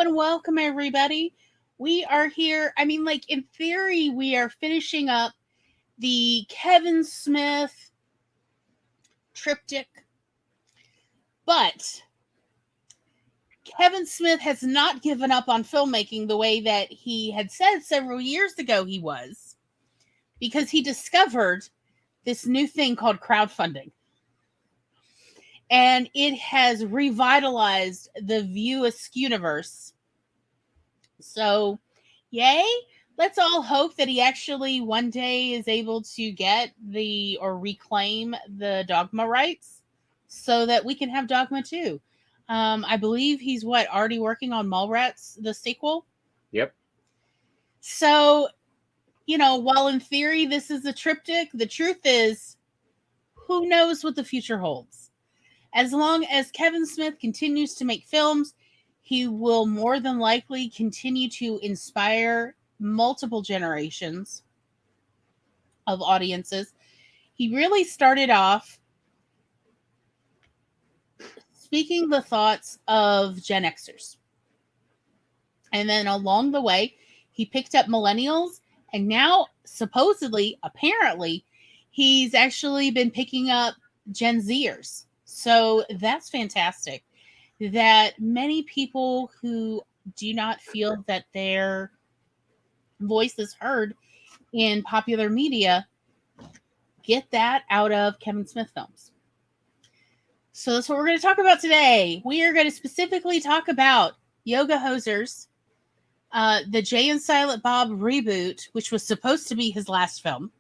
Welcome, everybody. We are here. I mean, like, in theory, we are finishing up the Kevin Smith triptych. But Kevin Smith has not given up on filmmaking the way that he had said several years ago he was, because he discovered this new thing called crowdfunding. And it has revitalized the View Askew-niverse. So, yay. Let's all hope that he actually one day is able to get or reclaim the Dogma rights so that we can have Dogma 2. I believe he's already working on Mallrats, the sequel? Yep. So, while in theory this is a triptych, the truth is, who knows what the future holds? As long as Kevin Smith continues to make films, he will more than likely continue to inspire multiple generations of audiences. He really started off speaking the thoughts of Gen Xers. And then along the way, he picked up millennials. And now, apparently, he's actually been picking up Gen Zers. So that's fantastic. That many people who do not feel that their voice is heard in popular media get that out of Kevin Smith films. So that's what we're going to talk about today. We are going to specifically talk about Yoga Hosers, the Jay and Silent Bob reboot, which was supposed to be his last film,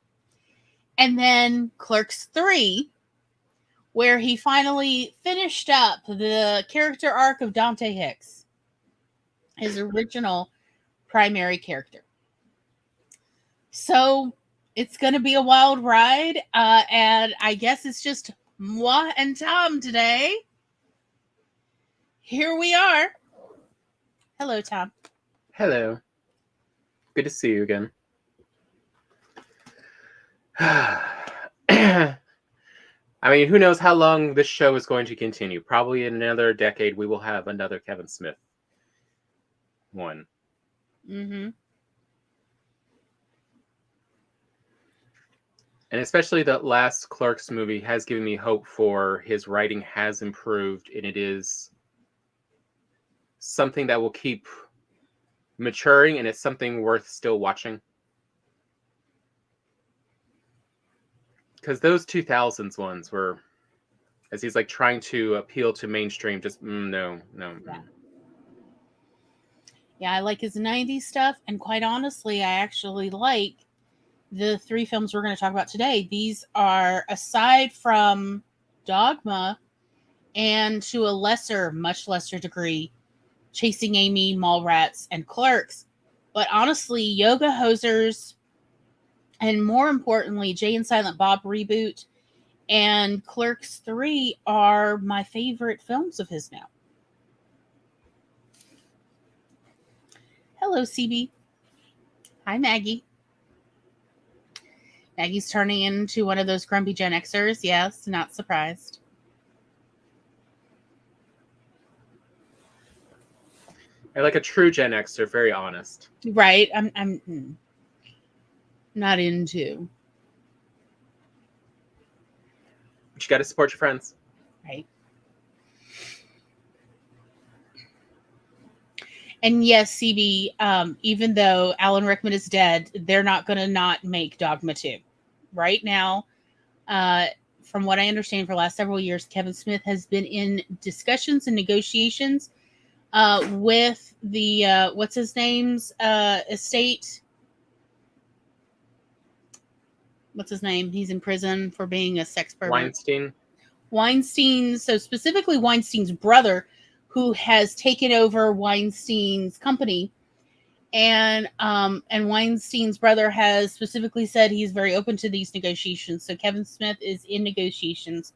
and then Clerks III, where he finally finished up the character arc of Dante Hicks, his original primary character. So it's going to be a wild ride, and I guess it's just moi and Tom today. Here we are. Hello, Tom. Hello. Good to see you again. I mean, who knows how long this show is going to continue. Probably in another decade, we will have another Kevin Smith one. Mm-hmm. And especially the last Clerks movie has given me hope for his writing has improved, and it is something that will keep maturing, and it's something worth still watching. Because those 2000s ones were, as he's like trying to appeal to mainstream, just no. Yeah, I like his 90s stuff, and quite honestly, I actually like the 3 films we're going to talk about today. These are, aside from Dogma, and to a much lesser degree, Chasing Amy, Mallrats, and Clerks. But honestly, Yoga Hosers, and more importantly, Jay and Silent Bob Reboot and Clerks 3 are my favorite films of his now. Hello, CB. Hi, Maggie. Maggie's turning into one of those grumpy Gen Xers. Yes, not surprised. I like a true Gen Xer, very honest. Right. I'm not into. But you got to support your friends. Right. And yes, CB, even though Alan Rickman is dead, they're not going to not make Dogma 2. Right now, from what I understand, for the last several years, Kevin Smith has been in discussions and negotiations with the, what's his name's estate? What's his name? He's in prison for being a sex pervert. Weinstein. So specifically Weinstein's brother, who has taken over Weinstein's company And Weinstein's brother has specifically said he's very open to these negotiations. So Kevin Smith is in negotiations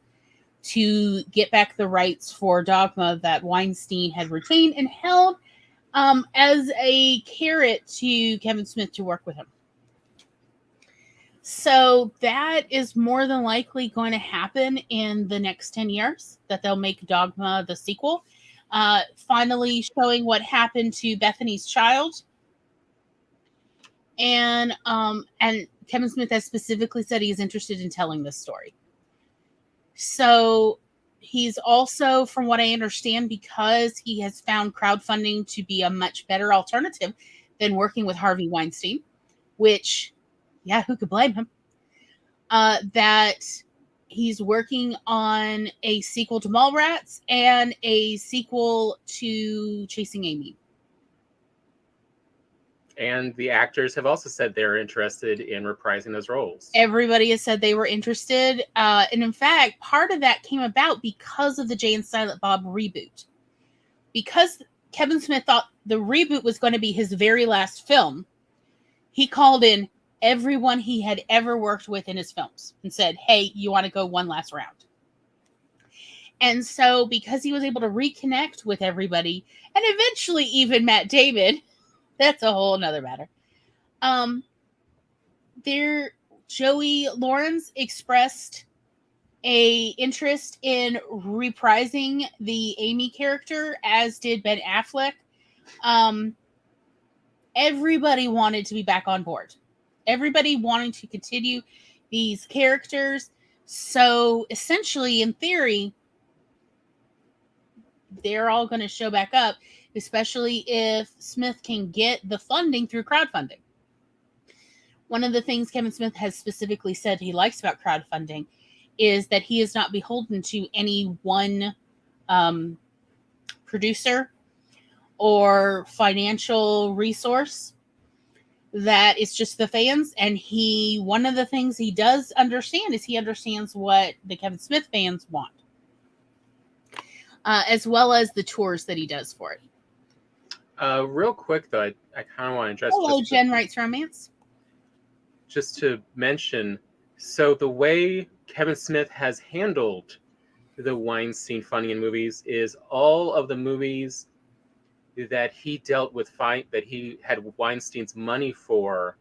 to get back the rights for Dogma that Weinstein had retained and held as a carrot to Kevin Smith to work with him. So that is more than likely going to happen in the next 10 years, that they'll make Dogma the sequel. Finally showing what happened to Bethany's child. And Kevin Smith has specifically said he's interested in telling this story. So he's also, from what I understand, because he has found crowdfunding to be a much better alternative than working with Harvey Weinstein, which, yeah, who could blame him? That he's working on a sequel to Mallrats and a sequel to Chasing Amy. And the actors have also said they're interested in reprising those roles. Everybody has said they were interested. And in fact, part of that came about because of the Jay and Silent Bob reboot. Because Kevin Smith thought the reboot was going to be his very last film, he called in everyone he had ever worked with in his films and said, hey, you want to go one last round? And so because he was able to reconnect with everybody, and eventually even Matt Damon, that's a whole nother matter. Joey Lawrence expressed a interest in reprising the Amy character, as did Ben Affleck. Everybody wanted to be back on board. Everybody wanted to continue these characters. So essentially, in theory, they're all going to show back up, especially if Smith can get the funding through crowdfunding. One of the things Kevin Smith has specifically said he likes about crowdfunding is that he is not beholden to any one producer or financial resource, that it's just the fans. And one of the things he does understand is he understands what the Kevin Smith fans want, as well as the tours that he does for it. Real quick, though, I kind of want to address... Hello, Jen Writes Romance. Just to mention, so the way Kevin Smith has handled the Weinstein funding in movies is all of the movies that he dealt with, that he had Weinstein's money for,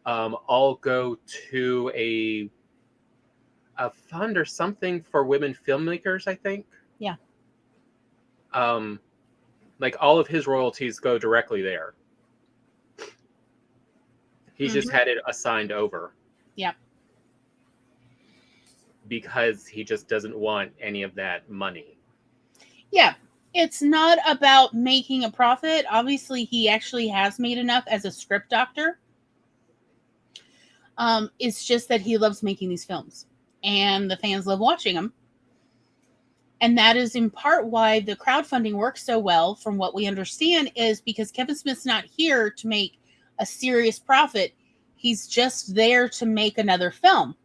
all go to a fund or something for women filmmakers, I think. Yeah. Like all of his royalties go directly there. He just had it assigned over. Yep. Because he just doesn't want any of that money. Yeah. It's not about making a profit. Obviously, he actually has made enough as a script doctor. It's just that he loves making these films. And the fans love watching them. And that is in part why the crowdfunding works so well, from what we understand, is because Kevin Smith's not here to make a serious profit. He's just there to make another film.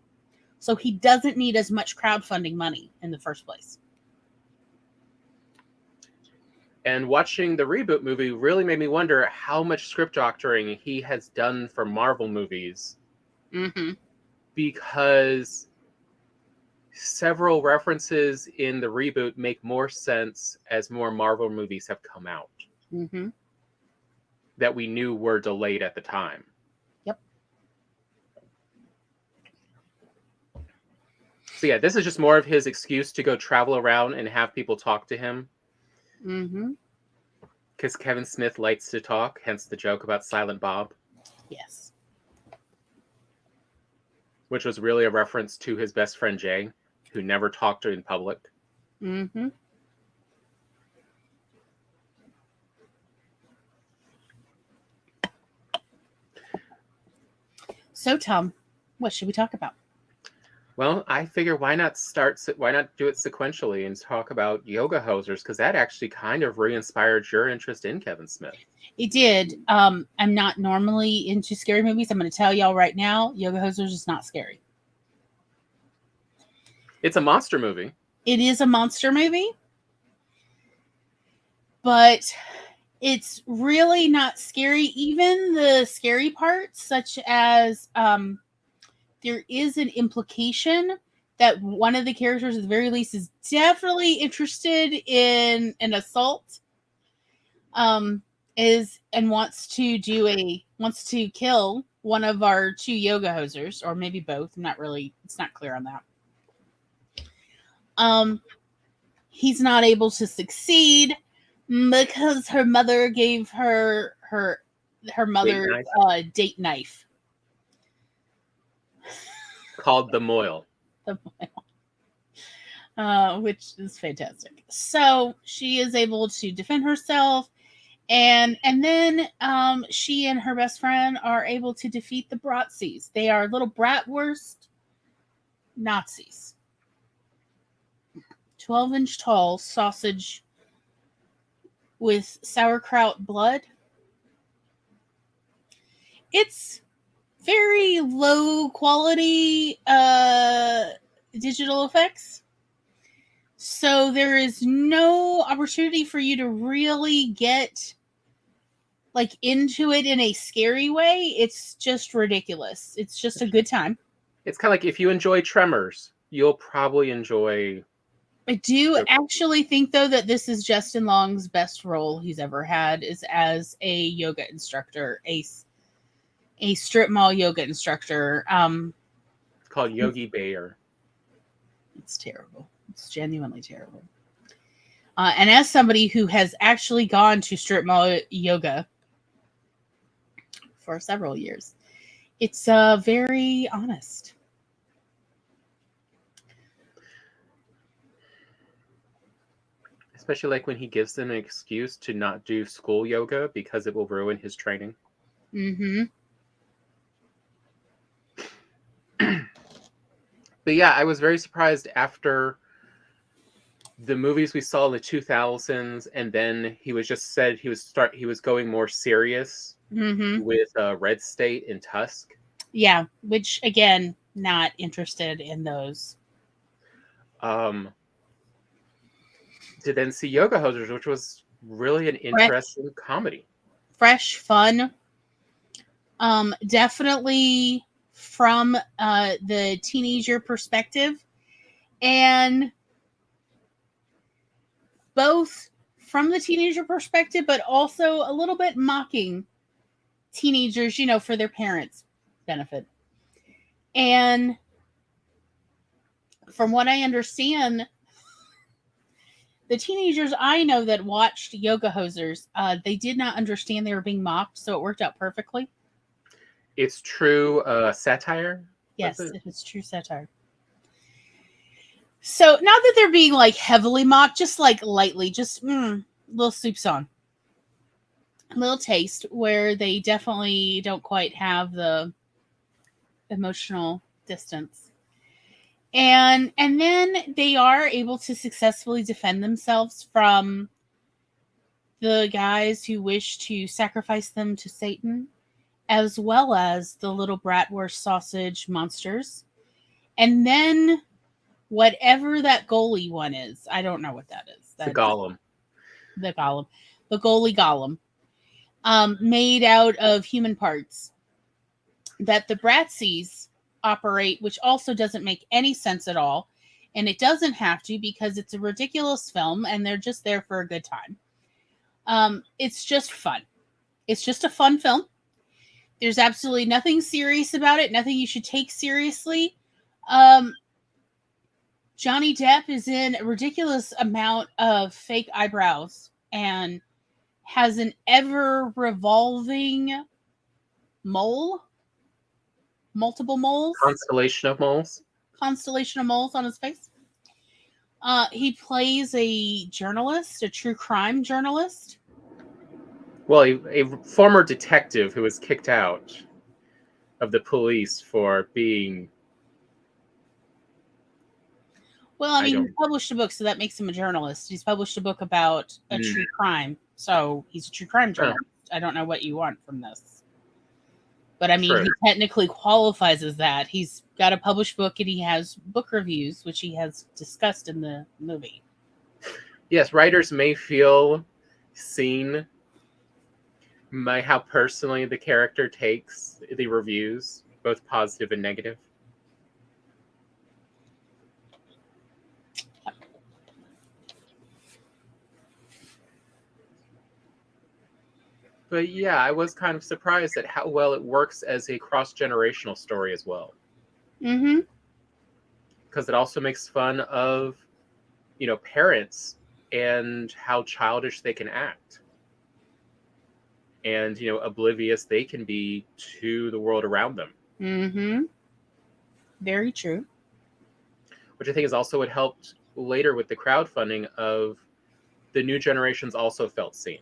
So he doesn't need as much crowdfunding money in the first place. And watching the reboot movie really made me wonder how much script doctoring he has done for Marvel movies. Mm-hmm. Because several references in the reboot make more sense as more Marvel movies have come out. Mm-hmm. That we knew were delayed at the time. Yep. So yeah, this is just more of his excuse to go travel around and have people talk to him. Mm-hmm. Because Kevin Smith likes to talk, hence the joke about Silent Bob. Yes. Which was really a reference to his best friend Jay, who never talked in public. Mm-hmm. So, Tom, what should we talk about? Well, I figure why not do it sequentially and talk about Yoga Hosers, because that actually kind of re-inspired your interest in Kevin Smith. It did. I'm not normally into scary movies. I'm going to tell y'all right now, Yoga Hosers is not scary. It's a monster movie. It is a monster movie, but It's really not scary. Even the scary parts, such as there is an implication that one of the characters, at the very least, is definitely interested in an assault. Is and wants to kill one of our 2 yoga hosers, or maybe both. It's not clear on that. He's not able to succeed because her mother gave her mother's date knife. Called the Moil. The Moil. Which is fantastic. So she is able to defend herself, and then she and her best friend are able to defeat the Bratzies. They are little bratwurst Nazis. 12-inch tall sausage with sauerkraut blood. It's very low quality digital effects. So there is no opportunity for you to really get like into it in a scary way. It's just ridiculous. It's just a good time. It's kind of like if you enjoy Tremors, you'll probably enjoy. I do actually think, though, that this is Justin Long's best role he's ever had, is as a yoga instructor, a strip mall yoga instructor. It's called Yogi Bear. It's terrible. It's genuinely terrible. And as somebody who has actually gone to strip mall yoga for several years, it's very honest. Especially like when he gives them an excuse to not do school yoga because it will ruin his training. Mm-hmm. But yeah, I was very surprised after the movies we saw in the 2000s, and then he was just said he was going more serious with Red State and Tusk. Yeah, which again, not interested in those. To then see Yoga Hosers, which was really an interesting comedy. Fresh, fun. Definitely from the teenager perspective, and both from the teenager perspective, but also a little bit mocking teenagers, for their parents' benefit. And from what I understand, the teenagers I know that watched Yoga Hosers, they did not understand they were being mocked, so it worked out perfectly. It's true satire? Yes, it's true satire. So not that they're being like heavily mocked, just like lightly, just little soups on. A little taste where they definitely don't quite have the emotional distance. And then they are able to successfully defend themselves from the guys who wish to sacrifice them to Satan, as well as the little bratwurst sausage monsters. And then whatever that goalie one is, I don't know what that is. The golem. The golem. The goalie golem. Made out of human parts that the Bratzies operate, which also doesn't make any sense at all. And it doesn't have to, because it's a ridiculous film and they're just there for a good time. It's just fun. It's just a fun film. There's absolutely nothing serious about it. Nothing you should take seriously. Johnny Depp is in a ridiculous amount of fake eyebrows and has an ever revolving mole. Multiple moles. Constellation of moles On his face. He plays a journalist, a true crime journalist. Well, a former detective who was kicked out of the police for being... Well, I mean, he published a book, so that makes him a journalist. He's published a book about a true crime, so he's a true crime journalist. I don't know what you want from this. But I mean, He technically qualifies as that. He's got a published book and he has book reviews, which he has discussed in the movie. Yes, writers may feel seen how personally the character takes the reviews, both positive and negative. But yeah, I was kind of surprised at how well it works as a cross-generational story as well. Mm-hmm. Because it also makes fun of, parents and how childish they can act. And, oblivious they can be to the world around them. Mm-hmm. Very true. Which I think is also what helped later with the crowdfunding of the new generations also felt seen.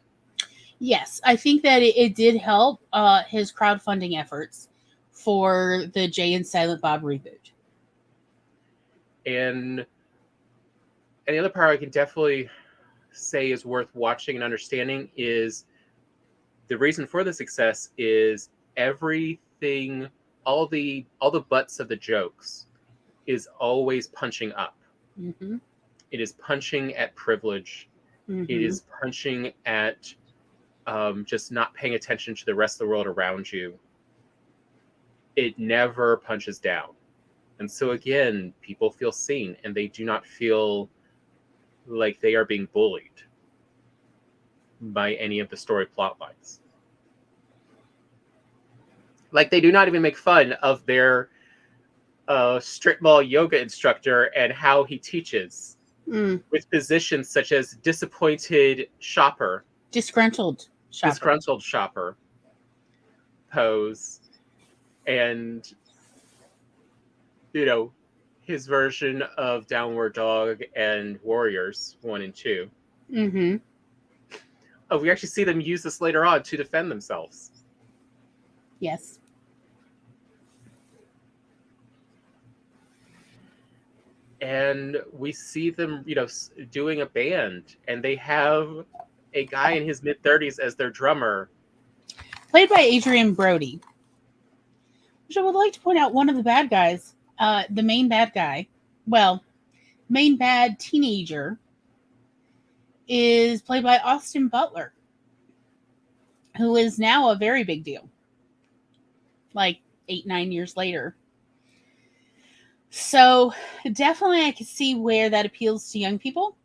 Yes, I think that it did help his crowdfunding efforts for the Jay and Silent Bob reboot. And the other part I can definitely say is worth watching and understanding is the reason for the success is everything, all the butts of the jokes is always punching up. Mm-hmm. It is punching at privilege. Mm-hmm. It is punching at just not paying attention to the rest of the world around you. It never punches down. And so again, people feel seen and they do not feel like they are being bullied by any of the story plot lines. Like, they do not even make fun of their strip mall yoga instructor and how he teaches with positions such as disappointed shopper, disgruntled shopper pose, and his version of Downward Dog and Warriors 1 and 2. Mm-hmm. Oh, we actually see them use this later on to defend themselves. Yes. And we see them, doing a band, and they have a guy in his mid-30s as their drummer. Played by Adrian Brody. Which I would like to point out, one of the bad guys, the main bad guy, main bad teenager, is played by Austin Butler, who is now a very big deal. Like 8-9 years later. So definitely I can see where that appeals to young people.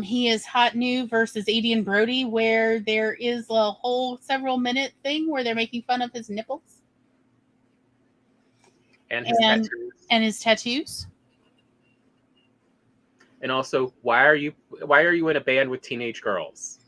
He is hot new versus Adrian Brody, where there is a whole several minute thing where they're making fun of his nipples. And his tattoos. And his tattoos. And also, why are you in a band with teenage girls?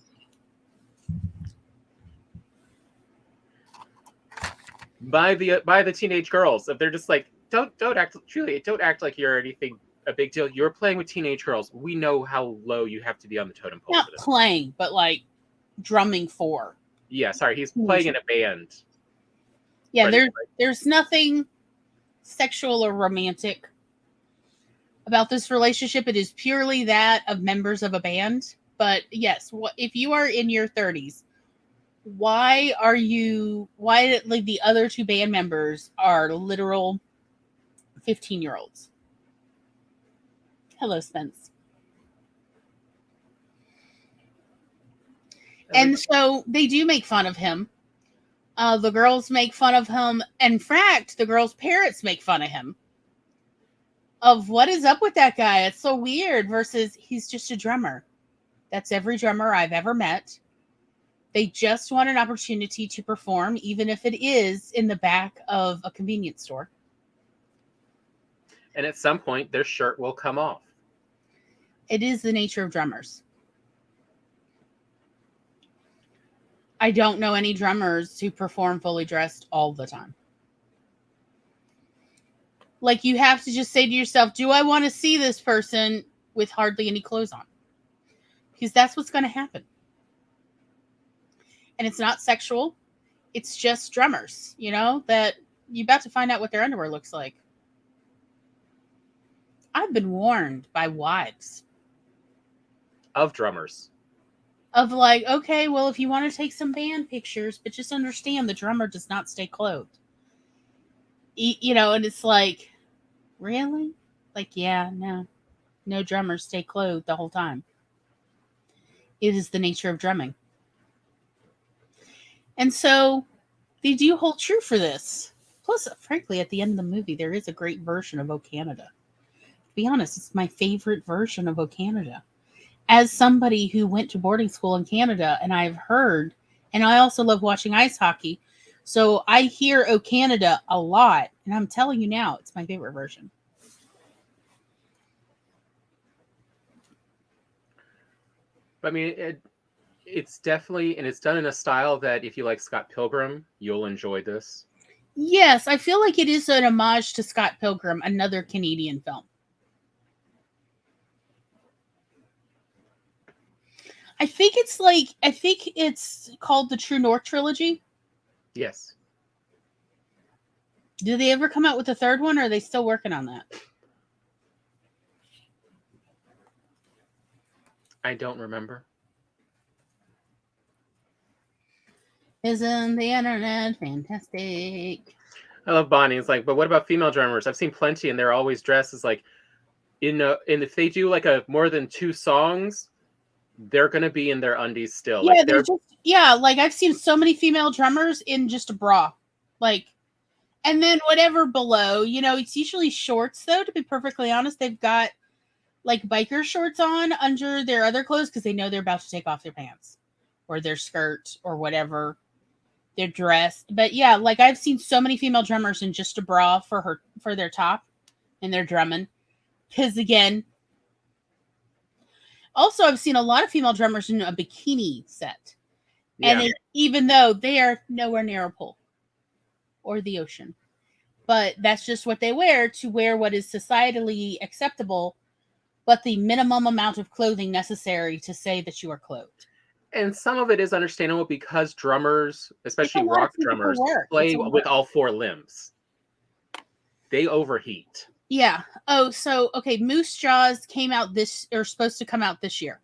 By the teenage girls, if they're just like, don't act like you're anything a big deal. You're playing with teenage girls. We know how low you have to be on the totem pole. Not playing, but like drumming for. Yeah, sorry, he's playing in a band. Yeah, there's nothing sexual or romantic about this relationship. It is purely that of members of a band. But yes, if you are in your 30s, why like the other two band members are literal 15-year-olds? Hello, Spence. And so they do make fun of him. The girls make fun of him. In fact, the girls' parents make fun of him. Of what is up with that guy? It's so weird. Versus he's just a drummer. That's every drummer I've ever met. They just want an opportunity to perform, even if it is in the back of a convenience store. And at some point, their shirt will come off. It is the nature of drummers. I don't know any drummers who perform fully dressed all the time. Like, you have to just say to yourself, do I want to see this person with hardly any clothes on? Because that's what's going to happen. And it's not sexual. It's just drummers, that you're about to find out what their underwear looks like. I've been warned by wives. Of drummers. Of like, okay, well, if you want to take some band pictures, but just understand the drummer does not stay clothed. And it's like, really? Like, yeah, no drummers stay clothed the whole time. It is the nature of drumming. And so they do hold true for this. Plus, frankly, at the end of the movie, there is a great version of O Canada. To be honest, it's my favorite version of O Canada. As somebody who went to boarding school in Canada, and I've heard, and I also love watching ice hockey, so I hear O Canada a lot, and I'm telling you now, it's my favorite version. I mean, it's definitely, and it's done in a style that if you like Scott Pilgrim, you'll enjoy this. Yes, I feel like it is an homage to Scott Pilgrim, another Canadian film. I think it's called the True North trilogy. Yes. Do they ever come out with a third one, or are they still working on that? I don't remember. Isn't the internet fantastic? I love Bonnie. It's like, but what about female drummers? I've seen plenty, and they're always dressed as like, and if they do like a more than 2 songs, they're gonna be in their undies still. Yeah, Like like I've seen so many female drummers in just a bra, like, and then whatever below. It's usually shorts though. To be perfectly honest, they've got like biker shorts on under their other clothes because they know they're about to take off their pants or their skirt or whatever. Their dress. But yeah, like I've seen so many female drummers in just a bra for their top and their drumming. Because again, also I've seen a lot of female drummers in a bikini set. yeah. And even though they are nowhere near a pool or the ocean. But that's just what they wear, to wear what is societally acceptable, but the minimum amount of clothing necessary to say that you are clothed. And some of it is understandable because drummers, especially rock drummers, play with all 4 limbs. They overheat. Yeah. Oh, so okay, Moose Jaws supposed to come out this year.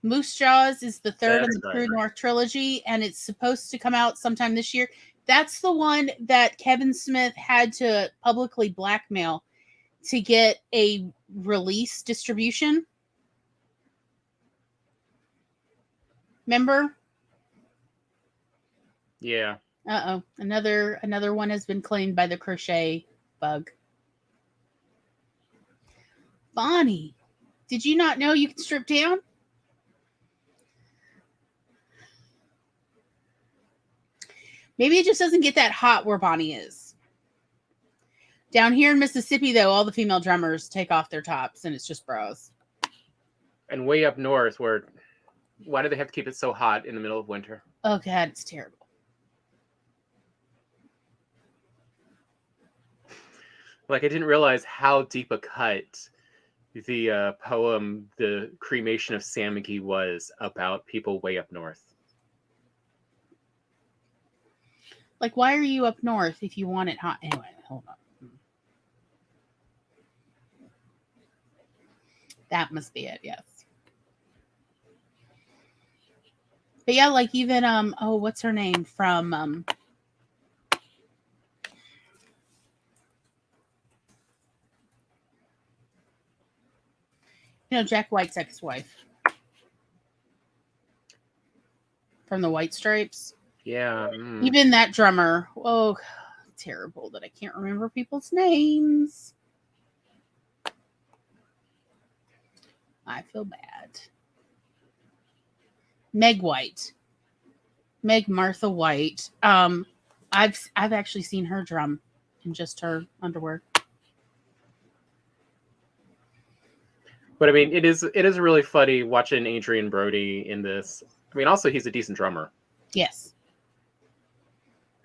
Moose Jaws is the third in the True North trilogy, and it's supposed to come out sometime this year. That's the one that Kevin Smith had to publicly blackmail to get a release distribution. Remember? Yeah. Uh-oh. Another one has been claimed by the crochet bug. Bonnie, did you not know you can strip down? Maybe it just doesn't get that hot where Bonnie is. Down here in Mississippi, though, all the female drummers take off their tops and it's just bras. And way up north, why do they have to keep it so hot in the middle of winter? Oh, God, it's terrible. Like, I didn't realize how deep a cut the poem, The Cremation of Sam McGee, was about people way up north. Like, why are you up north if you want it hot? Anyway, hold on. That must be it, yes. But yeah, like even what's her name from Jack White's ex-wife from the White Stripes. Yeah. Even that drummer. Oh, terrible that I can't remember people's names. I feel bad. Meg Martha White. I've actually seen her drum in just her underwear. But I mean, it is really funny watching Adrian Brody in this. I mean, also he's a decent drummer. Yes.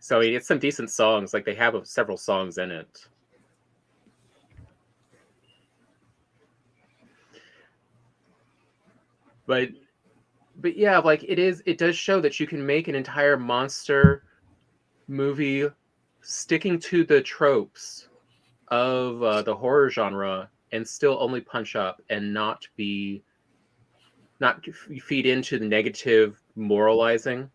So it's some decent songs. Like they have several songs in it. But yeah, like it does show that you can make an entire monster movie sticking to the tropes of the horror genre and still only punch up and not feed into the negative moralizing.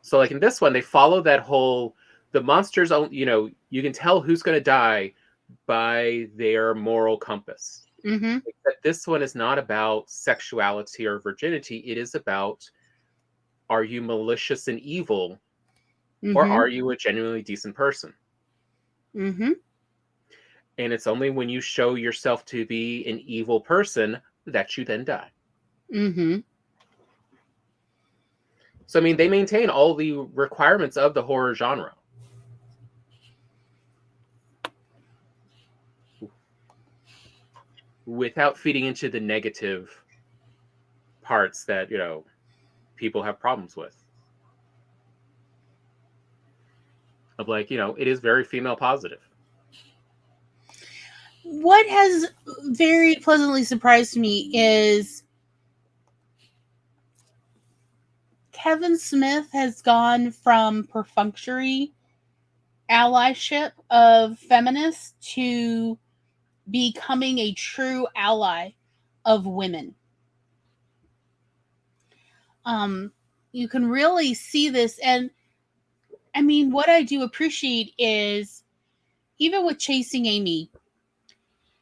So like in this one, they follow that whole, the monsters, you can tell who's going to die by their moral compass. Mm-hmm. Except this one is not about sexuality or virginity. It is about are you malicious and evil, or Mm-hmm. are you a genuinely decent person? Mm-hmm. And it's only when you show yourself to be an evil person that you then die. Mm-hmm. So, I mean, they maintain all the requirements of the horror genre. Without feeding into the negative parts that, people have problems with. Of like, it is very female positive. What has very pleasantly surprised me is Kevin Smith has gone from perfunctory allyship of feminists to becoming a true ally of women. You can really see this. And I mean, what I do appreciate is even with Chasing Amy,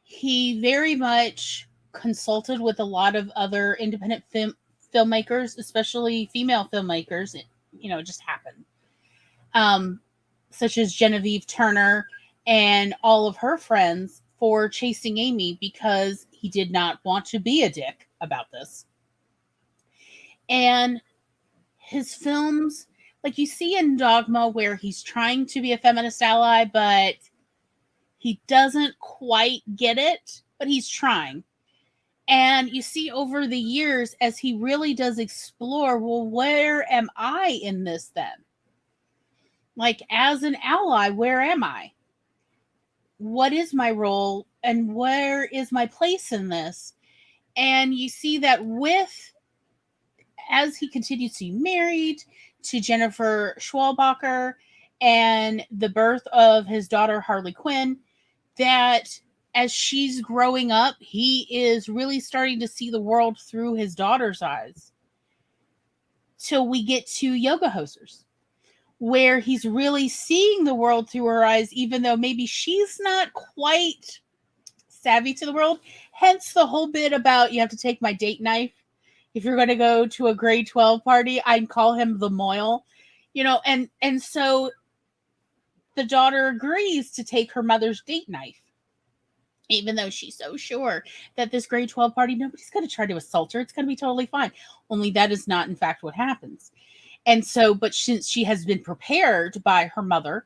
he very much consulted with a lot of other independent filmmakers, especially female filmmakers. It just happened. Um, Such as Genevieve Turner and all of her friends for Chasing Amy because he did not want to be a dick about this. And his films, like you see in Dogma, where he's trying to be a feminist ally, but he doesn't quite get it, but he's trying. And you see over the years as he really does explore, well, where am I in this then? Like, as an ally, where am I? What is my role and where is my place in this? And you see that as he continues to be married to Jennifer Schwalbacher and the birth of his daughter Harley Quinn, that as she's growing up, he is really starting to see the world through his daughter's eyes. Till we get to Yoga Hosers, where he's really seeing the world through her eyes, even though maybe she's not quite savvy to the world. Hence the whole bit about you have to take my date knife. If you're going to go to a grade 12 party, I'd call him the Moyle, and so the daughter agrees to take her mother's date knife, even though she's so sure that this grade 12 party, nobody's going to try to assault her. It's going to be totally fine. Only that is not, in fact, what happens. And so, but since she has been prepared by her mother,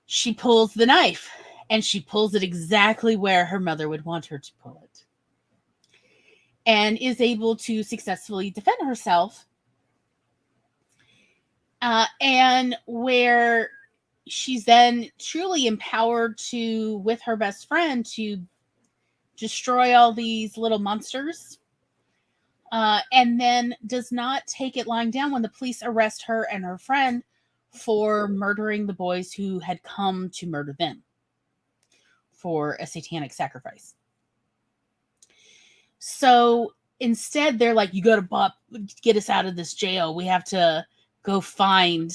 she pulls the knife and she pulls it exactly where her mother would want her to pull it. And is able to successfully defend herself. And where she's then truly empowered to, with her best friend, to destroy all these little monsters. And then does not take it lying down when the police arrest her and her friend for murdering the boys who had come to murder them for a satanic sacrifice. So instead, they're like, you got to get us out of this jail. We have to go find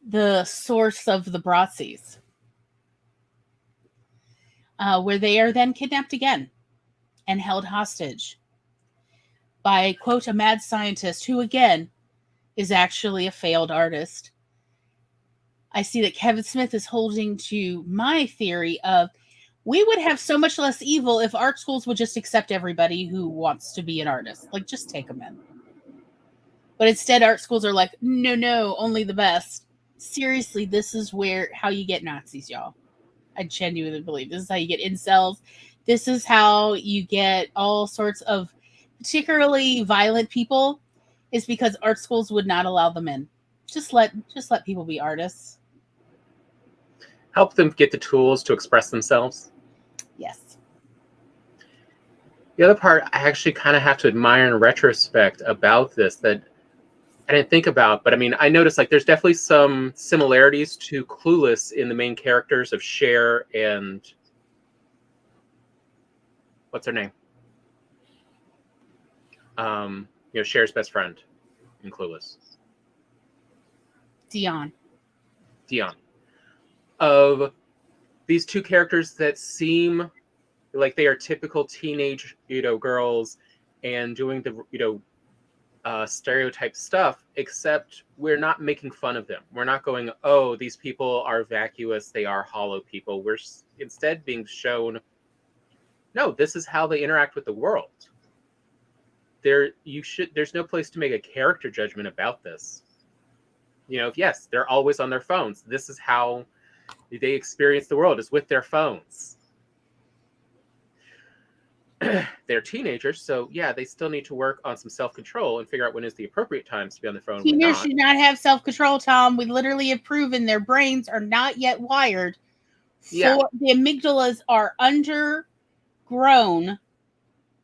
the source of the Bratzies. Where they are then kidnapped again and held hostage by, quote, a mad scientist who, again, is actually a failed artist. I see that Kevin Smith is holding to my theory of, we would have so much less evil if art schools would just accept everybody who wants to be an artist. Like, just take them in. But instead, art schools are like, no, only the best. Seriously, this is how you get Nazis, y'all. I genuinely believe this is how you get incels. This is how you get all sorts of particularly violent people, is because art schools would not allow them in. Just let people be artists. Help them get the tools to express themselves. Yes. The other part I actually kind of have to admire in retrospect about this that I didn't think about, but I mean, I noticed like there's definitely some similarities to Clueless in the main characters of Cher and what's her name? Cher's best friend in Clueless. Dion. Of these two characters that seem like they are typical teenage, girls and doing the, stereotype stuff, except we're not making fun of them. We're not going, oh, these people are vacuous, they are hollow people. We're instead being shown, no, this is how they interact with the world. There's no place to make a character judgment about this. Yes, they're always on their phones. This is how they experience the world, is with their phones. They're teenagers, so yeah, they still need to work on some self-control and figure out when is the appropriate times to be on the phone. Teenagers should not have self-control, Tom. We literally have proven their brains are not yet wired for the amygdalas are undergrown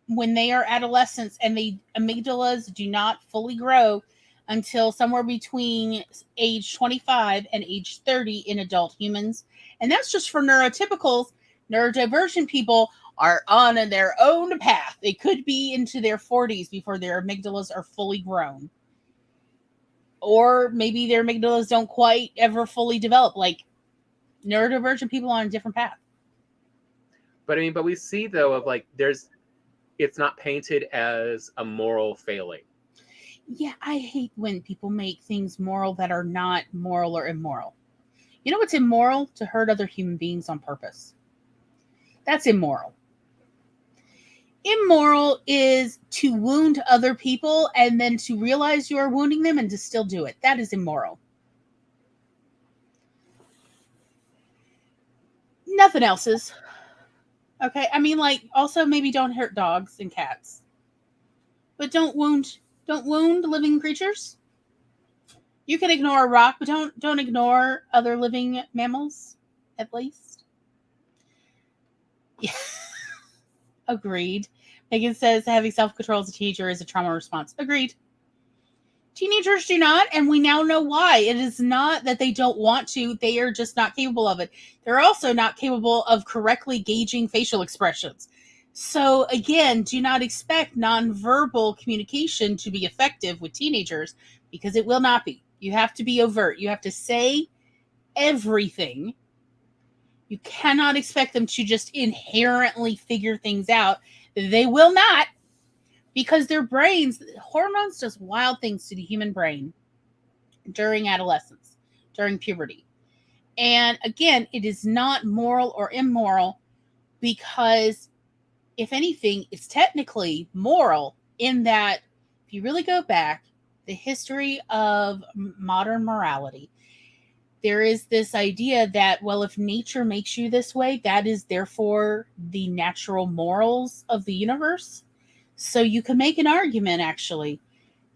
when they are adolescents, and the amygdalas do not fully grow until somewhere between age 25 and age 30 in adult humans. And that's just for neurotypicals. Neurodivergent people are on their own path. They could be into their 40s before their amygdalas are fully grown. Or maybe their amygdalas don't quite ever fully develop. Like, neurodivergent people on a different path. But we see, though, of like, it's not painted as a moral failing. Yeah, I hate when people make things moral that are not moral or immoral. You know what's immoral? To hurt other human beings on purpose. That's immoral. Immoral is to wound other people and then to realize you are wounding them and to still do it. That is immoral. Nothing else is. Okay, also maybe don't hurt dogs and cats. But don't wound living creatures. You can ignore a rock, but don't ignore other living mammals, at least. Yeah. Agreed. Megan says having self-control as a teenager is a trauma response. Agreed. Teenagers do not, and we now know why. It is not that they don't want to, they are just not capable of it. They're also not capable of correctly gauging facial expressions. So again, do not expect nonverbal communication to be effective with teenagers, because it will not be. You have to be overt. You have to say everything. You cannot expect them to just inherently figure things out. They will not, because their brains, hormones does wild things to the human brain during adolescence, during puberty. And again, it is not moral or immoral, because if anything, it's technically moral in that if you really go back, the history of modern morality, there is this idea that, well, if nature makes you this way, that is therefore the natural morals of the universe. So you can make an argument, actually,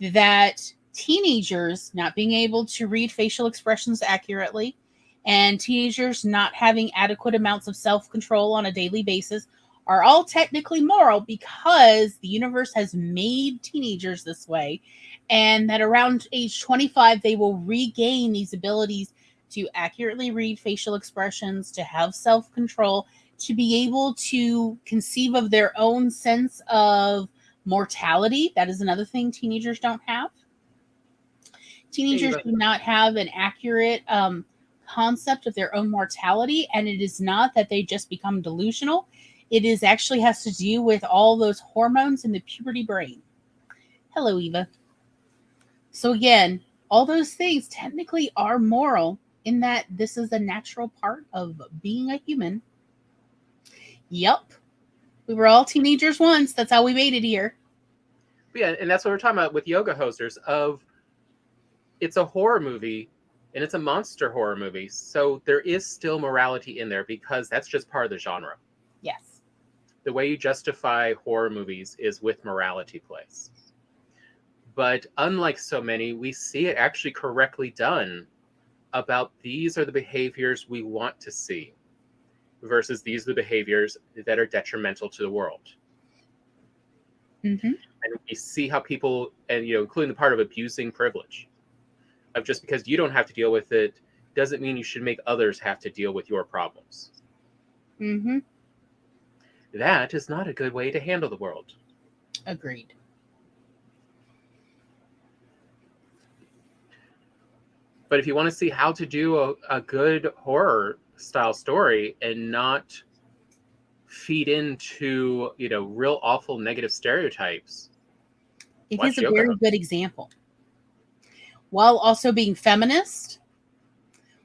that teenagers not being able to read facial expressions accurately and teenagers not having adequate amounts of self-control on a daily basis are all technically moral, because the universe has made teenagers this way, and that around age 25, they will regain these abilities to accurately read facial expressions, to have self-control, to be able to conceive of their own sense of mortality. That is another thing teenagers don't have. Teenagers do not have an accurate concept of their own mortality, and it is not that they just become delusional. It is actually has to do with all those hormones in the puberty brain. Hello, Eva. So again, all those things technically are moral in that this is a natural part of being a human. Yup. We were all teenagers once. That's how we made it here. Yeah, and that's what we're talking about with Yoga Hosers. It's a horror movie, and it's a monster horror movie. So there is still morality in there, because that's just part of the genre. Yes. The way you justify horror movies is with morality plays. But unlike so many, we see it actually correctly done about these are the behaviors we want to see versus these are the behaviors that are detrimental to the world. Mm-hmm. And we see how people, and including the part of abusing privilege, of just because you don't have to deal with it doesn't mean you should make others have to deal with your problems. Mm-hmm. That is not a good way to handle the world. Agreed. But if you want to see how to do a good horror style story and not feed into, real awful negative stereotypes, It Watch is a yoga. very good example. While also being feminist,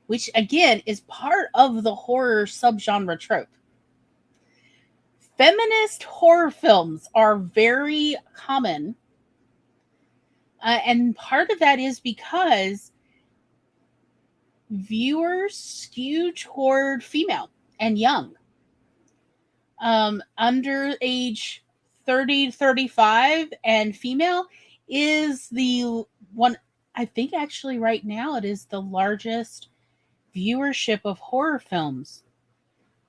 which again is part of the horror subgenre trope. Feminist horror films are very common. And part of that is because viewers skew toward female and young. Under age 30 to 35 and female is the one, I think actually right now it is the largest viewership of horror films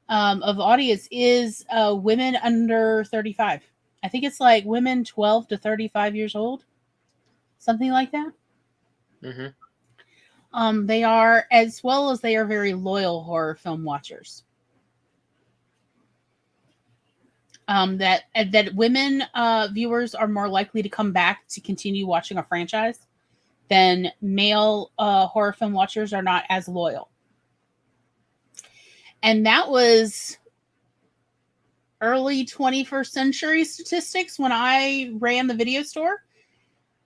of audience is women under 35. I think it's like women 12 to 35 years old, something like that. Mm-hmm. They are, as well as they are very loyal horror film watchers. That women viewers are more likely to come back to continue watching a franchise than male horror film watchers are not as loyal. And that was early 21st century statistics when I ran the video store.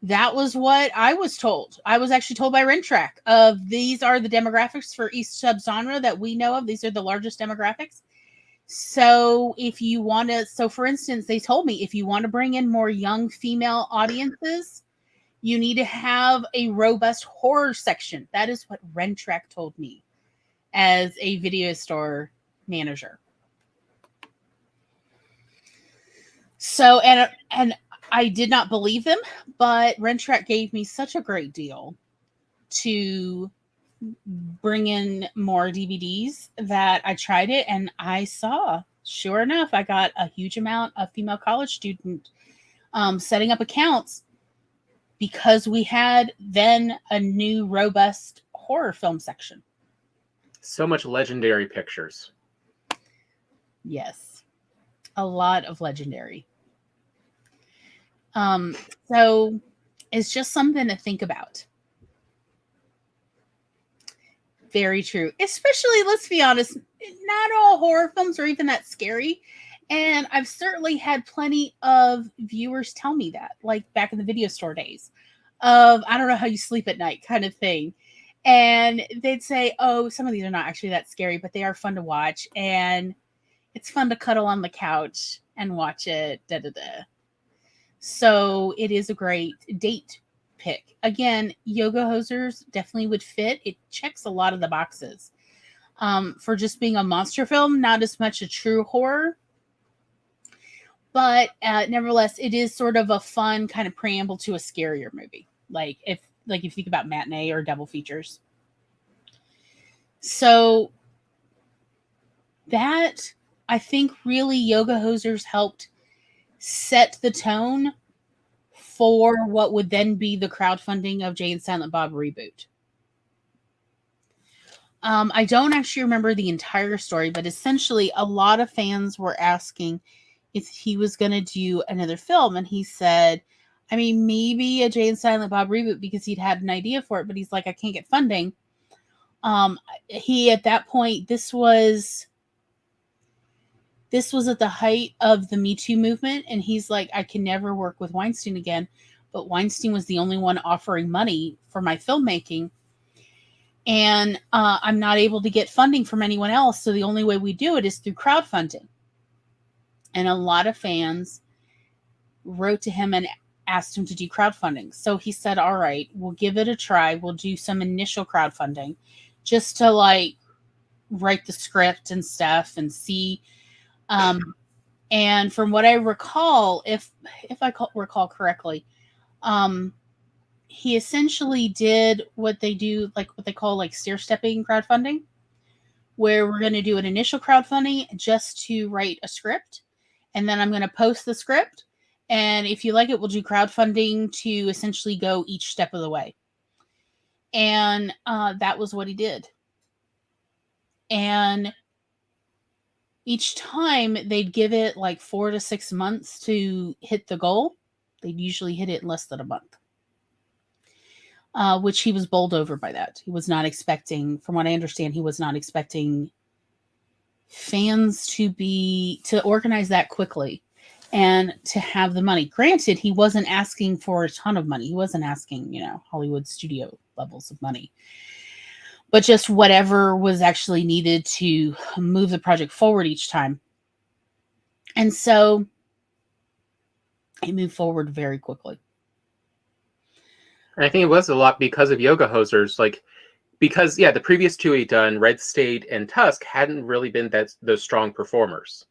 That was what I was told. I was actually told by RentTrack of these are the demographics for each subgenre that we know of. These are the largest demographics. So if you want to, so for instance, they told me if you want to bring in more young female audiences, you need to have a robust horror section. That is what RentTrack told me as a video store manager. So, and I did not believe them, but RentTrack gave me such a great deal to bring in more DVDs that I tried it and I saw, sure enough, I got a huge amount of female college students setting up accounts because we had then a new robust horror film section. So much legendary pictures. Yes. A lot of legendary. So it's just something to think about. Very true. Especially, let's be honest, not all horror films are even that scary. And I've certainly had plenty of viewers tell me that, like back in the video store days of, I don't know how you sleep at night kind of thing. And they'd say, oh, some of these are not actually that scary, but they are fun to watch. And it's fun to cuddle on the couch and watch it. Da, da, da. So it is a great date pick. Again, Yoga Hosers definitely would fit. It checks a lot of the boxes. For just being a monster film, not as much a true horror. But nevertheless, it is sort of a fun kind of preamble to a scarier movie. Like if you think about matinee or double features. So that, I think, really Yoga Hosers helped set the tone for what would then be the crowdfunding of Jay and Silent Bob Reboot. I don't actually remember the entire story, but essentially a lot of fans were asking if he was going to do another film. And he said, I mean, maybe a Jay and Silent Bob Reboot because he'd had an idea for it, but he's like, I can't get funding. He, at that point, this was at the height of the Me Too movement. And he's like, I can never work with Weinstein again. But Weinstein was the only one offering money for my filmmaking. And I'm not able to get funding from anyone else. So the only way we do it is through crowdfunding. And a lot of fans wrote to him and asked him to do crowdfunding. So he said, all right, we'll give it a try. We'll do some initial crowdfunding just to like write the script and stuff and see. And from what I recall, if I recall correctly, he essentially did what they do, like what they call like stair-stepping crowdfunding, where we're going to do an initial crowdfunding just to write a script. And then I'm going to post the script. And if you like it, we'll do crowdfunding to essentially go each step of the way. And that was what he did. And each time they'd give it like 4 to 6 months to hit the goal. They'd usually hit it in less than a month. Which he was bowled over by that. He was not expecting, from what I understand, he was not expecting fans to organize that quickly. and to have the money. Granted, he wasn't asking for a ton of money. He wasn't asking, Hollywood studio levels of money, but just whatever was actually needed to move the project forward each time. And so it moved forward very quickly. And I think it was a lot because of Yoga Hosers, because the previous two he'd done, Red State and Tusk, hadn't really been those strong performers.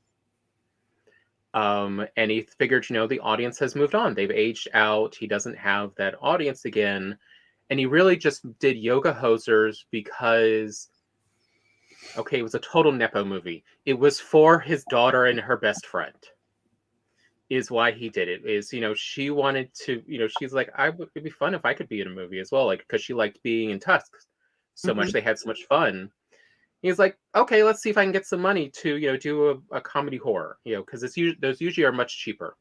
And he figured, the audience has moved on. They've aged out. He doesn't have that audience again. And he really just did Yoga Hosers because, it was a total Nepo movie. It was for his daughter and her best friend. Is why he did it. Is, she wanted to, she's like, it'd be fun if I could be in a movie as well. Because she liked being in Tusk so much. They had so much fun. He's like, okay, let's see if I can get some money to, do a comedy horror, because those usually are much cheaper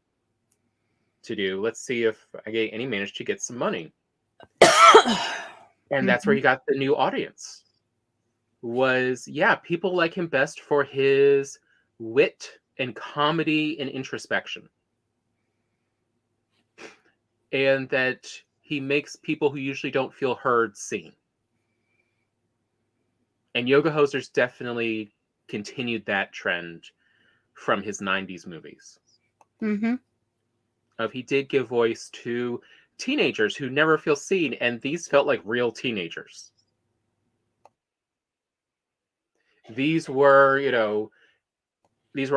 to do. Let's see if he managed to get some money. And that's where he got the new audience. Was, people like him best for his wit and comedy and introspection. And that he makes people who usually don't feel heard seen. And Yoga Hosers definitely continued that trend from his 90s movies. He did give voice to teenagers who never feel seen, and these felt like real teenagers. These were,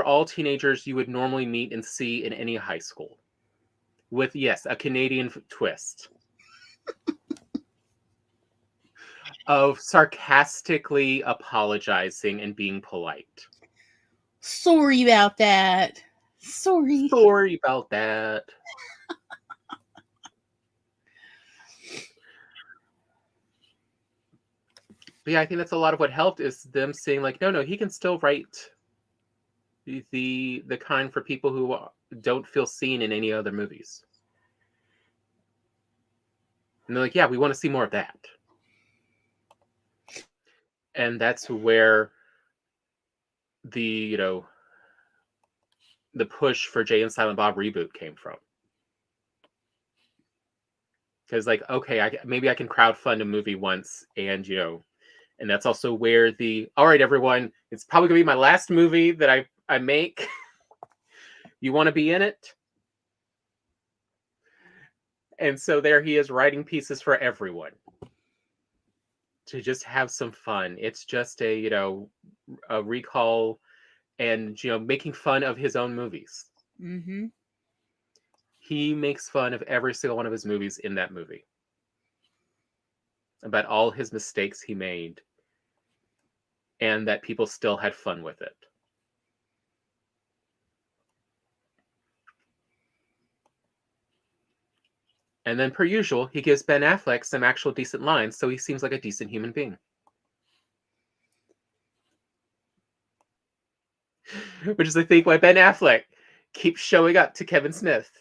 all teenagers you would normally meet and see in any high school. With, a Canadian twist. Of sarcastically apologizing and being polite. Sorry about that. Sorry about that. But I think that's a lot of what helped is them saying no, he can still write the kind for people who don't feel seen in any other movies. And they're like, we want to see more of that. And that's where the push for Jay and Silent Bob Reboot came from. Because maybe I can crowdfund a movie once, and and that's also where all right, everyone, it's probably gonna be my last movie that I make. You want to be in it? And so there he is writing pieces for everyone to just have some fun. It's just a recall and making fun of his own movies. He makes fun of every single one of his movies in that movie, about all his mistakes he made, and that people still had fun with it. And then, per usual, he gives Ben Affleck some actual decent lines, so he seems like a decent human being. Which is, I think, why Ben Affleck keeps showing up to Kevin Smith.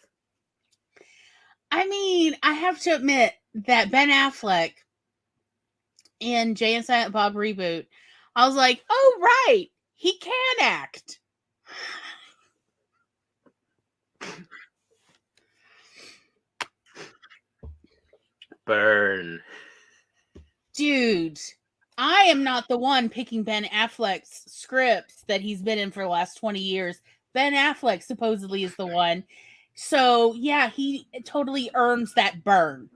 I mean, I have to admit that Ben Affleck in Jay and Silent Bob Reboot, I was like, oh, right, he can act. Burn. Dude, I am not the one picking Ben Affleck's scripts that he's been in for the last 20 years. Ben Affleck supposedly is the one. So, he totally earns that burn.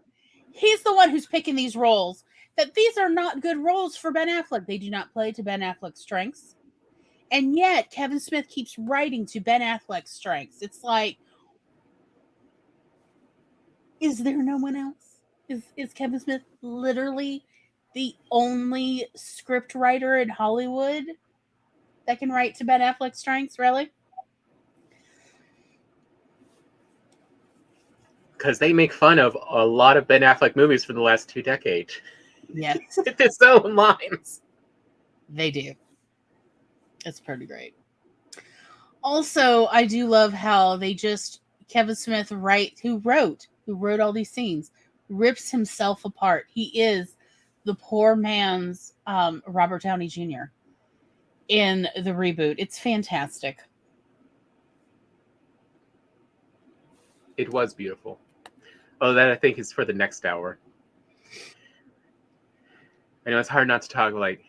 He's the one who's picking these roles. That these are not good roles for Ben Affleck. They do not play to Ben Affleck's strengths. And yet, Kevin Smith keeps writing to Ben Affleck's strengths. It's like, is there no one else? Is Kevin Smith literally the only script writer in Hollywood that can write to Ben Affleck's strengths, really? Because they make fun of a lot of Ben Affleck movies for the last 2 decades. Yes. With his own lines. They do. It's pretty great. Also, I do love how Kevin Smith who wrote all these scenes, rips himself apart. He is the poor man's Robert Downey Jr. in the reboot. It's fantastic. It was beautiful. Oh, that I think is for the next hour. I know it's hard not to talk like.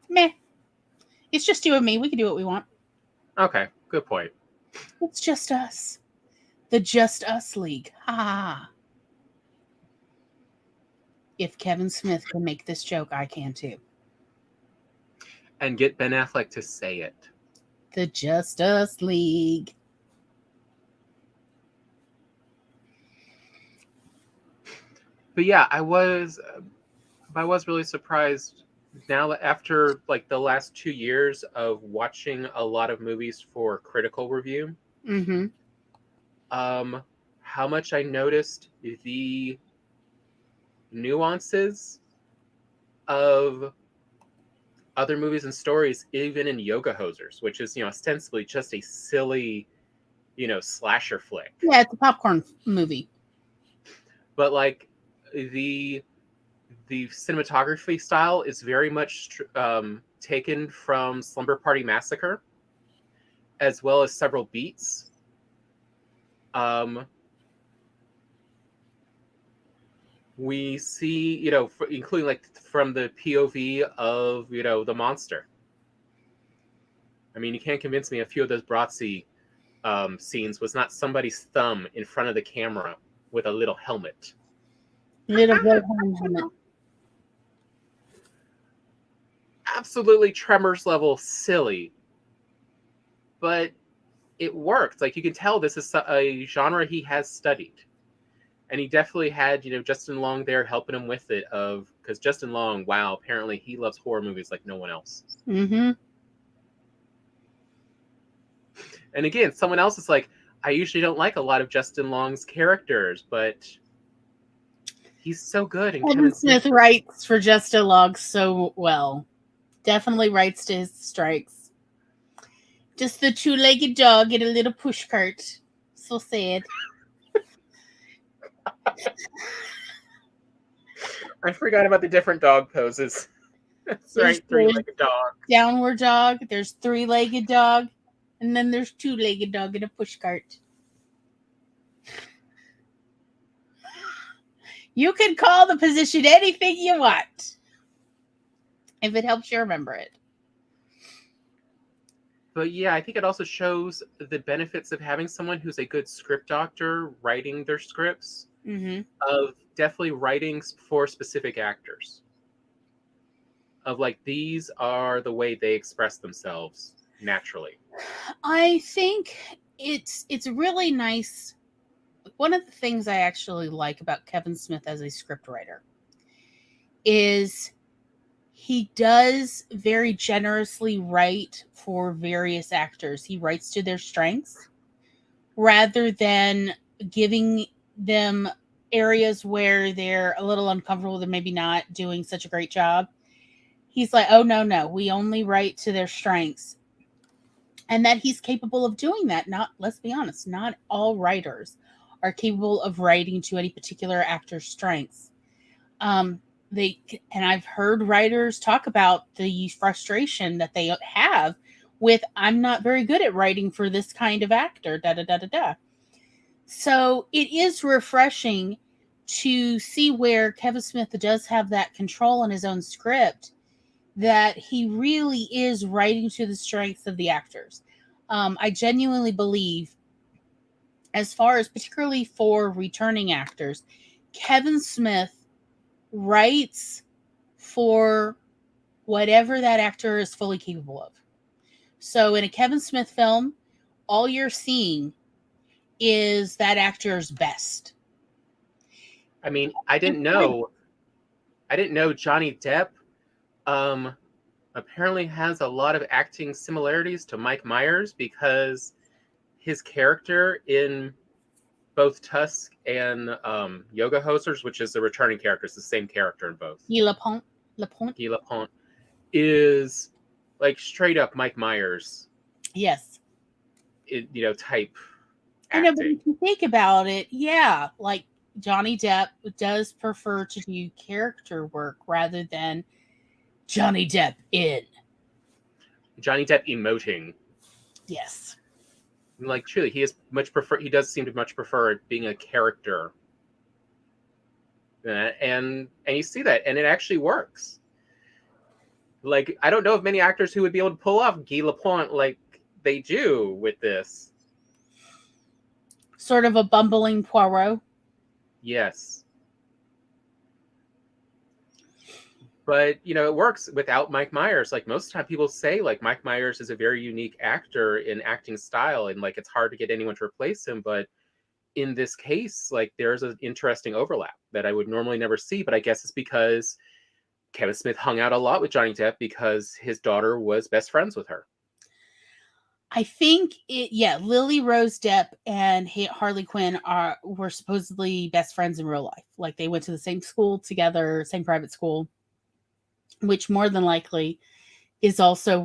Meh. It's just you and me. We can do what we want. Okay, good point. It's just us. The Just Us League. Ha ha ha. If Kevin Smith can make this joke, I can too. And get Ben Affleck to say it. The Just Us League. But yeah, I was really surprised now that after like the last 2 years of watching a lot of movies for critical review, Mm-hmm. how much I noticed the nuances of other movies and stories, even in Yoga Hosers, which is, ostensibly just a silly, slasher flick. Yeah, it's a popcorn movie. But like the cinematography style is very much taken from Slumber Party Massacre, as well as several beats. We see, including like from the POV of, the monster. I mean, you can't convince me a few of those Bratzi scenes was not somebody's thumb in front of the camera with a little helmet. Little Wilhelm helmet. Absolutely Tremors level silly, but it worked. Like, you can tell this is a genre he has studied. And he definitely had, Justin Long there helping him with it, because Justin Long, wow, apparently he loves horror movies like no one else. Mm-hmm. And again, someone else is like, I usually don't like a lot of Justin Long's characters, but he's so good. And Kevin Smith writes for Justin Long so well. Definitely writes to his strikes. Just the two-legged dog in a little pushcart. So sad. I forgot about the different dog poses. That's right, three-legged dog. Downward dog. There's three-legged dog. And then there's two-legged dog in a pushcart. You can call the position anything you want, if it helps you remember it. But yeah, I think it also shows the benefits of having someone who's a good script doctor writing their scripts, of definitely writing for specific actors. Of like, these are the way they express themselves naturally. I think it's really nice. One of the things I actually like about Kevin Smith as a scriptwriter is he does very generously write for various actors. He writes to their strengths rather than giving them areas where they're a little uncomfortable, they're maybe not doing such a great job. He's like, oh, no, we only write to their strengths. And that he's capable of doing that. Let's be honest, not all writers are capable of writing to any particular actor's strengths. And I've heard writers talk about the frustration that they have with, I'm not very good at writing for this kind of actor, da-da-da-da-da. So it is refreshing to see where Kevin Smith does have that control on his own script, that he really is writing to the strengths of the actors. I genuinely believe, as far as particularly for returning actors, Kevin Smith writes for whatever that actor is fully capable of. So in a Kevin Smith film, all you're seeing is that actor's best. I mean, I didn't know Johnny Depp apparently has a lot of acting similarities to Mike Myers, because his character in both Tusk and Yoga Hosers, which is the returning character, it's the same character in both. Guy Lapointe is like straight up Mike Myers. Yes. Type acting. I know, but if you think about it, yeah, like Johnny Depp does prefer to do character work rather than Johnny Depp emoting. Yes. Like truly, he does seem to much prefer being a character. And you see that, and it actually works. Like, I don't know of many actors who would be able to pull off Guy Lapointe like they do with this. Sort of a bumbling Poirot. Yes. But, it works without Mike Myers. Like, most of the time people say, like, Mike Myers is a very unique actor in acting style, and, like, it's hard to get anyone to replace him. But in this case, like, there's an interesting overlap that I would normally never see. But I guess it's because Kevin Smith hung out a lot with Johnny Depp because his daughter was best friends with her. I think Lily Rose Depp and Harley Quinn were supposedly best friends in real life. Like, they went to the same school together, same private school, which more than likely is also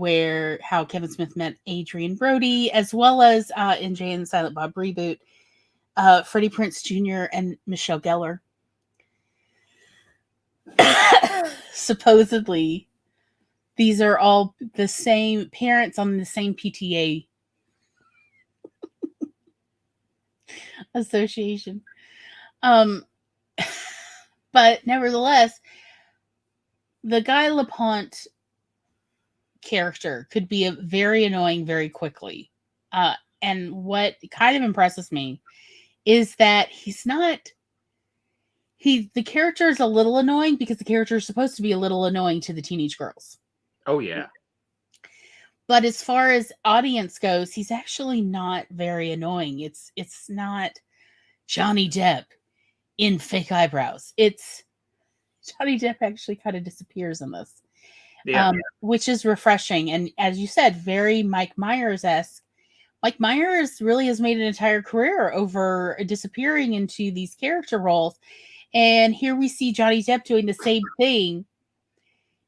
how Kevin Smith met Adrian Brody, as well as in Jay and Silent Bob Reboot, Freddie Prinze Jr. and Michelle Gellar. Supposedly, these are all the same parents on the same PTA association. But nevertheless, the Guy Lapointe character could be very annoying very quickly. And what kind of impresses me is that the character is a little annoying because the character is supposed to be a little annoying to the teenage girls. Oh, yeah. But as far as audience goes, he's actually not very annoying. It's not Johnny Depp in fake eyebrows. It's Johnny Depp actually kind of disappears in this. Yeah. Which is refreshing. And as you said, very Mike Myers-esque. Mike Myers really has made an entire career over disappearing into these character roles. And here we see Johnny Depp doing the same thing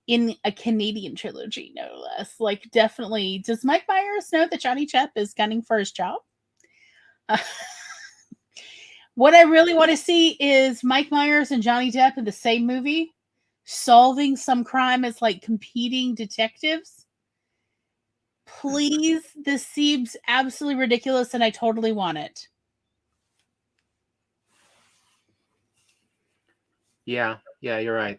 in a Canadian trilogy, no less. Like, definitely. Does Mike Myers know that Johnny Depp is gunning for his job? What I really want to see is Mike Myers and Johnny Depp in the same movie, solving some crime as like competing detectives. Please, this seems absolutely ridiculous, and I totally want it. Yeah, you're right.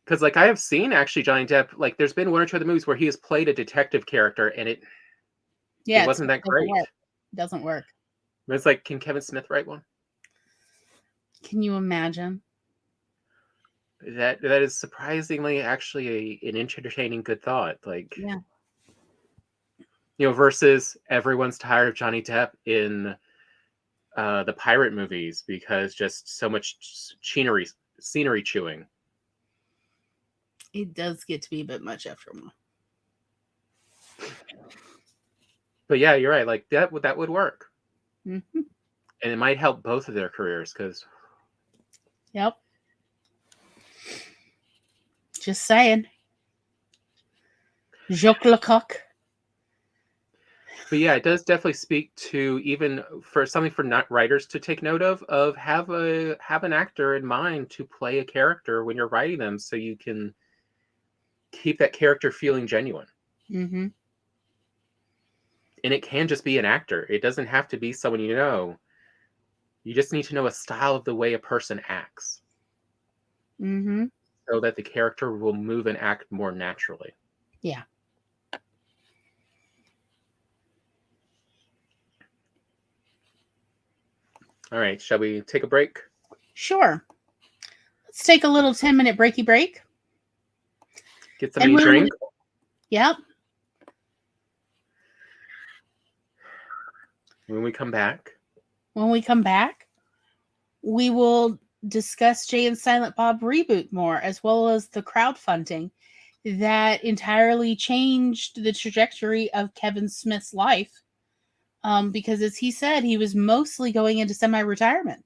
Because, like, I have seen actually Johnny Depp, like, there's been one or two other movies where he has played a detective character, and it wasn't that great. It doesn't work. It's like, can Kevin Smith write one? Can you imagine? That is surprisingly actually an entertaining good thought. Like, yeah. Versus everyone's tired of Johnny Depp in the pirate movies because just so much scenery chewing. It does get to be a bit much after a while. But yeah, you're right. Like, that would work. Mm-hmm. And it might help both of their careers because. Yep. Just saying. Jacques Lecoq. But yeah, it does definitely speak to, even for something for not writers to take note of have an actor in mind to play a character when you're writing them, so you can keep that character feeling genuine. Mm-hmm. And it can just be an actor. It doesn't have to be someone you know. You just need to know a style of the way a person acts. Mm-hmm. So that the character will move and act more naturally. Yeah. All right, shall we take a break? Sure. Let's take a little 10-minute breaky break. Get something to drink. Yep. When we come back, we will discuss Jay and Silent Bob Reboot more, as well as the crowdfunding that entirely changed the trajectory of Kevin Smith's life. Because, as he said, he was mostly going into semi-retirement.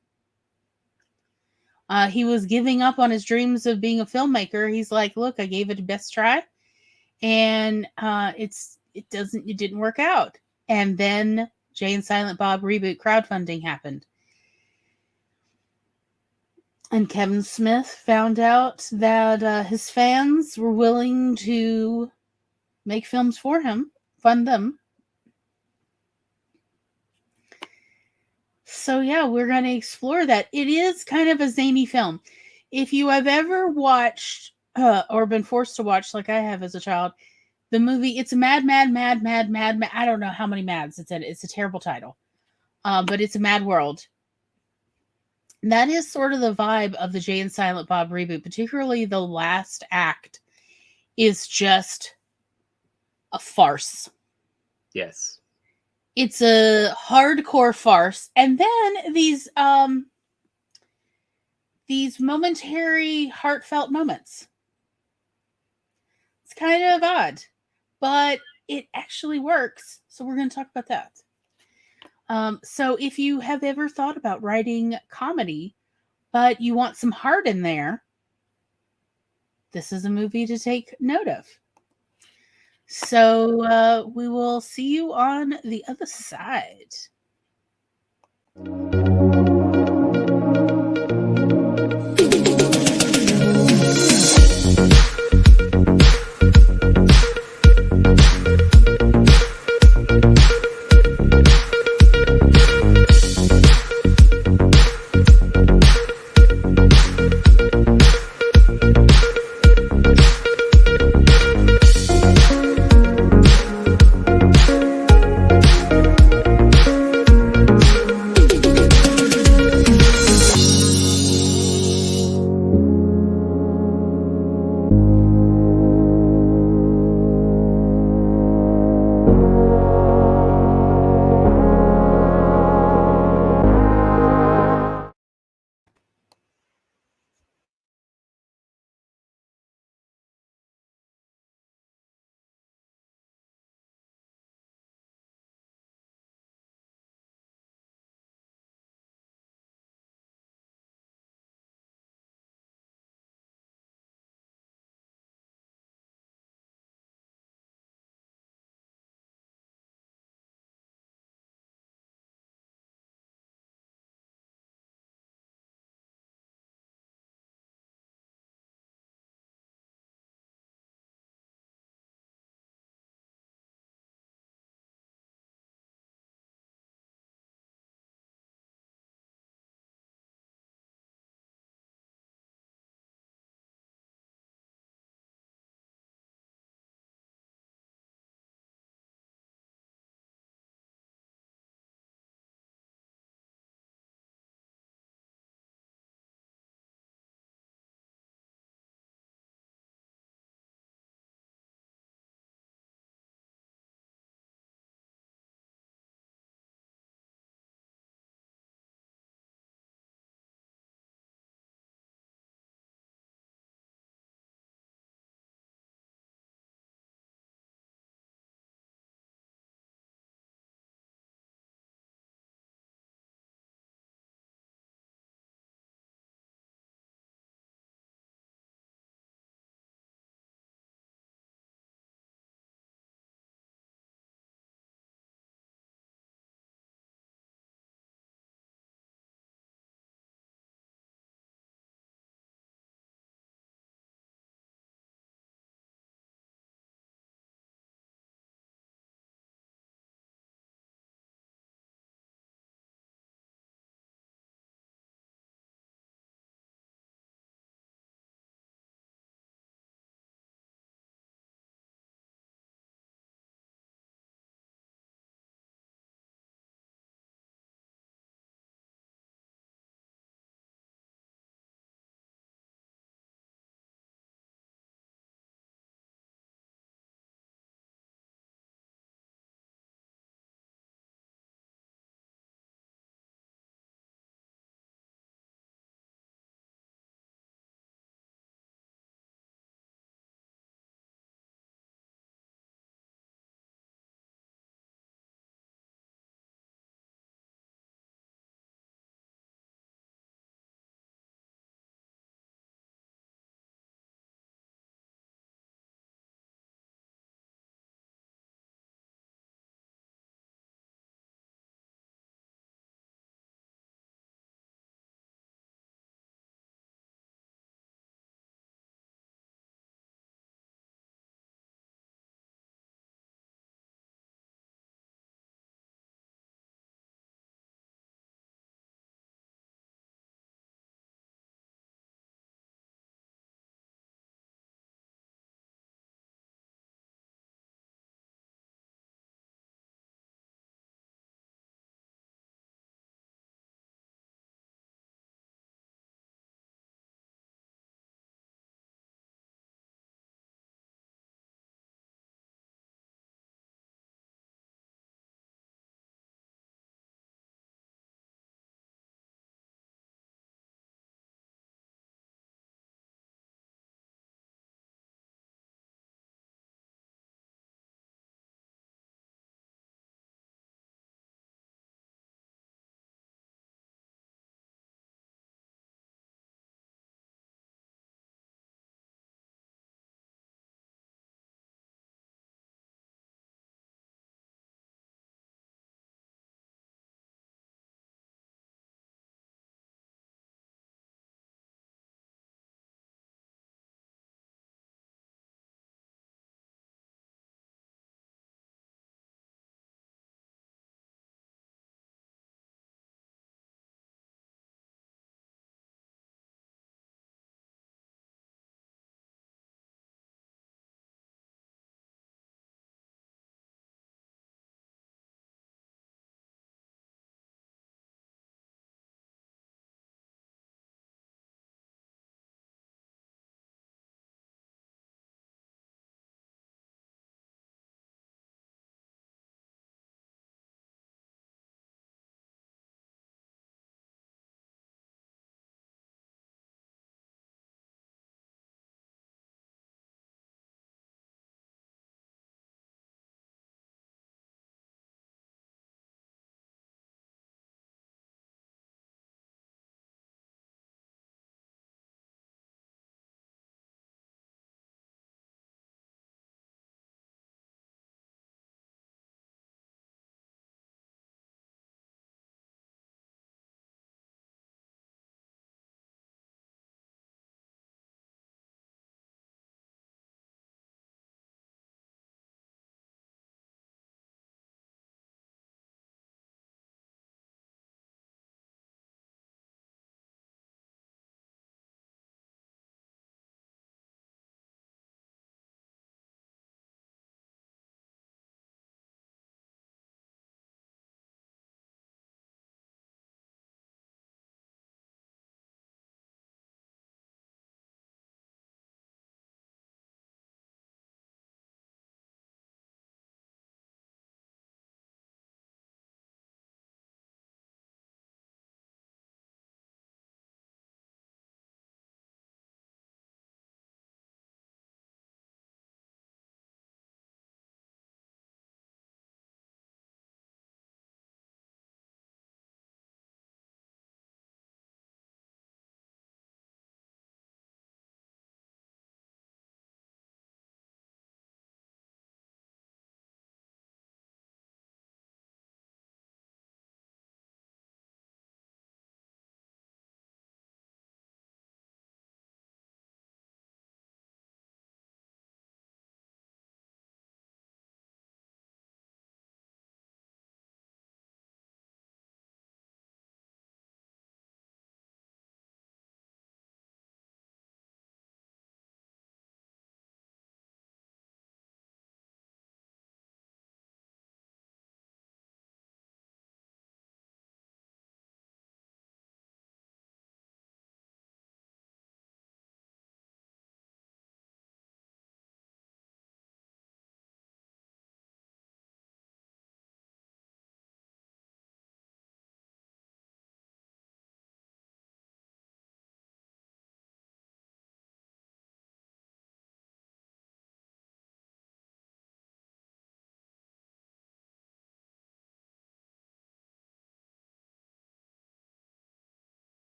He was giving up on his dreams of being a filmmaker. He's like, look, I gave it a best try, and it didn't work out. And then Jay and Silent Bob Reboot crowdfunding happened. And Kevin Smith found out that his fans were willing to make films for him, fund them. So yeah, we're going to explore that. It is kind of a zany film. If you have ever watched or been forced to watch, like I have as a child, the movie It's a Mad, Mad, Mad, Mad, Mad, Mad. I don't know how many mads it's in. It's a terrible title, but it's a mad world. That is sort of the vibe of the Jay and Silent Bob reboot, particularly the last act is just a farce. Yes. It's a hardcore farce. And then these momentary heartfelt moments. It's kind of odd, but it actually works. So we're going to talk about that. So if you have ever thought about writing comedy, but you want some heart in there, this is a movie to take note of. So we will see you on the other side.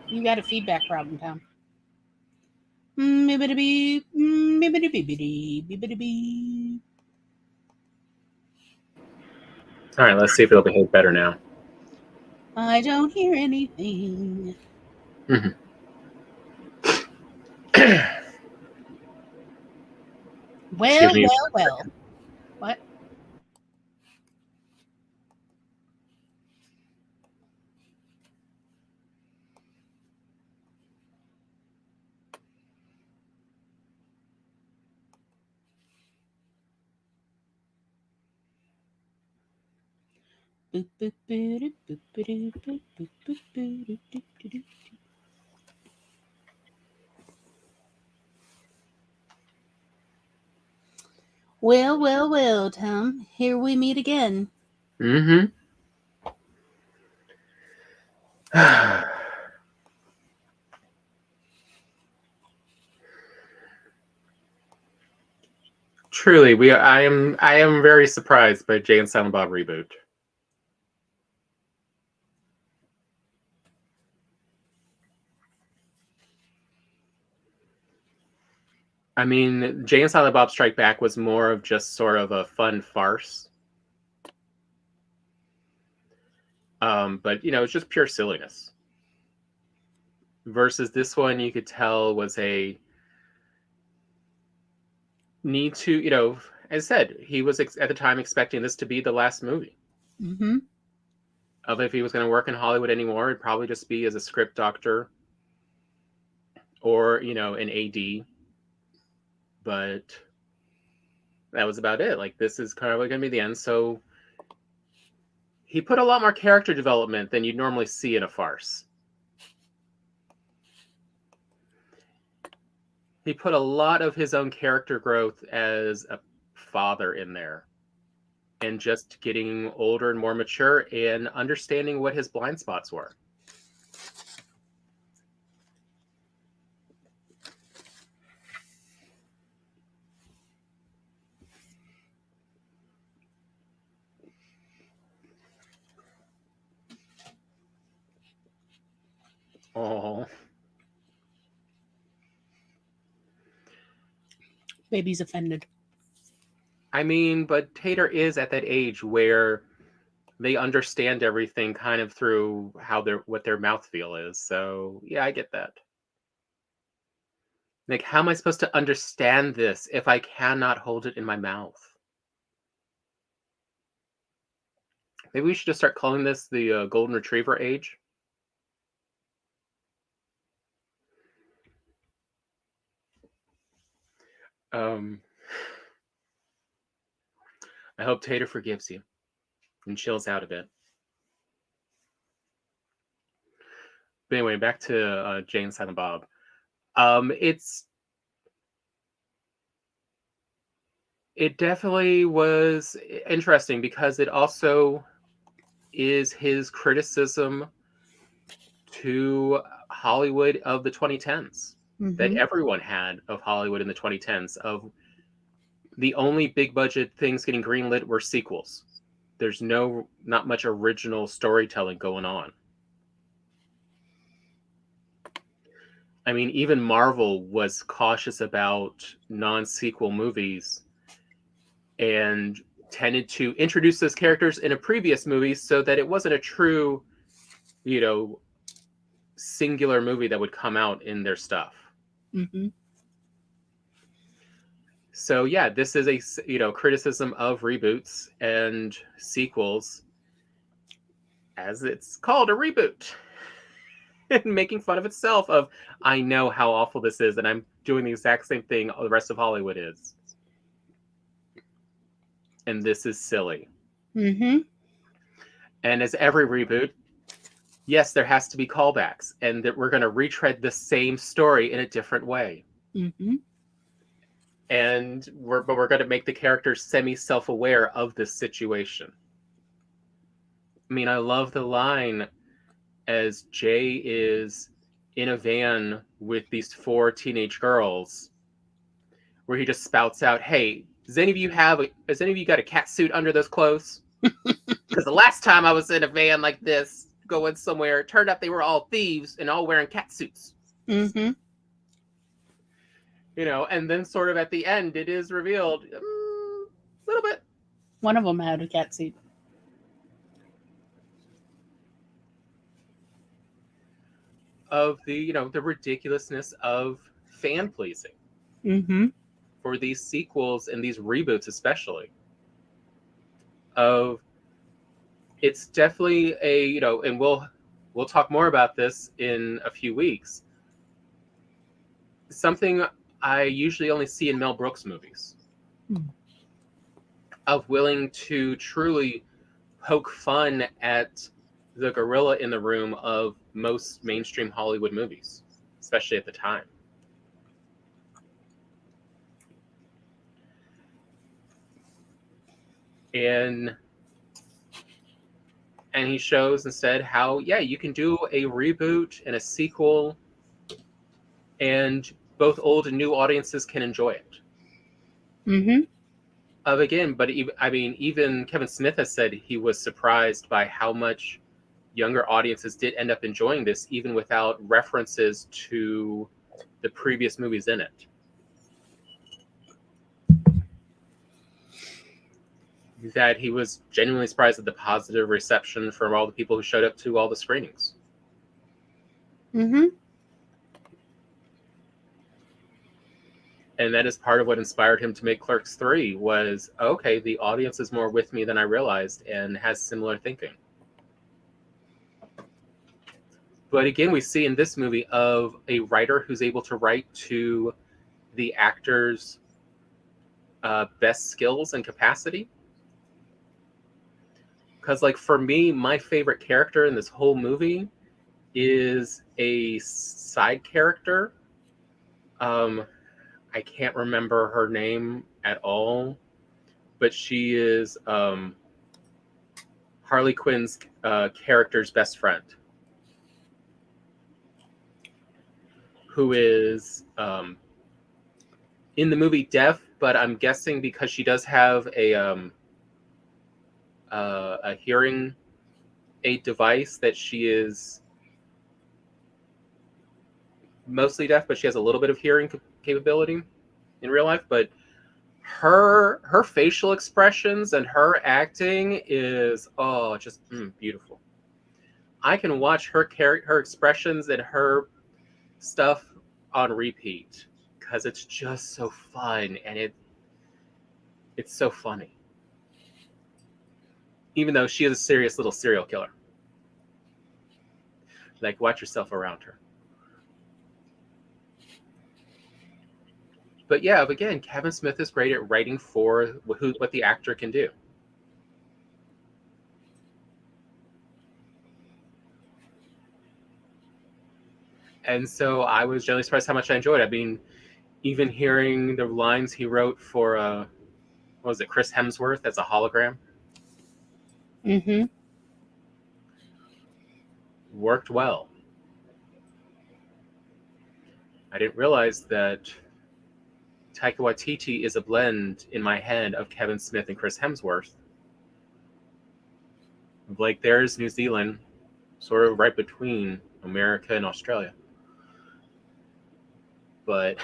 You got a feedback problem, Tom. All right, let's see if it'll behave better now. I don't hear anything. Mhm. Well, me- well, well. What? Well, well, well, Tom. Here we meet again. Mm-hmm. Truly, I am very surprised by Jay and Silent Bob Reboot. I mean, Jay and Silent Bob Strike Back was more of just sort of a fun farce. But it's just pure silliness. Versus this one, you could tell was a need to, as I said, he was at the time expecting this to be the last movie. Mm-hmm. Of if he was going to work in Hollywood anymore, it'd probably just be as a script doctor or an AD. But that was about it. Like, this is kind of going to be the end. So he put a lot more character development than you'd normally see in a farce. He put a lot of his own character growth as a father in there, and just getting older and more mature and understanding what his blind spots were. Oh, Baby's offended. I mean, but Tater is at that age where they understand everything kind of through what their mouthfeel is. So yeah, I get that. Like, how am I supposed to understand this if I cannot hold it in my mouth? Maybe we should just start calling this the golden retriever age. Um, I hope Tater forgives you and chills out a bit. But anyway, back to Jay and Silent Bob. It definitely was interesting because it also is his criticism to Hollywood of the 2010s that everyone had of Hollywood in the 2010s. Of the only big budget things getting greenlit were sequels. There's not much original storytelling going on. I mean, even Marvel was cautious about non-sequel movies and tended to introduce those characters in a previous movie so that it wasn't a true, singular movie that would come out in their stuff. Mm-hmm. So yeah, this is a criticism of reboots and sequels, as it's called, a reboot. And making fun of itself of, I know how awful this is, and I'm doing the exact same thing the rest of Hollywood is. And this is silly. Mm-hmm. And as every reboot, yes, there has to be callbacks, and that we're going to retread the same story in a different way. Mm-hmm. And we're going to make the characters semi-self-aware of this situation. I mean, I love the line as Jay is in a van with these 4 teenage girls, where he just spouts out, "Hey, Does any of you got a cat suit under those clothes? Because the last time I was in a van like this, going somewhere, it turned out they were all thieves and all wearing cat suits. Mm-hmm. And then sort of at the end, it is revealed a little bit. One of them had a cat suit. Of the ridiculousness of fan pleasing. Mm-hmm. For these sequels and these reboots especially. It's definitely and we'll talk more about this in a few weeks. Something I usually only see in Mel Brooks movies. Of willing to truly poke fun at the gorilla in the room of most mainstream Hollywood movies, especially at the time. And he shows instead how, you can do a reboot and a sequel, and both old and new audiences can enjoy it. Mm-hmm. Even Kevin Smith has said he was surprised by how much younger audiences did end up enjoying this, even without references to the previous movies in it. That he was genuinely surprised at the positive reception from all the people who showed up to all the screenings. Mm-hmm. And that is part of what inspired him to make Clerks III was, okay, the audience is more with me than I realized and has similar thinking. But again, we see in this movie of a writer who's able to write to the actor's best skills and capacity. Because, for me, my favorite character in this whole movie is a side character. I can't remember her name at all, but she is Harley Quinn's character's best friend, who is in the movie deaf, but I'm guessing because she does have a hearing aid device that she is mostly deaf, but she has a little bit of hearing capability in real life. But her facial expressions and her acting is just beautiful. I can watch her expressions and her stuff on repeat because it's just so fun and it's so funny. Even though she is a serious little serial killer. Watch yourself around her. But again, Kevin Smith is great at writing for what the actor can do. And so I was generally surprised how much I enjoyed it. Even hearing the lines he wrote for, what was it, Chris Hemsworth as a hologram? Mm-hmm. Worked well. I didn't realize that Taika Waititi is a blend in my head of Kevin Smith and Chris Hemsworth. There's New Zealand, sort of right between America and Australia. But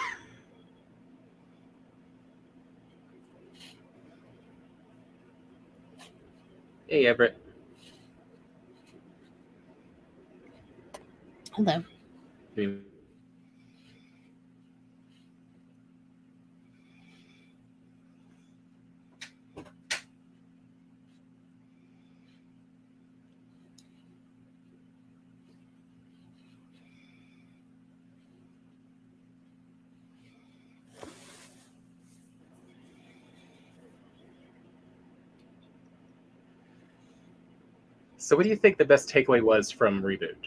hey, Everett. Hello. So what do you think the best takeaway was from Reboot?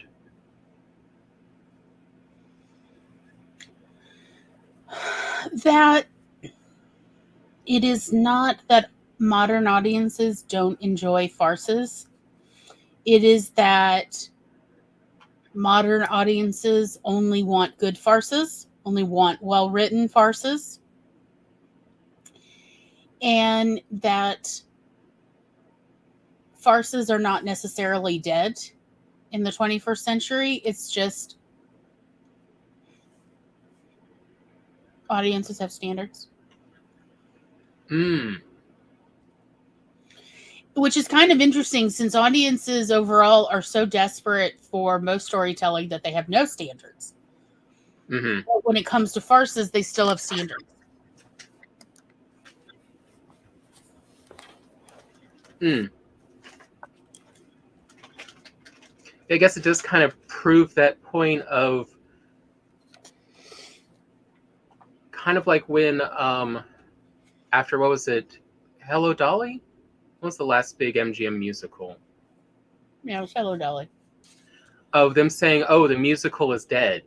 That it is not that modern audiences don't enjoy farces. It is that modern audiences only want good farces, only want well-written farces. and that farces are not necessarily dead in the 21st century. It's just audiences have standards. Which is kind of interesting, since audiences overall are so desperate for most storytelling that they have no standards. Mm-hmm. But when it comes to farces, they still have standards. I guess it does kind of prove that point of kind of like when after, what was it, Hello Dolly? What was the last big MGM musical? Yeah, it's Hello Dolly. Of them saying, oh, the musical is dead.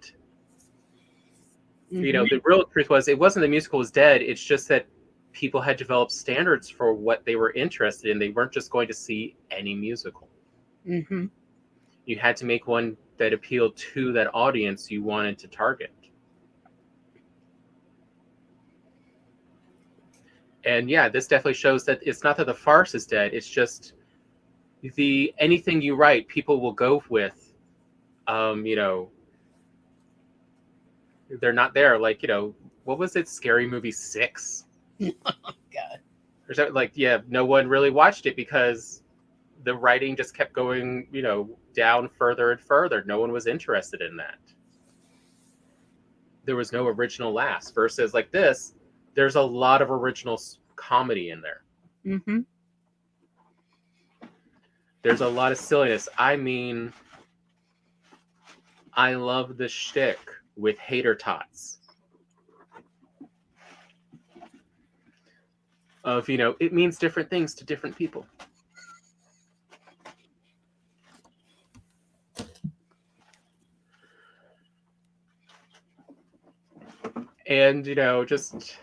Mm-hmm. You know, the real truth was, it wasn't the musical was dead, it's just that people had developed standards for what they were interested in. They weren't just going to see any musical. Mm-hmm. You had to make one that appealed to that audience you wanted to target. And yeah, this definitely shows that it's not that the farce is dead, it's just the anything you write, people will go with. You know, they're not there. Like, you know, what was it? Scary Movie 6? Oh, God. Or something, like, yeah, no one really watched it because the writing just kept going, you know, down further and further. No one was interested in that. There was no original laughs. Versus like this, there's a lot of original comedy in there. Mm-hmm. There's a lot of silliness. I mean, I love the shtick with hater tots. Of, you know, it means different things to different people. And, you know, just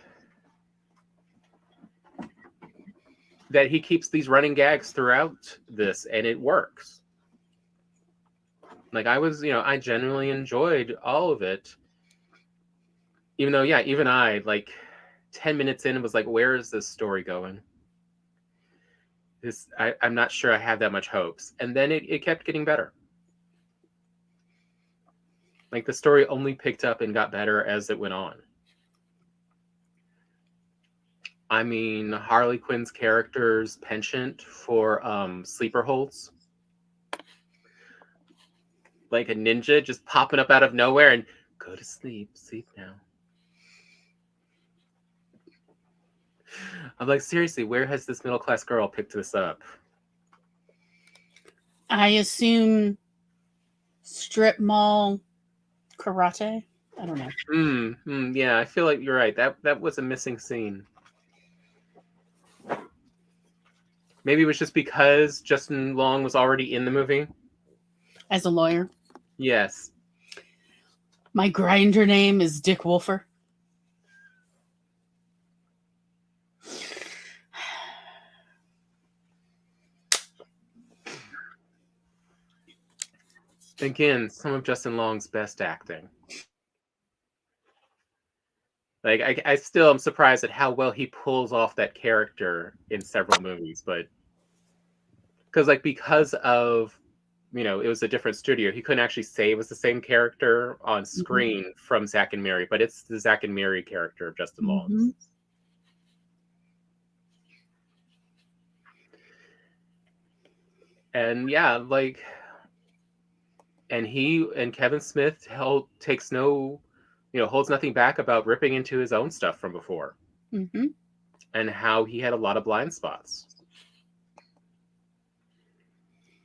that he keeps these running gags throughout this, and it works. Like, I genuinely enjoyed all of it. Even though, yeah, even I, like, 10 minutes in, was like, where is this story going? I'm not sure I had that much hopes. And then it kept getting better. Like, the story only picked up and got better as it went on. I mean, Harley Quinn's character's penchant for sleeper holds. Like a ninja just popping up out of nowhere and go to sleep now. I'm like, seriously, where has this middle-class girl picked this up? I assume strip mall karate. I don't know. Yeah, I feel like you're right. That was a missing scene. Maybe it was just because Justin Long was already in the movie. As a lawyer. Yes. My grinder name is Dick Wolfer. Again, some of Justin Long's best acting. Like, I still am surprised at how well he pulls off that character in several movies, but because of, you know, it was a different studio, he couldn't actually say it was the same character on screen from Zack and Miri, but it's the Zack and Miri character of Justin Long. And yeah, like, and Kevin Smith takes no, you know, holds nothing back about ripping into his own stuff from before. And how he had a lot of blind spots.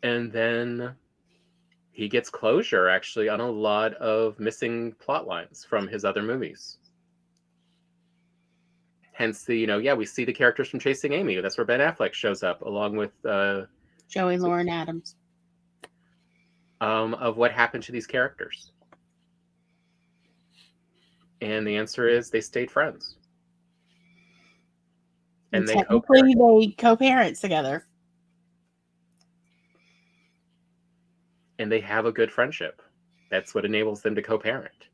And then he gets closure, actually, on a lot of missing plot lines from his other movies. Hence the, you know, yeah, we see the characters from Chasing Amy. That's where Ben Affleck shows up, along with Joey Lauren Adams. Of what happened to these characters. And the answer is they stayed friends. And they co-parent together. And they have a good friendship. That's what enables them to co-parent.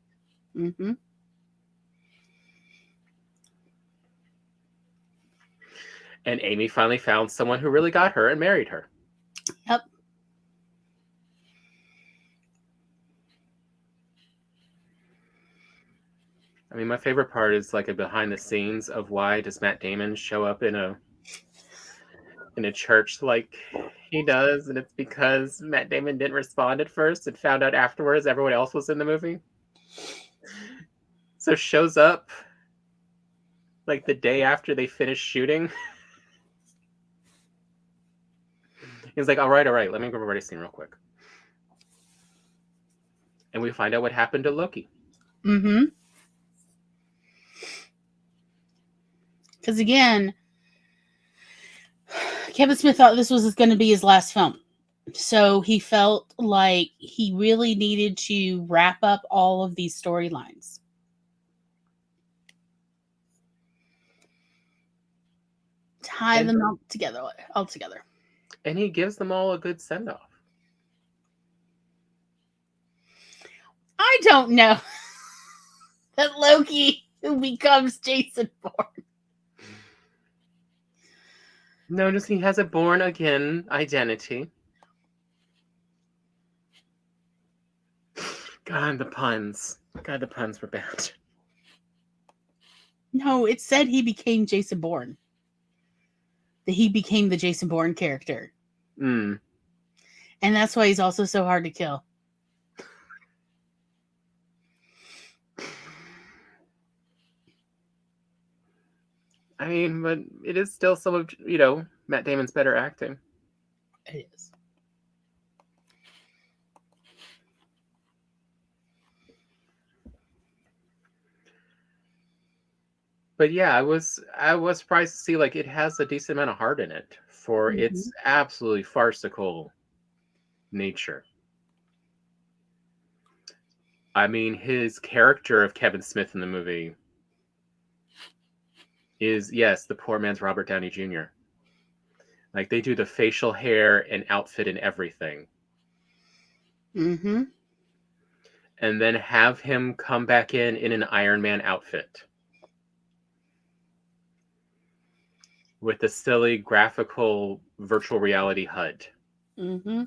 And Amy finally found someone who really got her and married her. Yep. I mean, my favorite part is like a behind the scenes of why does Matt Damon show up in a church like he does, and it's because Matt Damon didn't respond at first and found out afterwards everyone else was in the movie. So shows up like the day after they finish shooting. He's like, all right, let me grab a ready scene real quick. And we find out what happened to Loki. Mm-hmm. Because again, Kevin Smith thought this was going to be his last film. So he felt like he really needed to wrap up all of these storylines. Tie them all together. And he gives them all a good send-off. I don't know that Loki who becomes Jason Bourne. Notice he has a born again identity. God, the puns. God, the puns were bad. No, it said he became Jason Bourne. That he became the Jason Bourne character. Mm. And that's why he's also so hard to kill. I mean, but it is still some of, Matt Damon's better acting. It is. But yeah, I was surprised to see like it has a decent amount of heart in it for its absolutely farcical nature. I mean, his character of Kevin Smith in the movie is, yes, the poor man's Robert Downey Jr. Like, they do the facial hair and outfit and everything. Mm-hmm. And then have him come back in an Iron Man outfit. With the silly graphical virtual reality HUD. Mm-hmm.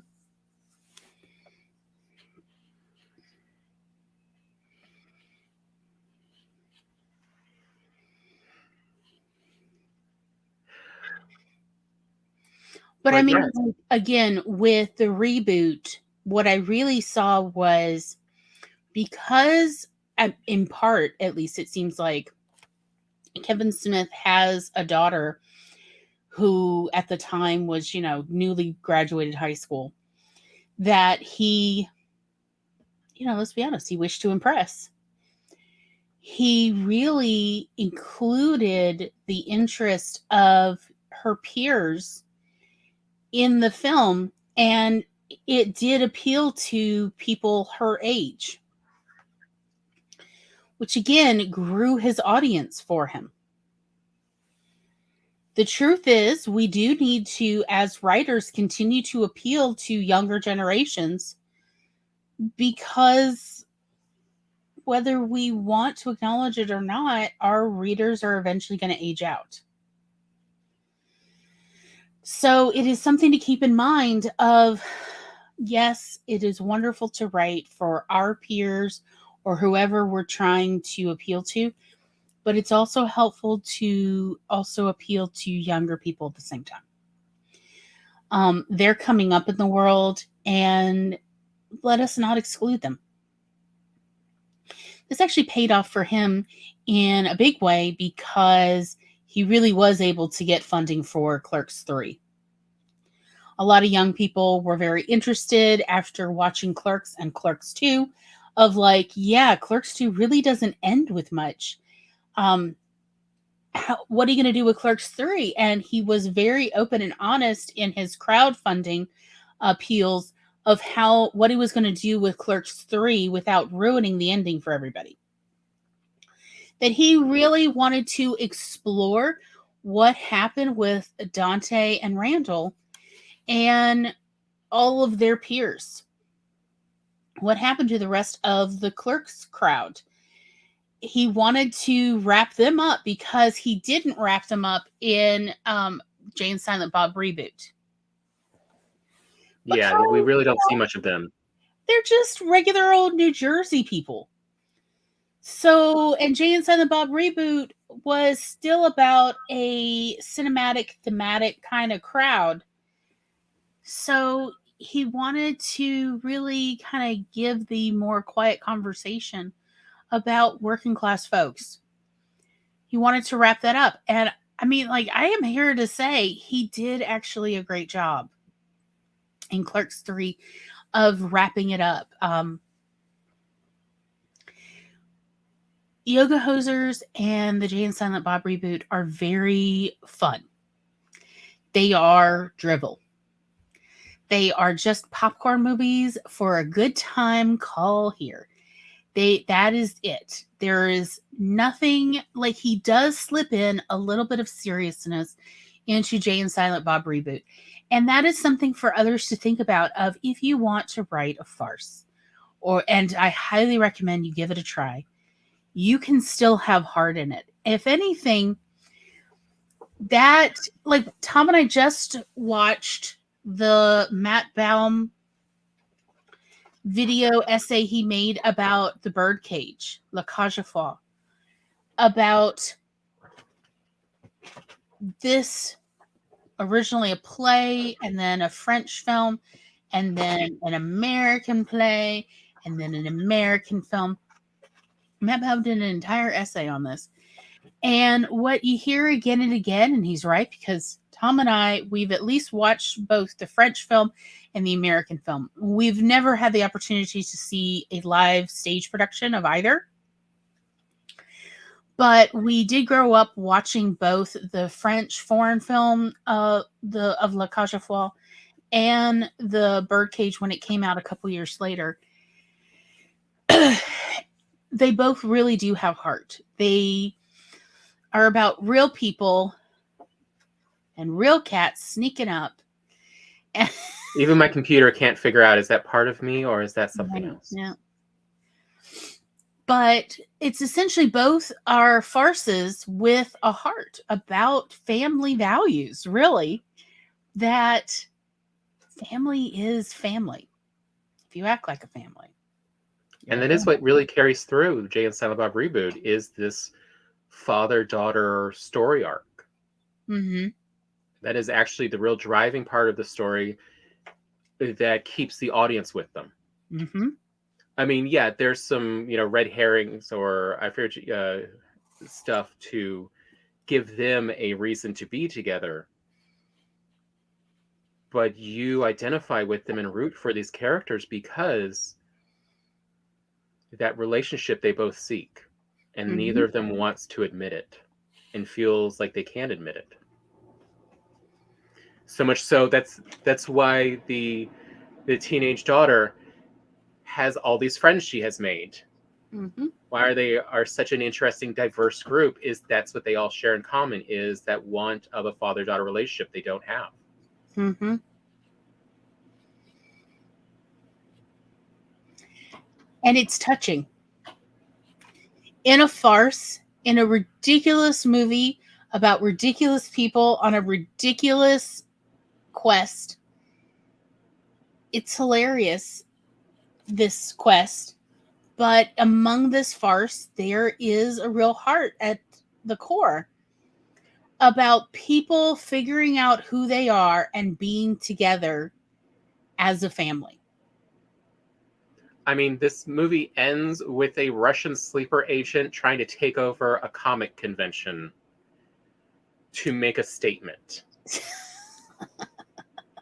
But I mean, yes. like, again, with the reboot, what I really saw was because, in part, at least it seems like, Kevin Smith has a daughter who at the time was, newly graduated high school, that he, let's be honest, he wished to impress. He really included the interest of her peers in the film, and it did appeal to people her age, which again grew his audience for him. The truth is, we do need to, as writers, continue to appeal to younger generations, because whether we want to acknowledge it or not, our readers are eventually going to age out. So it is something to keep in mind of, yes, it is wonderful to write for our peers or whoever we're trying to appeal to, but it's also helpful to also appeal to younger people at the same time. They're coming up in the world, and let us not exclude them. This actually paid off for him in a big way because he really was able to get funding for Clerks III. A lot of young people were very interested after watching Clerks and Clerks II of like, yeah, Clerks II really doesn't end with much. What are you going to do with Clerks III? And he was very open and honest in his crowdfunding appeals of what he was going to do with Clerks III without ruining the ending for everybody. That he really wanted to explore what happened with Dante and Randall and all of their peers. What happened to the rest of the Clerks crowd? he wanted to wrap them up because he didn't wrap them up in Jay and Silent Bob Reboot. Yeah, we really don't see much of them. They're just regular old New Jersey people. So, and Jay and Silent Bob Reboot was still about a cinematic, thematic kind of crowd. So he wanted to really kind of give the more quiet conversation about working class folks. He wanted to wrap that up. And I mean, like, I am here to say he did actually a great job in Clerks 3 of wrapping it up. Yoga Hosers and the Jay and Silent Bob Reboot are very fun. They are drivel. They are just popcorn movies for a good time. Call here. That is it. There is nothing, like, he does slip in a little bit of seriousness into Jay and Silent Bob Reboot. And that is something for others to think about, of if you want to write a farce, and I highly recommend you give it a try. You can still have heart in it. If anything, that, like, Tom and I just watched the Matt Baum video essay he made about the birdcage, La Cage aux Folles, about this originally a play, and then a French film, and then an American play, and then an American film. Matt Baum did an entire essay on this. And what you hear again and again, and he's right, because Tom and I, we've at least watched both the French film and the American film. We've never had the opportunity to see a live stage production of either. But we did grow up watching both the French foreign film of La Cage aux Folles and the Birdcage when it came out a couple years later. They both really do have heart. They are about real people and real cats sneaking up. Even my computer can't figure out, is that part of me or is that something else? Yeah. But it's essentially both are farces with a heart about family values, really, that family is family if you act like a family. And that is what really carries through Jay and Silent Bob Reboot, is this father-daughter story arc. Mm-hmm. That is actually the real driving part of the story that keeps the audience with them. Mm-hmm. I mean, yeah, there's some, red herrings or I fear stuff to give them a reason to be together. But you identify with them and root for these characters because that relationship they both seek, and Mm-hmm. neither of them wants to admit it and feels like they can't admit it. So much so that's why the teenage daughter has all these friends she has made. Mm-hmm. Why they are such an interesting, diverse group is that's what they all share in common, is that want of a father-daughter relationship they don't have. Mm-hmm. And it's touching. In a farce, in a ridiculous movie about ridiculous people on a ridiculous quest. It's hilarious, this quest. But among this farce, there is a real heart at the core about people figuring out who they are and being together as a family. I mean, this movie ends with a Russian sleeper agent trying to take over a comic convention to make a statement.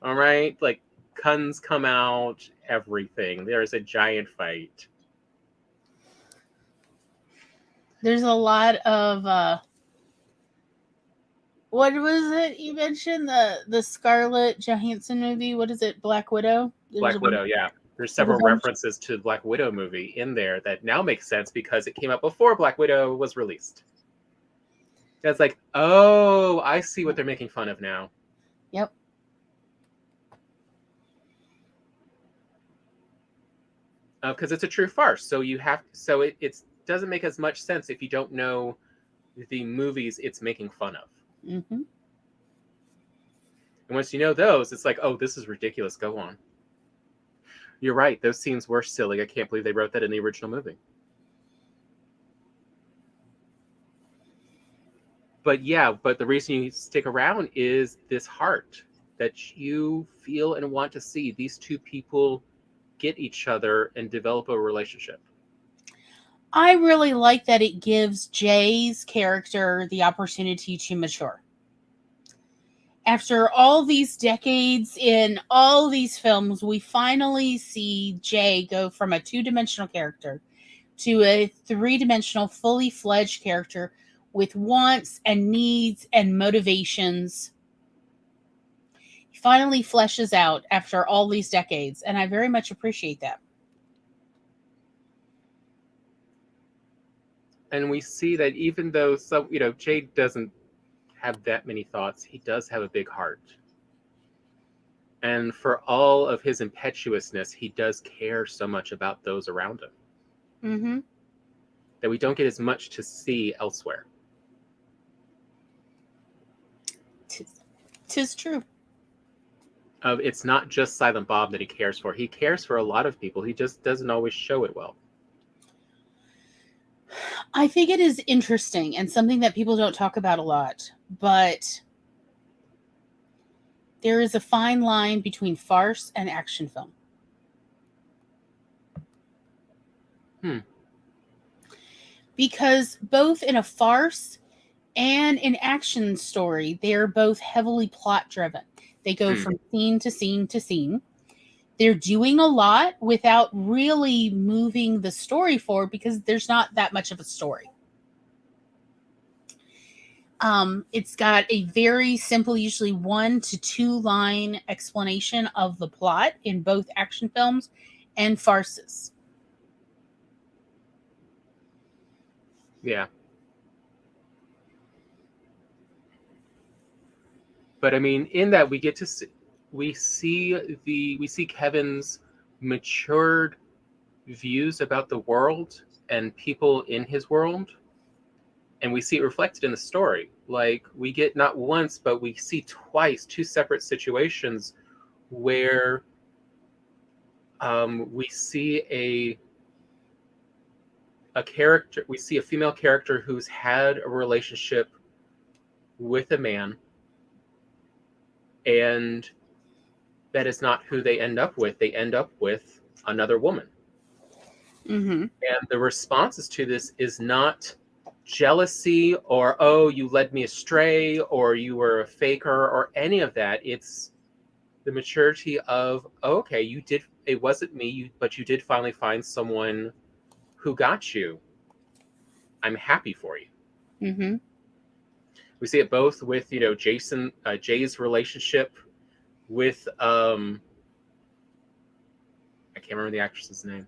All right? Like, guns come out, everything. There's a giant fight. There's a lot of what was it you mentioned? The Scarlett Johansson movie? What is it? Black Widow? Black Widow, yeah. There's several references to the Black Widow movie in there that now make sense because it came out before Black Widow was released. It's like, oh, I see what they're making fun of now. Yep. Because it's a true farce. So it's doesn't make as much sense if you don't know the movies it's making fun of. Mm-hmm. And once you know those, it's like, oh, this is ridiculous. Go on. You're right. Those scenes were silly. I can't believe they wrote that in the original movie. But yeah, but the reason you stick around is this heart that you feel and want to see these two people get each other and develop a relationship. I really like that it gives Jay's character the opportunity to mature. After all these decades in all these films, we finally see Jay go from a two-dimensional character to a three-dimensional, fully fledged character with wants and needs and motivations. He finally fleshes out after all these decades, and I very much appreciate that. And we see that even though Jay doesn't have that many thoughts, he does have a big heart. And for all of his impetuousness, he does care so much about those around him. Mm-hmm. That we don't get as much to see elsewhere. Tis true. It's not just Silent Bob that he cares for. He cares for a lot of people. He just doesn't always show it well. I think it is interesting and something that people don't talk about a lot, but there is a fine line between farce and action film. Because both in a farce and an action story, they are both heavily plot driven. They go from scene to scene to scene. They're doing a lot without really moving the story forward because there's not that much of a story. It's got a very simple, usually 1 to 2 line explanation of the plot in both action films and farces. Yeah. But I mean, in that we get to see, we see Kevin's matured views about the world and people in his world, and we see it reflected in the story. Like, we get not once, but we see twice 2 separate situations where we see a character, we see a female character who's had a relationship with a man, and that is not who they end up with. They end up with another woman. Mm-hmm. And the responses to this is not jealousy or, oh, you led me astray, or you were a faker, or any of that. It's the maturity of, oh, okay, you did, it wasn't me, but you did finally find someone who got you. I'm happy for you. Mm-hmm. We see it both with, Jay's relationship with, I can't remember the actress's name.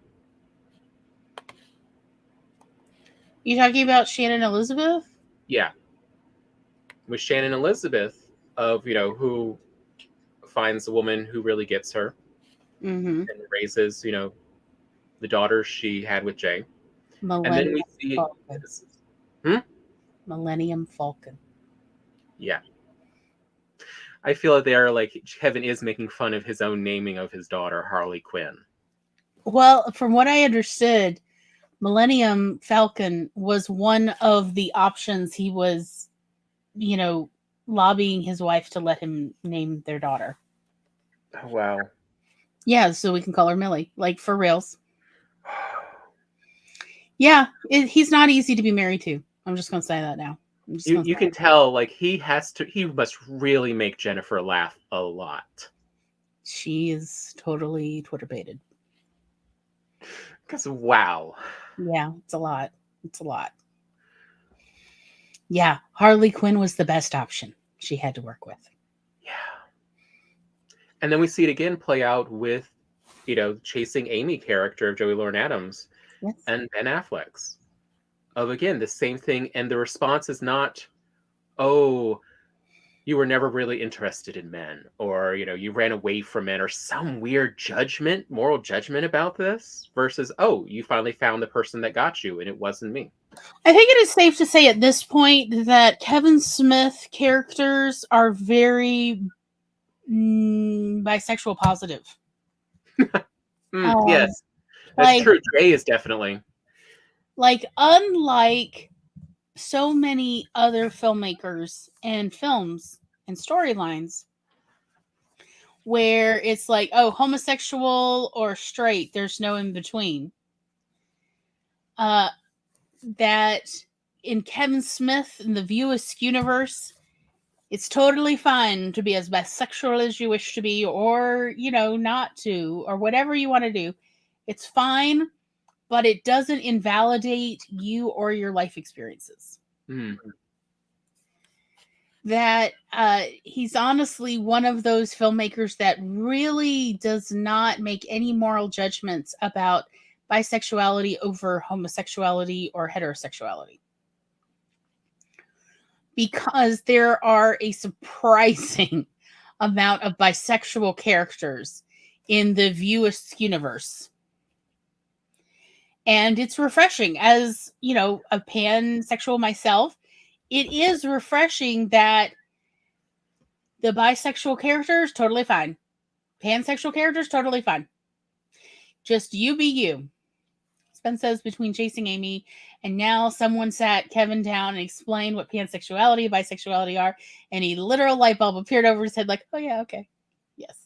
You talking about Shannon Elizabeth? Yeah. With Shannon Elizabeth, of, who finds a woman who really gets her, and raises, the daughter she had with Jay. Millennium and then we see Falcon. Millennium Falcon. Yeah. I feel that they are like, Kevin is making fun of his own naming of his daughter, Harley Quinn. Well, from what I understood, Millennium Falcon was one of the options he was, lobbying his wife to let him name their daughter. Oh, wow. Yeah, so we can call her Millie, like, for reals. Yeah, he's not easy to be married to. I'm just going to say that now. You can tell, like, he must really make Jennifer laugh a lot. She is totally Twitter baited. Because, wow. Yeah, it's a lot. It's a lot. Yeah, Harley Quinn was the best option she had to work with. Yeah. And then we see it again play out with, Chasing Amy character of Joey Lauren Adams. Yes. And Ben Affleck's. Of, again, the same thing. And the response is not, oh, you were never really interested in men, or you ran away from men, or some weird moral judgment about this, versus, oh, you finally found the person that got you and it wasn't me. I think it is safe to say at this point that Kevin Smith characters are very bisexual positive. Yes, that's true. Jay is definitely. Like, unlike so many other filmmakers and films and storylines where it's like, oh, homosexual or straight, there's no in between. That in Kevin Smith in the View Askew universe, it's totally fine to be as bisexual as you wish to be, or, not to, or whatever you want to do. It's fine, but it doesn't invalidate you or your life experiences. That he's honestly one of those filmmakers that really does not make any moral judgments about bisexuality over homosexuality or heterosexuality. Because there are a surprising amount of bisexual characters in the View Askew universe. And it's refreshing. As, a pansexual myself, it is refreshing that the bisexual characters, totally fine. Pansexual characters, totally fine. Just you be you. Spence says between Chasing Amy and now someone sat Kevin down and explained what pansexuality, bisexuality are, and a literal light bulb appeared over his head like, oh yeah, okay. Yes.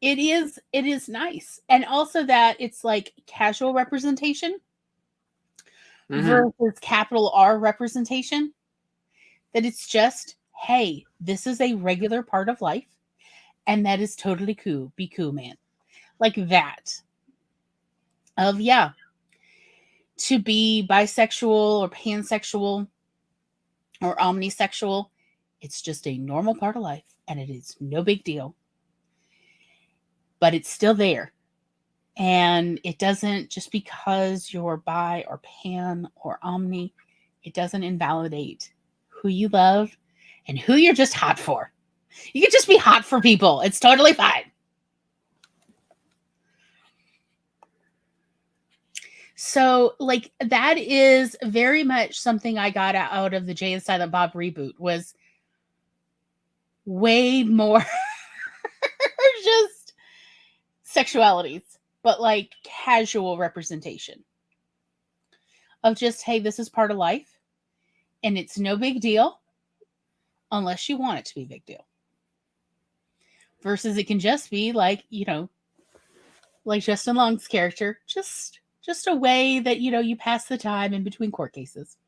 It is nice. And also that it's like casual representation versus capital R representation. That it's just, hey, this is a regular part of life, and that is totally cool. Be cool, man. Like that. Of, yeah, to be bisexual or pansexual or omnisexual, it's just a normal part of life, and it is no big deal. But it's still there. And it doesn't, just because you're bi or pan or omni, it doesn't invalidate who you love and who you're just hot for. You can just be hot for people. It's totally fine. So, like, that is very much something I got out of the Jay and Silent Bob reboot, was way more just sexualities, but like casual representation of just, hey, this is part of life, and it's no big deal unless you want it to be a big deal. Versus it can just be like, like Justin Long's character, just a way that, you pass the time in between court cases.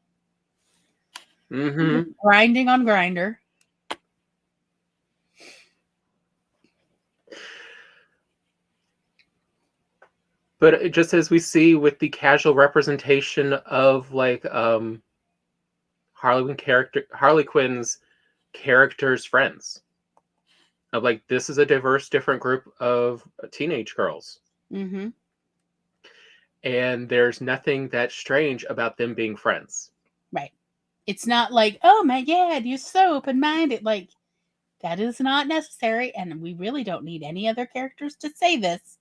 Grinding on Grindr. But just as we see with the casual representation of like Harley Quinn's characters' friends, of like, this is a diverse, different group of teenage girls. And there's nothing that strange about them being friends. Right. It's not like, oh my God, you're so open-minded. Like, that is not necessary. And we really don't need any other characters to say this.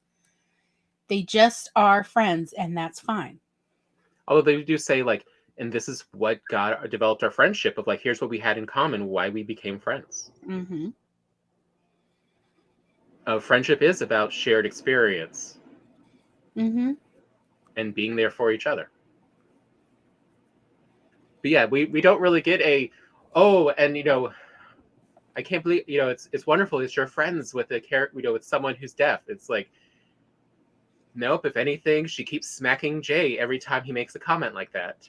They just are friends, and that's fine. Although they do say, like, and this is what developed our friendship, of like, here's what we had in common, why we became friends. Friendship is about shared experience. And being there for each other. But yeah, we don't really get a, oh, and I can't believe, it's wonderful that you're friends with a character, with someone who's deaf. It's like, nope, if anything, she keeps smacking Jay every time he makes a comment like that.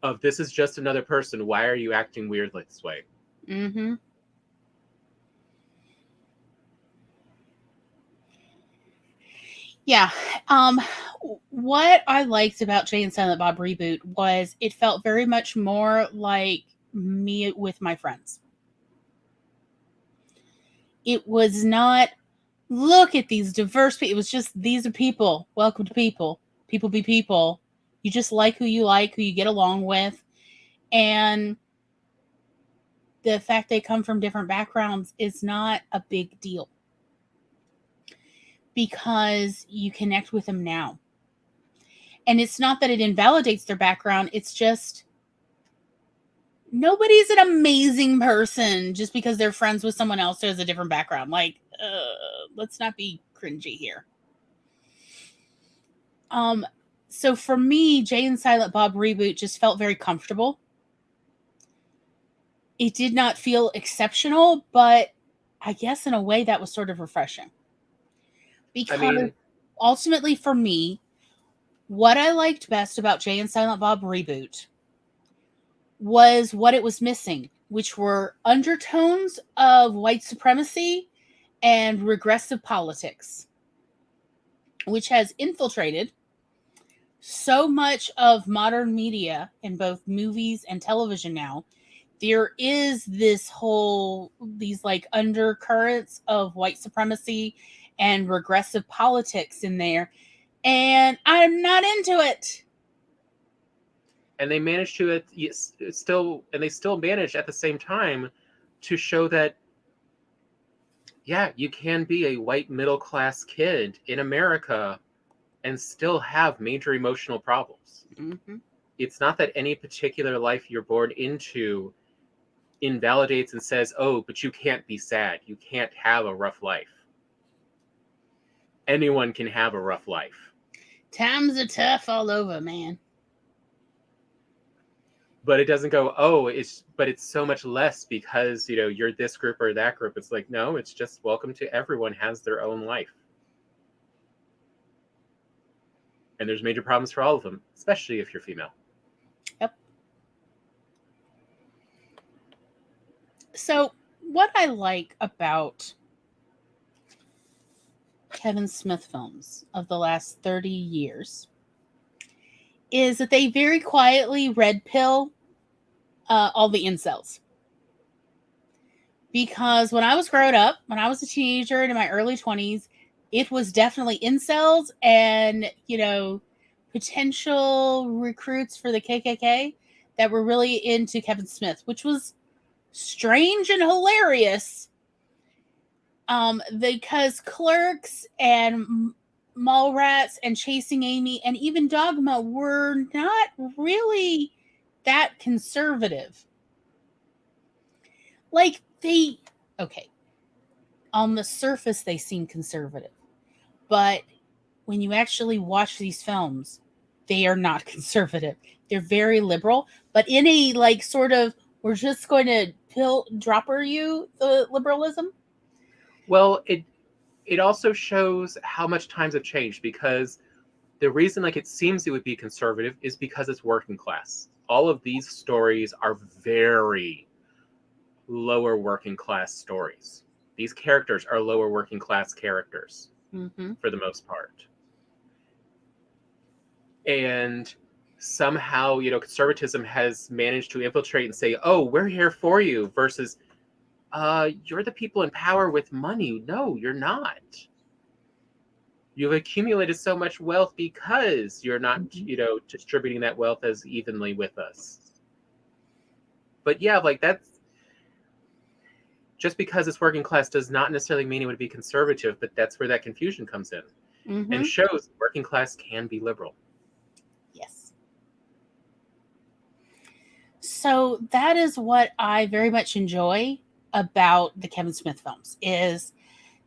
Of, this is just another person, why are you acting weird this way? Yeah. What I liked about Jay and Silent Bob Reboot was it felt very much more like me with my friends. It was not, look at these diverse people. It was just, these are people. Welcome to people. People be people. You just like who you get along with. And the fact they come from different backgrounds is not a big deal, because you connect with them now. And it's not that it invalidates their background, it's just nobody's an amazing person just because they're friends with someone else who has a different background. Like, let's not be cringy here. So for me, Jay and Silent Bob Reboot just felt very comfortable. It did not feel exceptional, but I guess in a way that was sort of refreshing. Because ultimately for me, what I liked best about Jay and Silent Bob Reboot was what it was missing, which were undertones of white supremacy and regressive politics, which has infiltrated so much of modern media in both movies and television now. There is these like undercurrents of white supremacy and regressive politics in there, and I'm not into it. And they managed to still manage at the same time to show that, yeah, you can be a white middle-class kid in America and still have major emotional problems. Mm-hmm. It's not that any particular life you're born into invalidates and says, oh, but you can't be sad. You can't have a rough life. Anyone can have a rough life. Times are tough all over, man. But it doesn't go, it's so much less because, you're this group or that group. It's like, no, it's just welcome to everyone has their own life. And there's major problems for all of them, especially if you're female. Yep. So what I like about Kevin Smith films of the last 30 years is that they very quietly red pill all the incels. Because when I was growing up, when I was a teenager and in my early 20s, it was definitely incels and, potential recruits for the KKK that were really into Kevin Smith, which was strange and hilarious. Because Clerks and Mallrats and Chasing Amy and even Dogma were not really that conservative. Like on the surface they seem conservative, but when you actually watch these films, they are not conservative. They're very liberal, but in a sort of, we're just going to dropper you the liberalism. Well, it also shows how much times have changed, because the reason it seems it would be conservative is because it's working class. All of these stories are very lower working class stories. These characters are lower working class characters, mm-hmm. for the most part. And somehow, conservatism has managed to infiltrate and say, oh, we're here for you, versus you're the people in power with money. No, you're not. You've accumulated so much wealth because you're not, mm-hmm. Distributing that wealth as evenly with us. But yeah, that's just because it's working class does not necessarily mean it would be conservative, but that's where that confusion comes in, mm-hmm. and shows working class can be liberal. Yes. So that is what I very much enjoy about the Kevin Smith films, is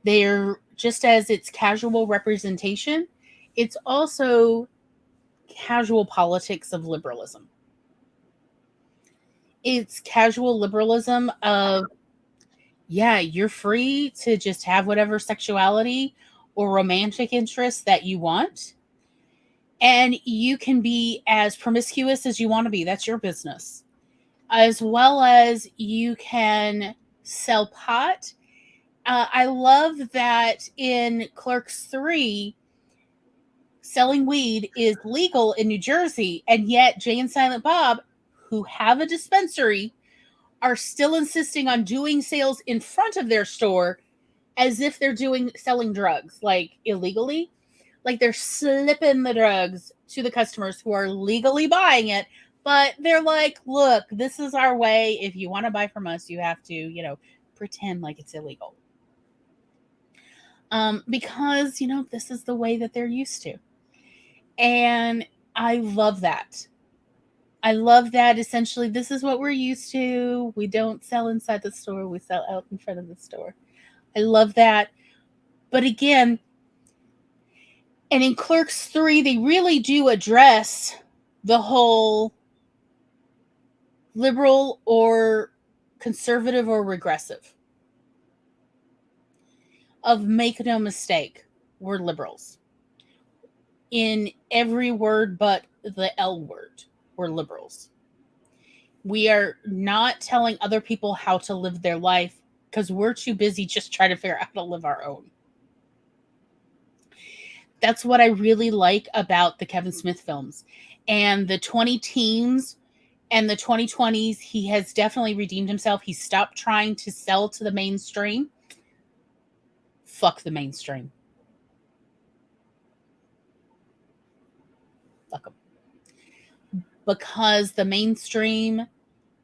they're, just as it's casual representation, it's also casual politics of liberalism. It's casual liberalism of, yeah, you're free to just have whatever sexuality or romantic interest that you want. And you can be as promiscuous as you want to be. That's your business. As well as you can sell pot. I love that in Clerks III, selling weed is legal in New Jersey, and yet Jay and Silent Bob, who have a dispensary, are still insisting on doing sales in front of their store as if they're selling drugs, illegally. They're slipping the drugs to the customers who are legally buying it, But they're like, look, this is our way. If you want to buy from us, you have to, pretend like it's illegal. Because, this is the way that they're used to. And I love that. I love that essentially this is what we're used to. We don't sell inside the store, we sell out in front of the store. I love that. But again, and in Clerks 3, they really do address the whole liberal or conservative or regressive. Of make no mistake, we're liberals. In every word but the L word, we're liberals. We are not telling other people how to live their life because we're too busy just trying to figure out how to live our own. That's what I really like about the Kevin Smith films. And the 20 teens and the 2020s, he has definitely redeemed himself. He stopped trying to sell to the mainstream. Fuck the mainstream. Fuck them. Because the mainstream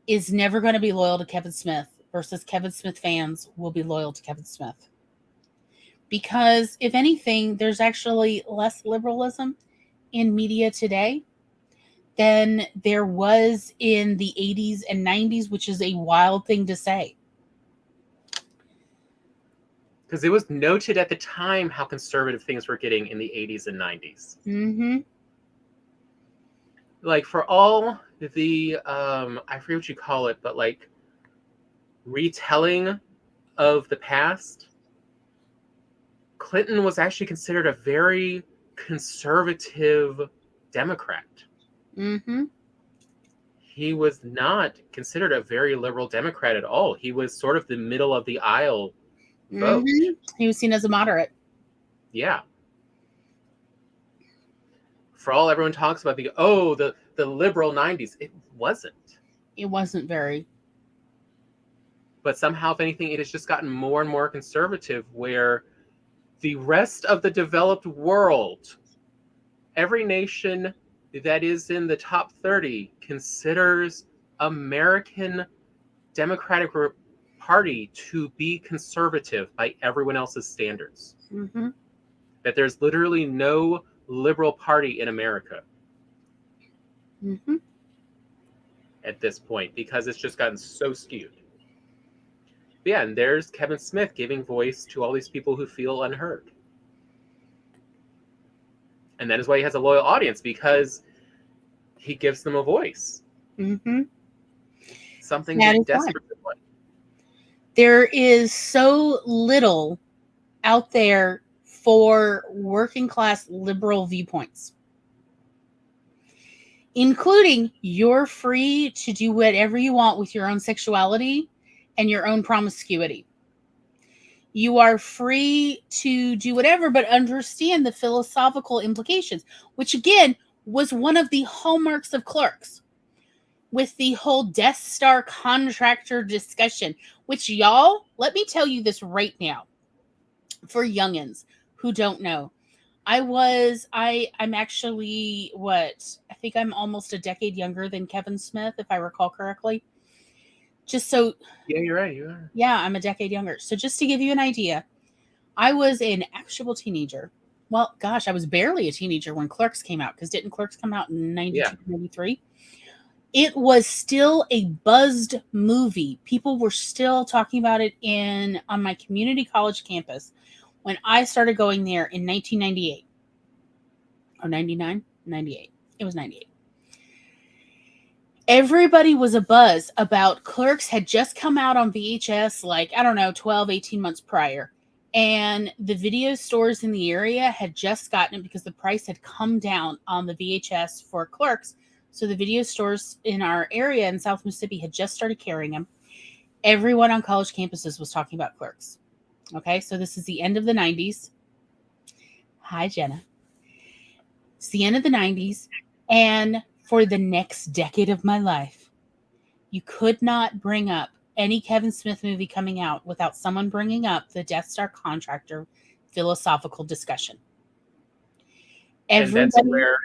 is never going to be loyal to Kevin Smith versus Kevin Smith fans will be loyal to Kevin Smith. Because if anything, there's actually less liberalism in media today than there was in the 80s and 90s, which is a wild thing to say. Because it was noted at the time how conservative things were getting in the 80s and 90s. Mm-hmm. Like, for all the, I forget what you call it, but like retelling of the past, Clinton was actually considered a very conservative Democrat. Mm-hmm. He was not considered a very liberal Democrat at all. He was sort of the middle of the aisle vote. Mm-hmm. He was seen as a moderate. Yeah. For all everyone talks about the liberal 90s, it wasn't. It wasn't very. But somehow, if anything, it has just gotten more and more conservative, where the rest of the developed world, every nation that is in the top 30 considers American Democratic Party to be conservative by everyone else's standards. Mm-hmm. That there's literally no liberal party in America. Mm-hmm. At this point, because it's just gotten so skewed. But yeah, and there's Kevin Smith giving voice to all these people who feel unheard. And that is why he has a loyal audience, because he gives them a voice. Mm-hmm. Something they desperately want. There is so little out there for working class liberal viewpoints, including you're free to do whatever you want with your own sexuality and your own promiscuity. You are free to do whatever, but understand the philosophical implications, which again was one of the hallmarks of Clerks, with the whole Death Star contractor discussion, which, y'all, let me tell you this right now, for youngins who don't know. I'm actually, I think I'm almost a decade younger than Kevin Smith, if I recall correctly. Just so... Yeah, you're right, you are. Yeah, I'm a decade younger. So just to give you an idea, I was an actual teenager. Well, gosh, I was barely a teenager when Clerks came out, because didn't Clerks come out in 92, 93? It was still a buzzed movie. People were still talking about it on my community college campus when I started going there in 1998. Or 99? 98. It was 98. Everybody was abuzz about Clerks had just come out on VHS, 12, 18 months prior. And the video stores in the area had just gotten it because the price had come down on the VHS for Clerks. So the video stores in our area in South Mississippi had just started carrying them. Everyone on college campuses was talking about Clerks. Okay, so this is the end of the 90s. Hi, Jenna. It's the end of the 90s. And for the next decade of my life, you could not bring up any Kevin Smith movie coming out without someone bringing up the Death Star contractor philosophical discussion. Everybody, and that's where...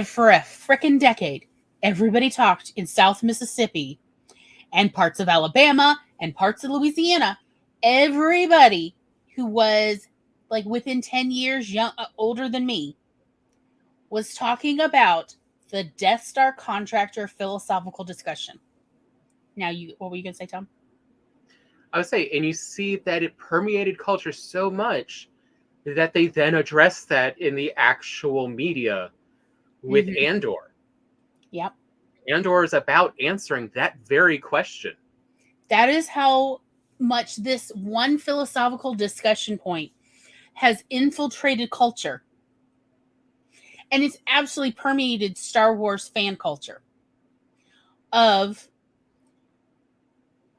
for a freaking decade, everybody talked in South Mississippi and parts of Alabama and parts of Louisiana. Everybody who was like within 10 years older than me was talking about the Death Star contractor philosophical discussion. Now, what were you going to say, Tom? I would say, and you see that it permeated culture so much that they then address that in the actual media with Andor. Yep. Andor is about answering that very question. That is how much this one philosophical discussion point has infiltrated culture. And it's absolutely permeated Star Wars fan culture. Of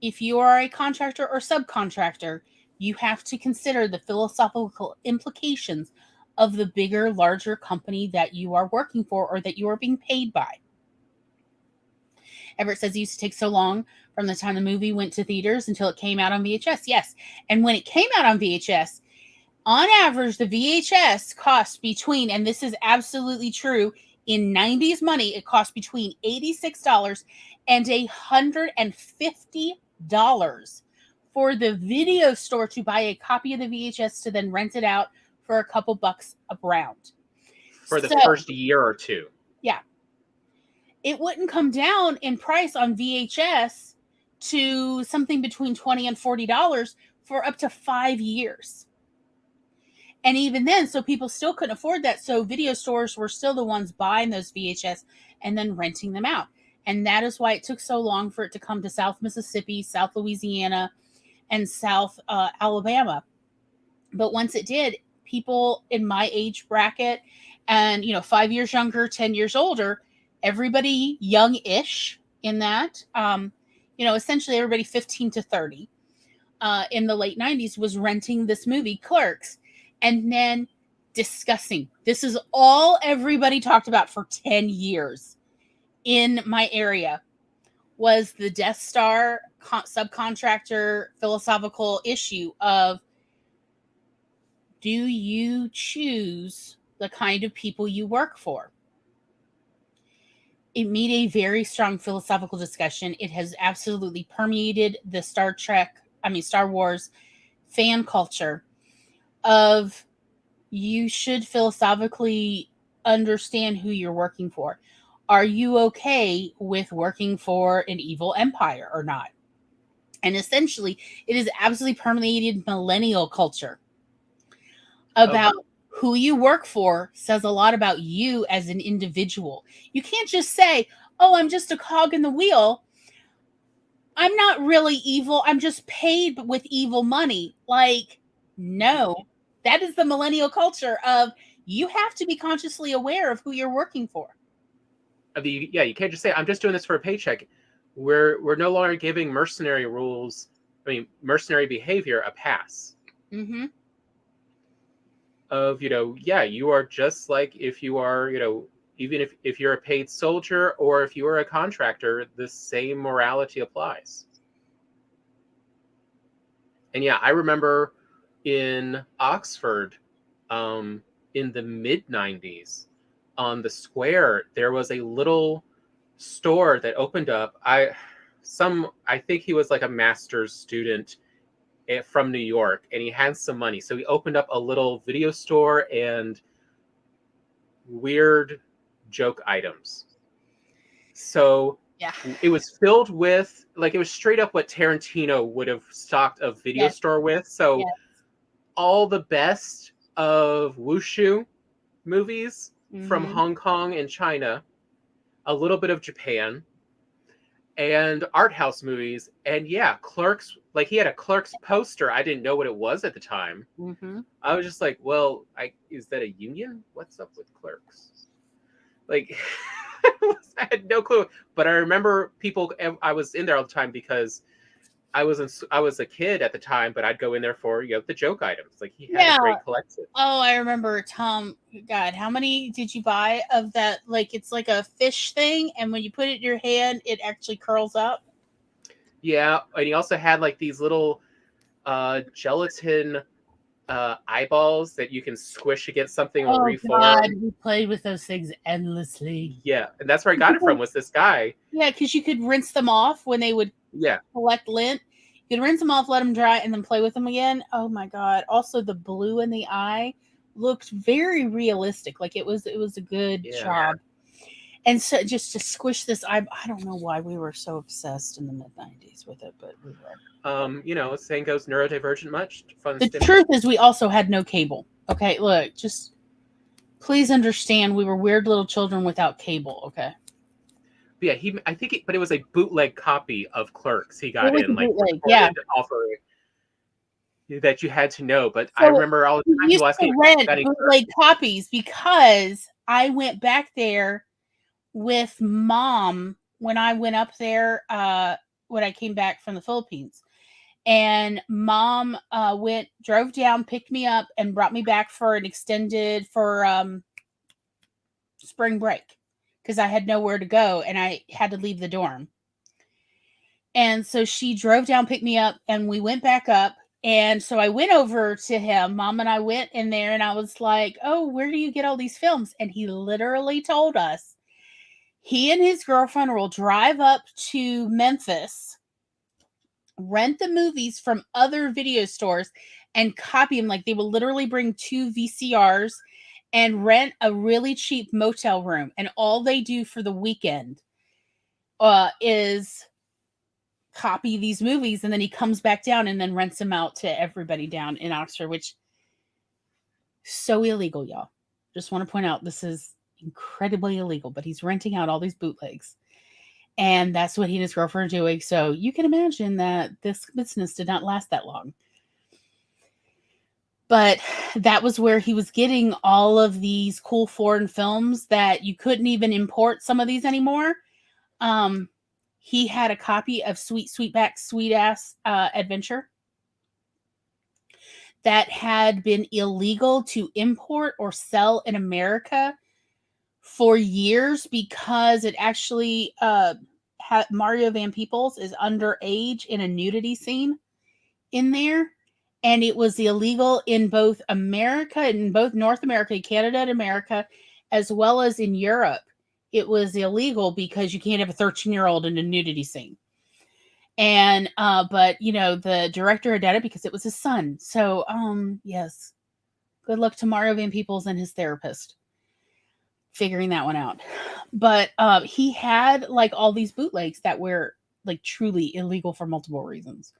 if you are a contractor or subcontractor, you have to consider the philosophical implications of the bigger, larger company that you are working for or that you are being paid by. Everett says it used to take so long from the time the movie went to theaters until it came out on VHS. Yes. And when it came out on VHS, on average, the VHS cost between, and this is absolutely true, in 90s money, it cost between $86 and $150 for the video store to buy a copy of the VHS to then rent it out for a couple bucks around. For the first year or two. Yeah. It wouldn't come down in price on VHS to something between $20 and $40 for up to 5 years. And even then, so people still couldn't afford that. So video stores were still the ones buying those VHS and then renting them out. And that is why it took so long for it to come to South Mississippi, South Louisiana, and South Alabama. But once it did, people in my age bracket and, 5 years younger, 10 years older, everybody young-ish in that, essentially everybody 15 to 30 in the late 90s was renting this movie, Clerks, and then discussing. This is all everybody talked about for 10 years in my area was the Death Star subcontractor philosophical issue of, do you choose the kind of people you work for? It made a very strong philosophical discussion. It has absolutely permeated the Star Wars fan culture of, you should philosophically understand who you're working for. Are you okay with working for an evil empire or not? And essentially, it is absolutely permeated millennial culture about who you work for says a lot about you as an individual. You can't just say, oh, I'm just a cog in the wheel. I'm not really evil. I'm just paid with evil money. Like, no, that is the millennial culture of, you have to be consciously aware of who you're working for. You can't just say, I'm just doing this for a paycheck. We're no longer giving mercenary behavior a pass. Mm-hmm. Of, you are just like if you are, even if you're a paid soldier or if you are a contractor, the same morality applies. And yeah, I remember in Oxford, in the mid-90s, on the square, there was a little store that opened up. I think he was like a master's student from New York, and he had some money, so he opened up a little video store and weird joke items. So yeah, it was filled with, like, it was straight up what Tarantino would have stocked a video store with. So all the best of wushu movies from Hong Kong and China, a little bit of Japan, and art house movies. And yeah, Clerks, like, he had a Clerks poster. I didn't know what it was at the time. I was just like, well, is that a union? What's up with Clerks? Like, I had no clue. But I remember I was in there all the time because I was a kid at the time, but I'd go in there for, the joke items. Like, he had a great collection. Oh, I remember, Tom. God, how many did you buy of that? Like, it's like a fish thing, and when you put it in your hand, it actually curls up. Yeah, and he also had like these little gelatin eyeballs that you can squish against something or Oh reform. God, we played with those things endlessly. Yeah, and that's where I got it from, was this guy. Yeah, because you could rinse them off when they would collect lint. You could rinse them off, let them dry, and then play with them again. Oh my God. Also, the blue in the eye looked very realistic. Like it was a good job. And so just to squish this, I don't know why we were so obsessed in the mid-90s with it, but we were. Saying goes neurodivergent much. Fun. The truth is we also had no cable. Okay, look, just please understand we were weird little children without cable, okay? But yeah, but it was a bootleg copy of Clerks he got in, like bootleg, yeah. Offering that you had to know. But so I remember all the time you asking rent bootleg copies because I went back there with Mom when I went up there when I came back from the Philippines. And Mom drove down, picked me up, and brought me back for an extended spring break because I had nowhere to go and I had to leave the dorm. And so she drove down, picked me up, and we went back up. And so I went over to him. Mom and I went in there and I was like, oh, where do you get all these films? And he literally told us he and his girlfriend will drive up to Memphis, rent the movies from other video stores, and copy them. Like they will literally bring 2 VCRs and rent a really cheap motel room. And all they do for the weekend is copy these movies. And then he comes back down and then rents them out to everybody down in Oxford, which so illegal, y'all. Just want to point out this is incredibly illegal, but he's renting out all these bootlegs. And that's what he and his girlfriend are doing. So you can imagine that this business did not last that long. But that was where he was getting all of these cool foreign films that you couldn't even import some of these anymore. He had a copy of Sweetback Sweetass Adventure that had been illegal to import or sell in America for years because it actually Mario Van Peebles is underage in a nudity scene in there. And it was illegal in both America, in both North America, Canada and America, as well as in Europe. It was illegal because you can't have a 13-year-old in a nudity scene. And, but, the director had done it because it was his son. So, yes. Good luck to Mario Van Peebles and his therapist figuring that one out. But he had, like, all these bootlegs that were, like, truly illegal for multiple reasons.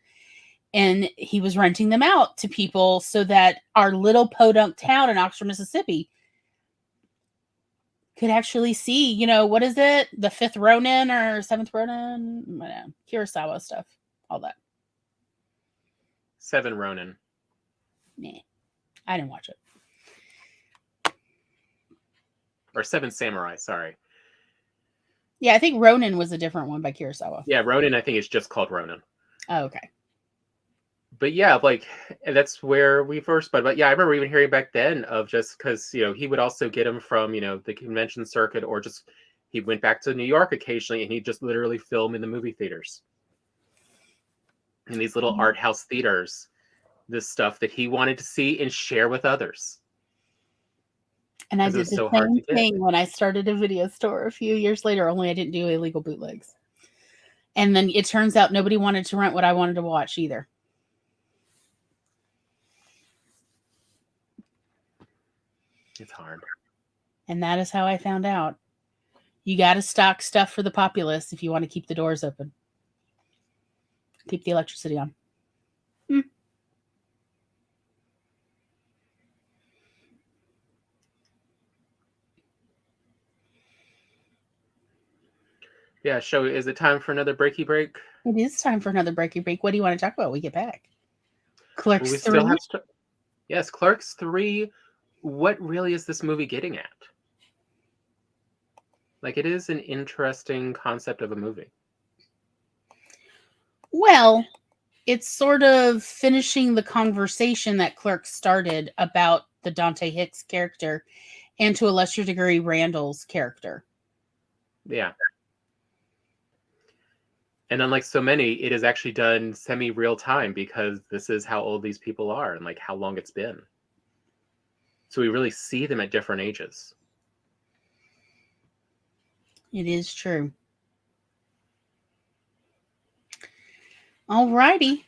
And he was renting them out to people so that our little podunk town in Oxford, Mississippi could actually see, what is it? The 5th Ronin or 7th Ronin? Kurosawa stuff. All that. 7 Ronin. Nah. I didn't watch it. Or 7 Samurai, sorry. Yeah, I think Ronin was a different one by Kurosawa. Yeah, Ronin, I think it's just called Ronin. Oh, okay. But yeah, like that's where we first. But yeah, I remember even hearing back then of just because he would also get them from the convention circuit, or just he went back to New York occasionally, and he'd just literally film in the movie theaters, in these little art house theaters, this stuff that he wanted to see and share with others. And I did the same thing when I started a video store a few years later. Only I didn't do illegal bootlegs, and then it turns out nobody wanted to rent what I wanted to watch either. It's hard. And that is how I found out. You got to stock stuff for the populace if you want to keep the doors open. Keep the electricity on. Yeah, so is it time for another breaky break? It is time for another breaky break. What do you want to talk about when we get back? Clerks III? Still have yes, Clerks III. What really is this movie getting at? Like, it is an interesting concept of a movie. Well, it's sort of finishing the conversation that Clerks started about the Dante Hicks character, and to a lesser degree, Randall's character. Yeah. And unlike so many, it is actually done semi-real time because this is how old these people are and like how long it's been. So we really see them at different ages. It is true. Alrighty.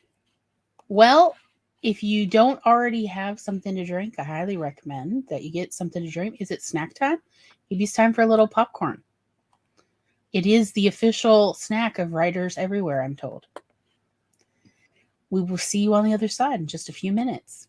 Well, if you don't already have something to drink, I highly recommend that you get something to drink. Is it snack time? Maybe it's time for a little popcorn. It is the official snack of writers everywhere, I'm told. We will see you on the other side in just a few minutes.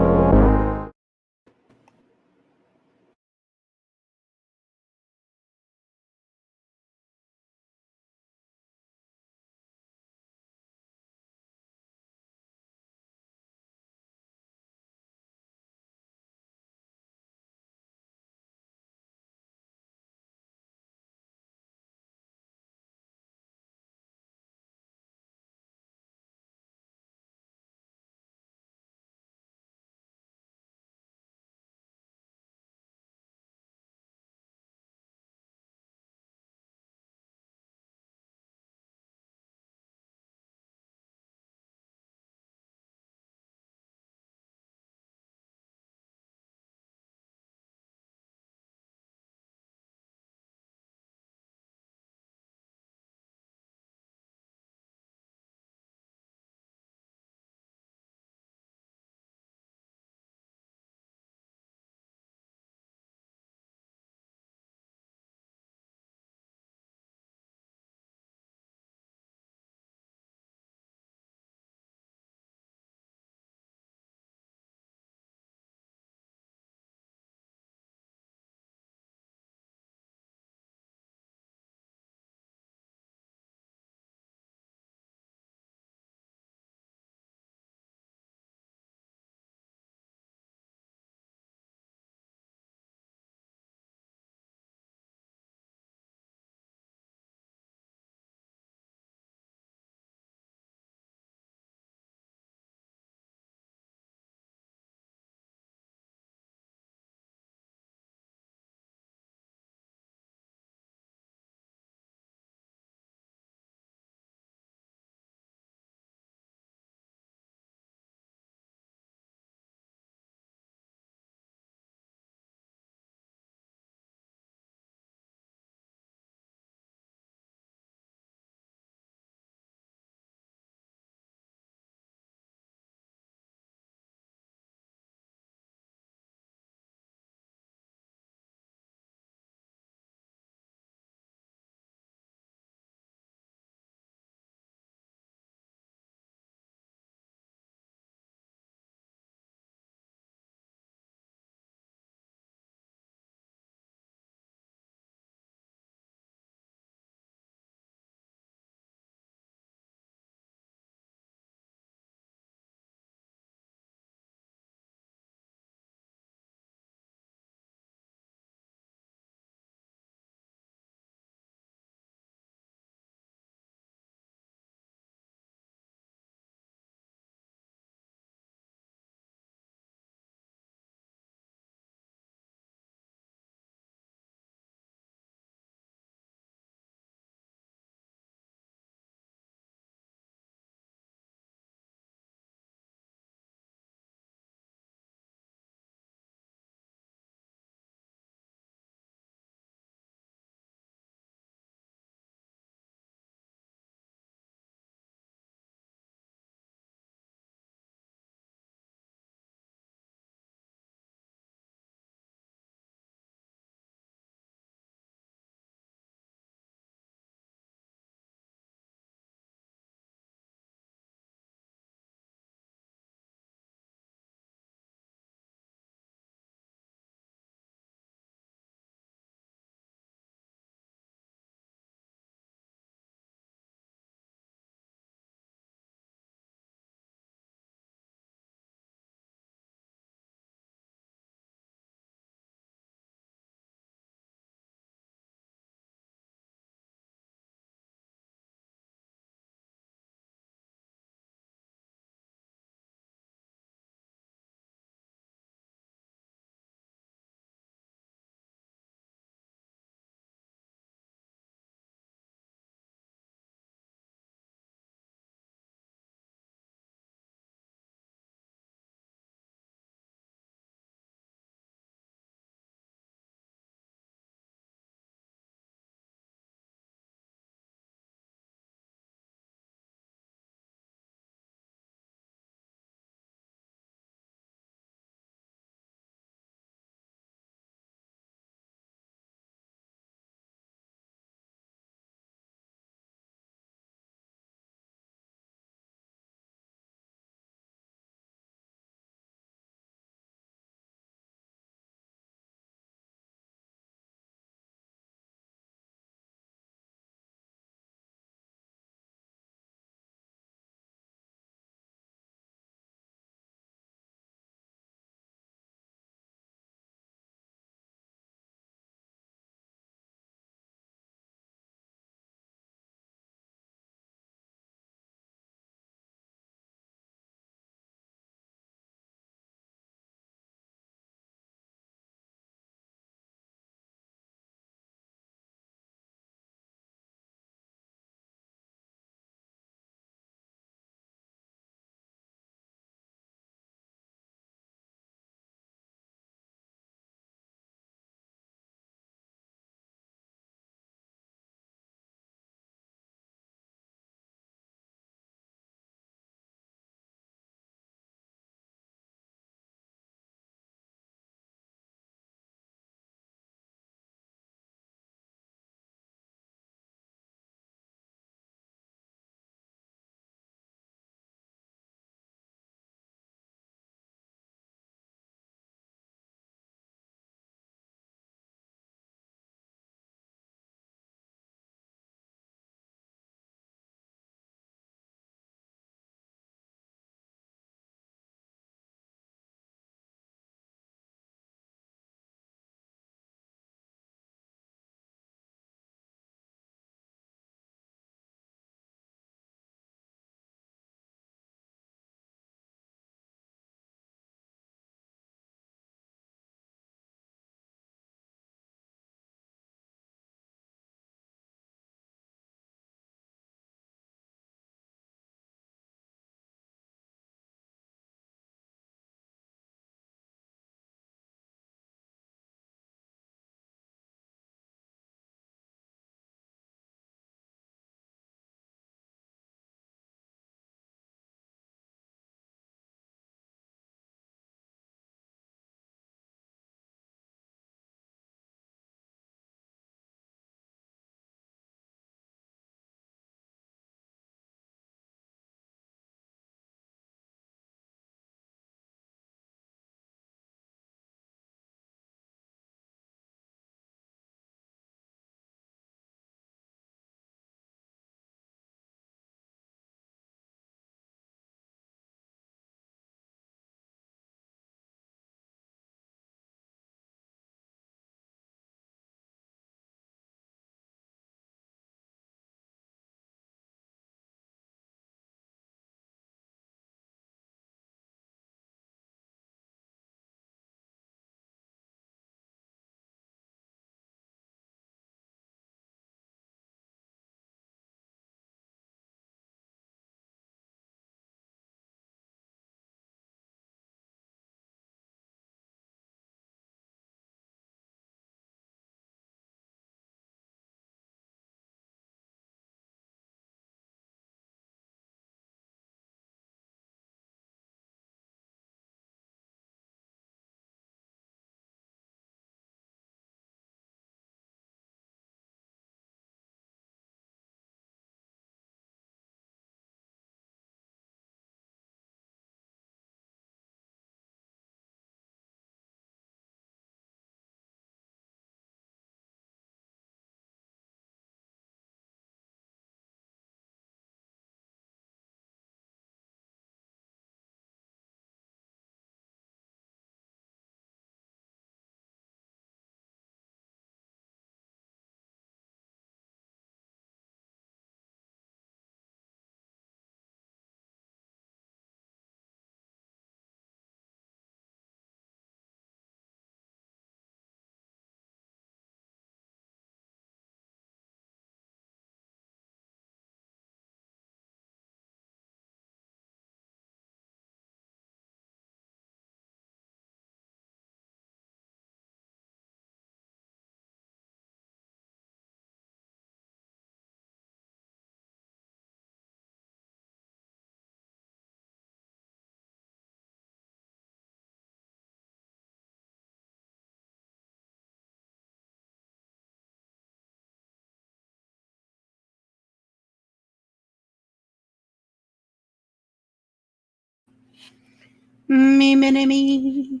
Me, me, me, me.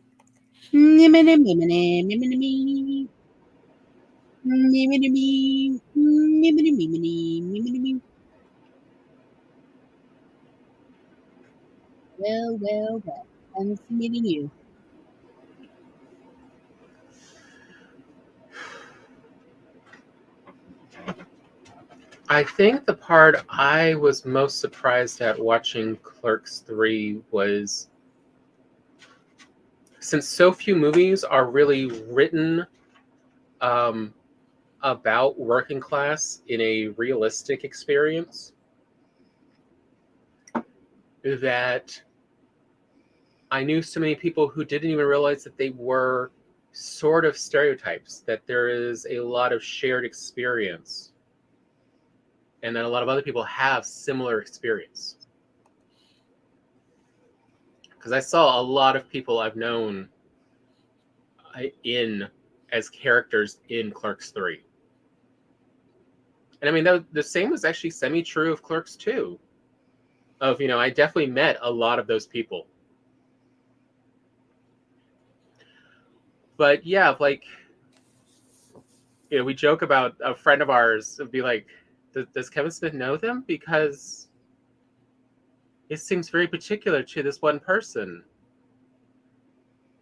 Me, me, me, me, me, me, me, me, me. Me, me, me, me. Me, me, me, me, me, me, me, me. Well, well, well. I'm meeting you. I think the part I was most surprised at watching Clerks 3 was, since so few movies are really written um, about working class in a realistic experience, that I knew so many people who didn't even realize that they were sort of stereotypes, that there is a lot of shared experience, and that a lot of other people have similar experience. Because I saw a lot of people I've known in as characters in Clerks 3. And I mean, the same was actually semi-true of Clerks 2. Of, I definitely met a lot of those people. But yeah, like, we joke about a friend of ours would be like, does Kevin Smith know them? Because it seems very particular to this one person.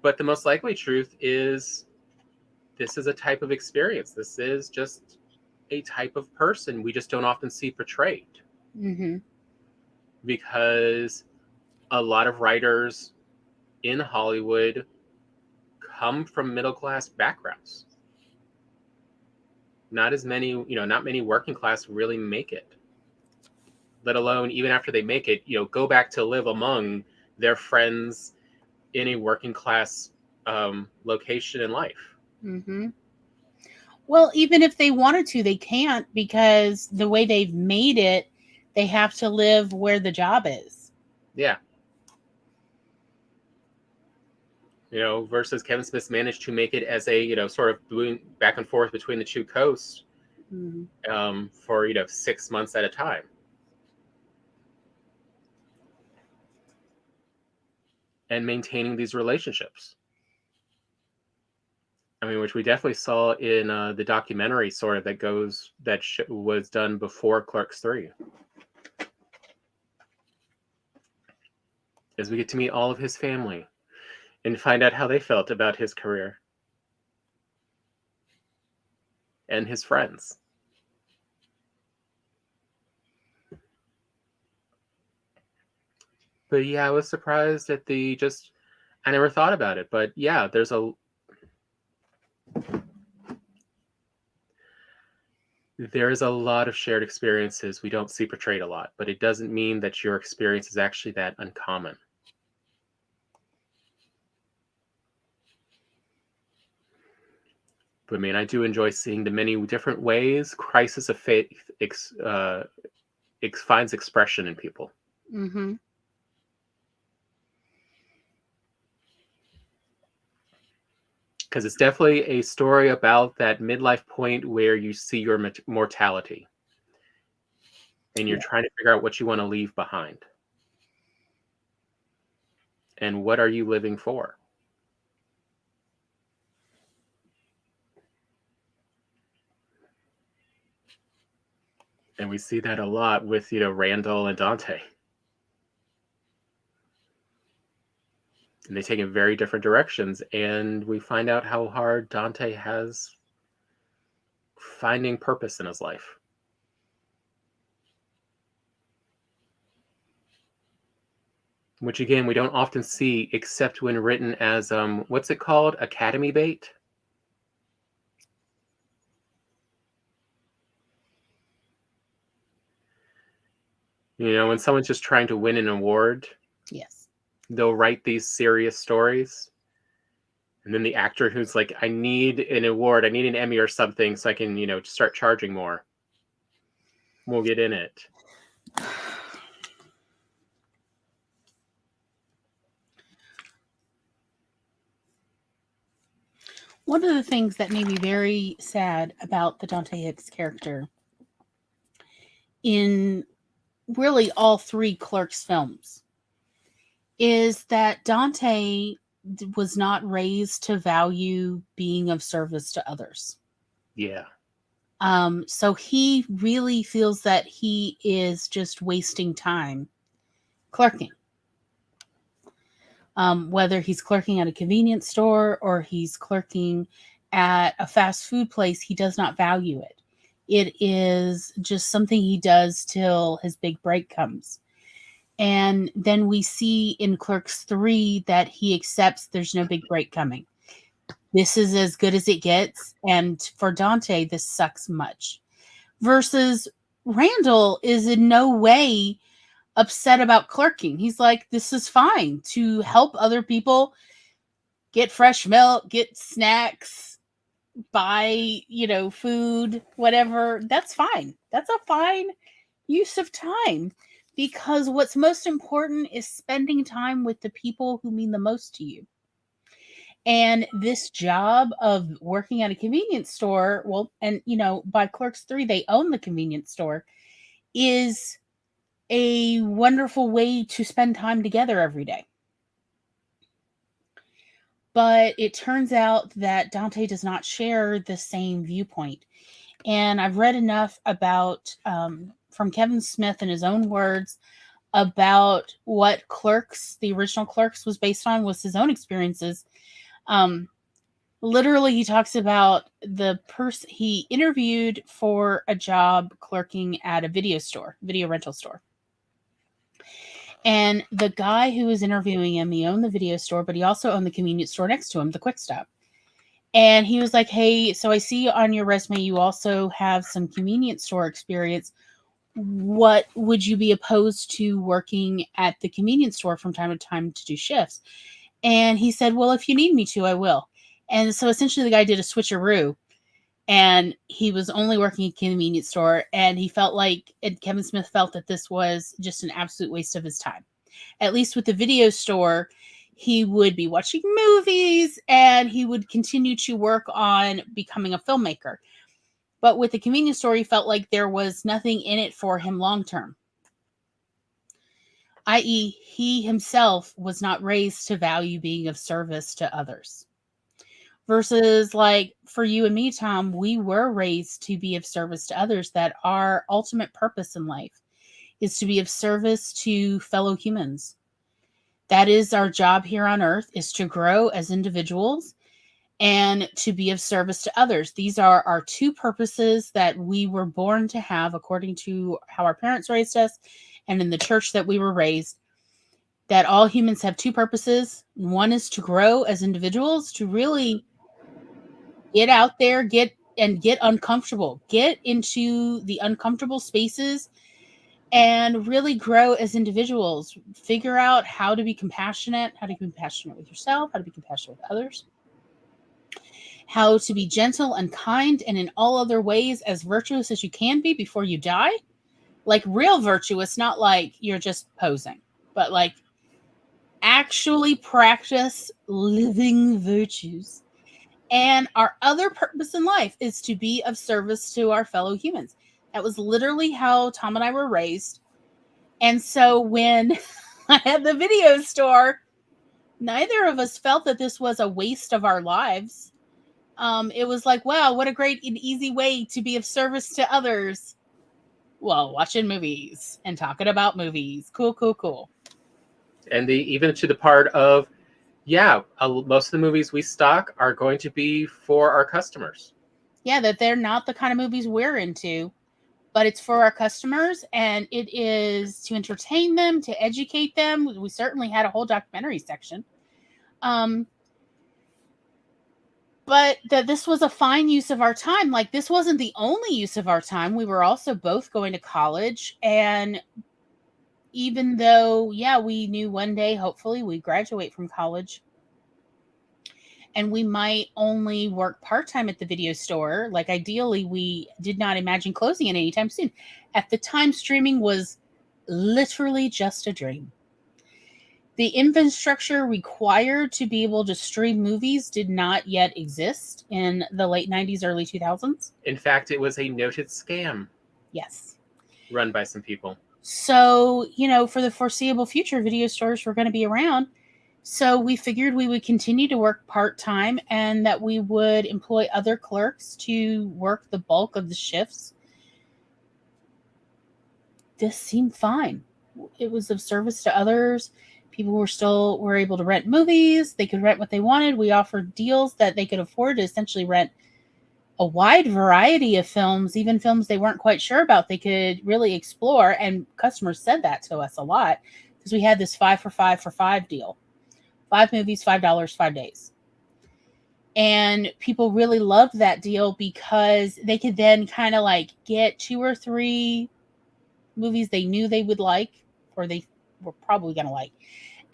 But the most likely truth is this is a type of experience. This is just a type of person we just don't often see portrayed. Mm-hmm. Because a lot of writers in Hollywood come from middle class backgrounds. Not many working class really make it. Let alone, even after they make it, go back to live among their friends in a working class location in life. Mm-hmm. Well, even if they wanted to, they can't, because the way they've made it, they have to live where the job is. Yeah. Versus Kevin Smith managed to make it as a, sort of doing back and forth between the two coasts for, 6 months at a time. And maintaining these relationships. I mean, which we definitely saw in the documentary, sort of, that was done before Clerks 3. As we get to meet all of his family and find out how they felt about his career and his friends. But yeah, I was surprised at I never thought about it, but yeah, there's a lot of shared experiences we don't see portrayed a lot, but it doesn't mean that your experience is actually that uncommon. But I mean, I do enjoy seeing the many different ways crisis of faith finds expression in people. Mm-hmm. Because it's definitely a story about that midlife point where you see your mortality. And you're trying to figure out what you want to leave behind. And what are you living for? And we see that a lot with, Randall and Dante. And they take in very different directions. And we find out how hard Dante has finding purpose in his life. Which, again, we don't often see except when written as, what's it called? Academy bait? When someone's just trying to win an award. Yes. They'll write these serious stories. And then the actor who's like, I need an award, I need an Emmy or something so I can, start charging more. We'll get in it. One of the things that made me very sad about the Dante Hicks character in really all three Clerks films is that Dante was not raised to value being of service to others. Yeah. So he really feels that he is just wasting time clerking. Whether he's clerking at a convenience store or he's clerking at a fast food place, he does not value it. It is just something he does till his big break comes. And then we see in Clerks 3 that he accepts there's no big break coming. This is as good as it gets. And for Dante, this sucks much. Versus Randall is in no way upset about clerking. He's like, this is fine to help other people get fresh milk, get snacks, buy, food, whatever. That's fine. That's a fine use of time, because what's most important is spending time with the people who mean the most to you. And this job of working at a convenience store, well, and by Clerks 3, they own the convenience store, is a wonderful way to spend time together every day. But it turns out that Dante does not share the same viewpoint. And I've read enough about, from Kevin Smith in his own words, about what Clerks, the original Clerks, was based on, was his own experiences. Literally, he talks about the person he interviewed for a job clerking at a video rental store. And the guy who was interviewing him, he owned the video store, but he also owned the convenience store next to him, the Quick Stop. And he was like, hey, so I see on your resume you also have some convenience store experience. What would you be opposed to working at the convenience store from time to time to do shifts? And he said, well, if you need me to, I will. And so essentially the guy did a switcheroo, and he was only working at a convenience store, and he felt like, and Kevin Smith felt that this was just an absolute waste of his time. At least with the video store, he would be watching movies and he would continue to work on becoming a filmmaker. But with the convenience store, he felt like there was nothing in it for him long term. I.e., he himself was not raised to value being of service to others. Versus, like, for you and me, Tom, we were raised to be of service to others, that our ultimate purpose in life is to be of service to fellow humans. That is our job here on earth, is to grow as individuals and to be of service to others. These are our two purposes that we were born to have according to how our parents raised us and in the church that we were raised, that all humans have two purposes. One is to grow as individuals, to really get out there, get uncomfortable, get into the uncomfortable spaces and really grow as individuals. Figure out how to be compassionate with yourself, how to be compassionate with others, how to be gentle and kind, and in all other ways as virtuous as you can be before you die. Like real virtuous, not like you're just posing, but like actually practice living virtues. And our other purpose in life is to be of service to our fellow humans. That was literally how Tom and I were raised. And so when I had the video store, neither of us felt that this was a waste of our lives. It was like, wow, what a great and easy way to be of service to others. Well, watching movies and talking about movies. Cool. And even to the part of, most of the movies we stock are going to be for our customers. Yeah, that they're not the kind of movies we're into, but it's for our customers, and it is to entertain them, to educate them. We certainly had a whole documentary section. But that this was a fine use of our time. Like, this wasn't the only use of our time. We were also both going to college, and even though, we knew one day, hopefully, we'd graduate from college, and we might only work part-time at the video store. Like, ideally, we did not imagine closing it anytime soon. At the time, streaming was literally just a dream. The infrastructure required to be able to stream movies did not yet exist in the late 90s, early 2000s. In fact, it was a noted scam. Yes. Run by some people. So, for the foreseeable future, video stores were going to be around. So we figured we would continue to work part-time and that we would employ other clerks to work the bulk of the shifts. This seemed fine. It was of service to others. People were able to rent movies. They could rent what they wanted. We offered deals that they could afford to essentially rent a wide variety of films, even films they weren't quite sure about, they could really explore. And customers said that to us a lot because we had this 5 for 5 for 5 deal. 5 movies, $5, 5 days. And people really loved that deal because they could then kind of like get 2 or 3 movies they knew they would like, or they were probably going to like,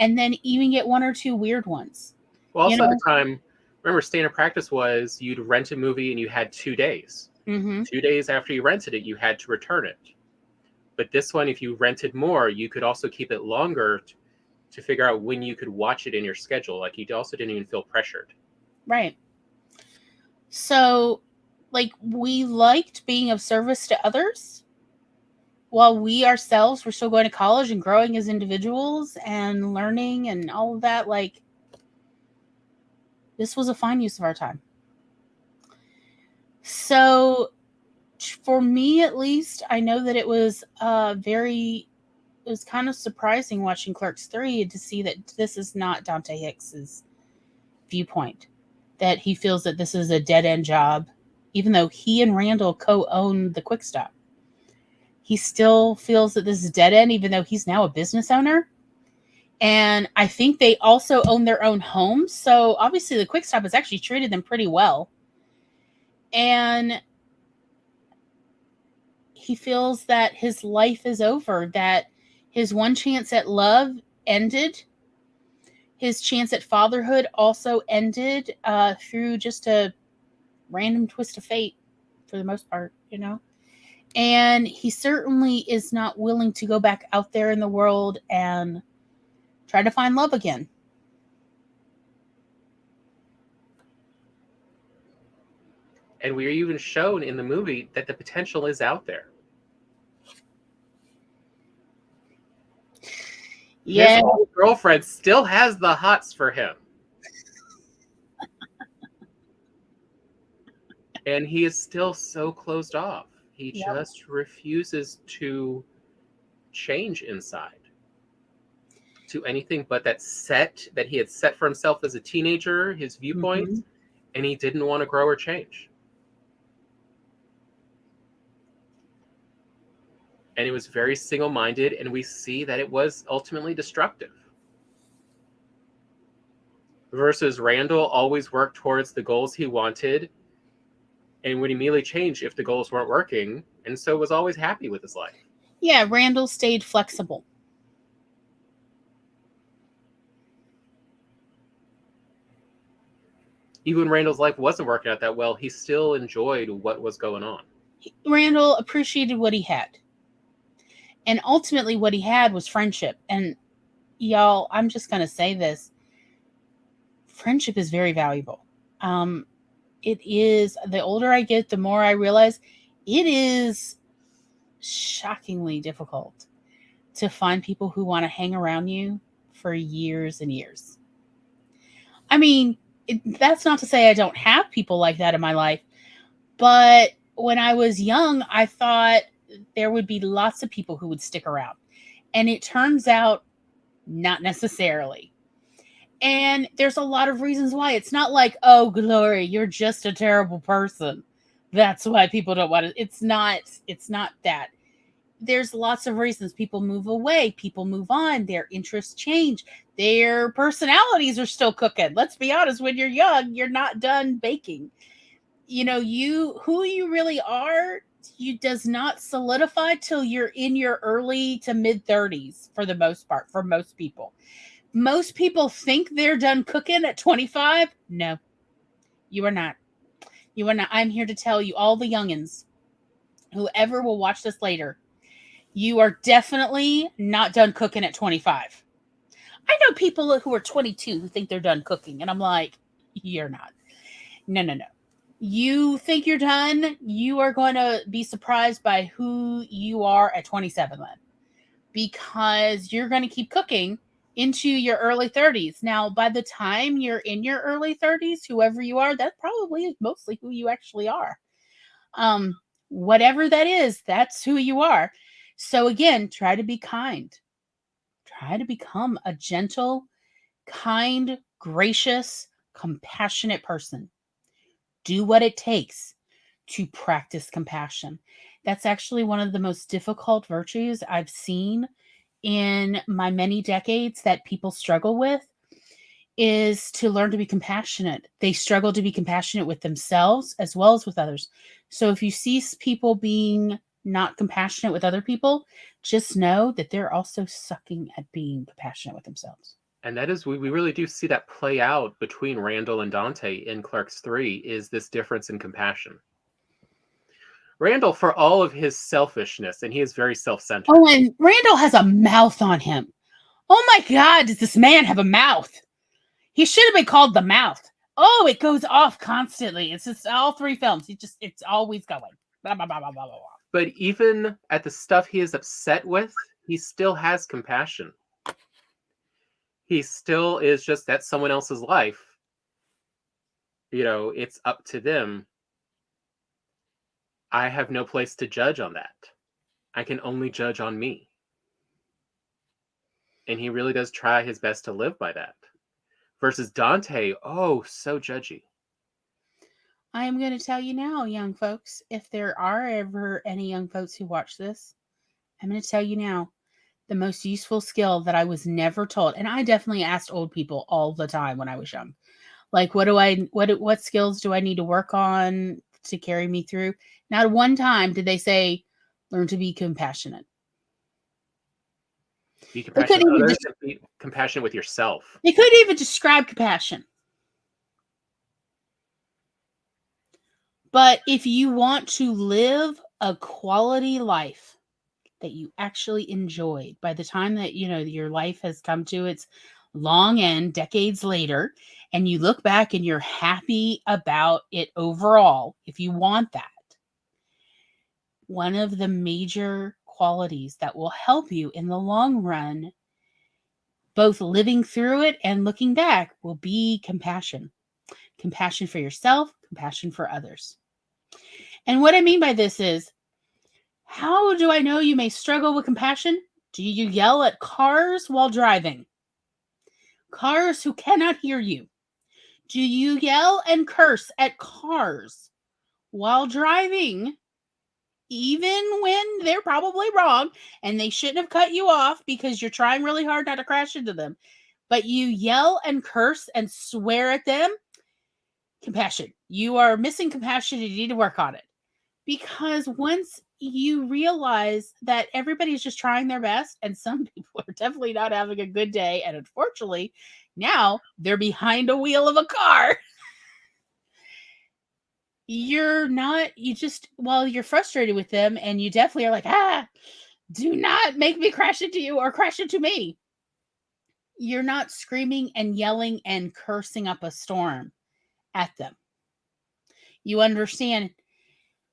and then even get 1 or 2 weird ones. Well, also at the time, remember, standard practice was you'd rent a movie and you had 2 days. Mm-hmm. 2 days after you rented it, you had to return it. But this one, if you rented more, you could also keep it longer to figure out when you could watch it in your schedule. Like, you also didn't even feel pressured. Right. So, like, we liked being of service to others while we ourselves were still going to college and growing as individuals and learning and all of that. Like, this was a fine use of our time. So for me, at least, I know that it was kind of surprising watching Clerks III to see that this is not Dante Hicks's viewpoint, that he feels that this is a dead-end job, even though he and Randall co-own the Quick Stop. He still feels that this is dead-end, even though he's now a business owner. And I think they also own their own homes. So obviously the Quick Stop has actually treated them pretty well. And he feels that his life is over, that his one chance at love ended. His chance at fatherhood also ended through just a random twist of fate for the most part, And he certainly is not willing to go back out there in the world and try to find love again. And we're even shown in the movie that the potential is out there. Yeah. His old girlfriend still has the hots for him. And he is still so closed off. He just refuses to change inside to anything but that he had set for himself as a teenager, his viewpoints, and he didn't want to grow or change. And it was very single-minded, and we see that it was ultimately destructive. Versus Randall always worked towards the goals he wanted and would immediately change if the goals weren't working, and so was always happy with his life. Yeah, Randall stayed flexible. Even when Randall's life wasn't working out that well, he still enjoyed what was going on. Randall appreciated what he had. And ultimately what he had was friendship. And y'all, I'm just going to say this. Friendship is very valuable. It is, the older I get, the more I realize it is shockingly difficult to find people who want to hang around you for years and years. I mean, that's not to say I don't have people like that in my life, but when I was young, I thought there would be lots of people who would stick around. And it turns out not necessarily. And there's a lot of reasons why. It's not like, oh, Glory, you're just a terrible person. That's why people don't want to. It's not that. There's lots of reasons. People move away. People move on. Their interests change. Their personalities are still cooking. Let's be honest. When you're young, you're not done baking. Who you really are, you does not solidify till you're in your early to mid 30s for the most part, for most people. Most people think they're done cooking at 25. No, you are not. You are not. I'm here to tell you, all the youngins, whoever will watch this later, you are definitely not done cooking at 25. I know people who are 22 who think they're done cooking, and I'm like, you're not. No. You think you're done, you are going to be surprised by who you are at 27 then. because you're going to keep cooking into your early 30s. Now, by the time you're in your early 30s, whoever you are, that probably is mostly who you actually are. Whatever that is, that's who you are. So again, try to be kind. Try to become a gentle, kind, gracious, compassionate person. Do what it takes to practice compassion. That's actually one of the most difficult virtues I've seen in my many decades that people struggle with, is to learn to be compassionate. They struggle to be compassionate with themselves as well as with others. So if you see people being not compassionate with other people, just know that they're also sucking at being compassionate with themselves. And that is, we really do see that play out between Randall and Dante in Clerks 3, is this difference in compassion. Randall, for all of his selfishness, and he is very self-centered. Oh, and Randall has a mouth on him. Oh my God, does this man have a mouth? He should have been called the Mouth. Oh, it goes off constantly. It's just all 3 films. It's always going. Blah, blah, blah, blah, blah, blah. But even at the stuff he is upset with, he still has compassion. He still is just, that's someone else's life. You know, it's up to them. I have no place to judge on that. I can only judge on me. And he really does try his best to live by that. Versus Dante, oh, so judgy. I am going to tell you now, young folks, if there are ever any young folks who watch this, I'm going to tell you now, the most useful skill that I was never told, and I definitely asked old people all the time when I was young, like, what skills do I need to work on to carry me through? Not one time did they say, learn to be compassionate. Be compassionate with others and be compassionate with yourself. They couldn't even describe compassion. But if you want to live a quality life that you actually enjoyed by the time that, you know, your life has come to its long end decades later, and you look back and you're happy about it overall, if you want that, one of the major qualities that will help you in the long run, both living through it and looking back, will be compassion. Compassion for yourself, compassion for others. And what I mean by this is, how do I know you may struggle with compassion? Do you yell at cars while driving? Cars who cannot hear you. Do you yell and curse at cars while driving, even when they're probably wrong and they shouldn't have cut you off because you're trying really hard not to crash into them? But you yell and curse and swear at them? Compassion. You are missing compassion and you need to work on it. Because once you realize that everybody's just trying their best and some people are definitely not having a good day, and unfortunately now they're behind a wheel of a car, you're frustrated with them, and you definitely are like, do not make me crash into you or crash into me. You're not screaming and yelling and cursing up a storm at them. You understand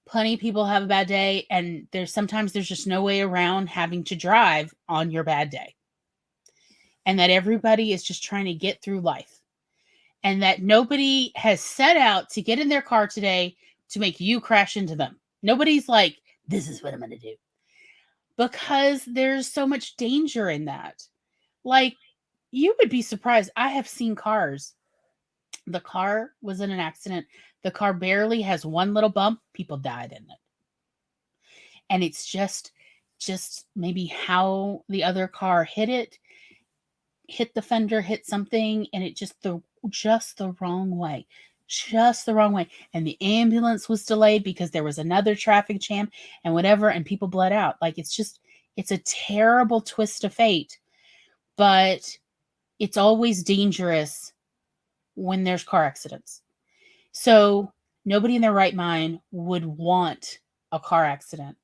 plenty of people have a bad day, and there's just no way around having to drive on your bad day. And that everybody is just trying to get through life. And that nobody has set out to get in their car today to make you crash into them. Nobody's like, this is what I'm going to do. Because there's so much danger in that. Like, you would be surprised. I have seen cars. The car was in an accident. The car barely has one little bump. People died in it. And it's just maybe how the other car hit the fender, hit something, and it just the wrong way. Just the wrong way. And the ambulance was delayed because there was another traffic jam and whatever, and people bled out. Like, it's a terrible twist of fate. But it's always dangerous when there's car accidents. So nobody in their right mind would want a car accident.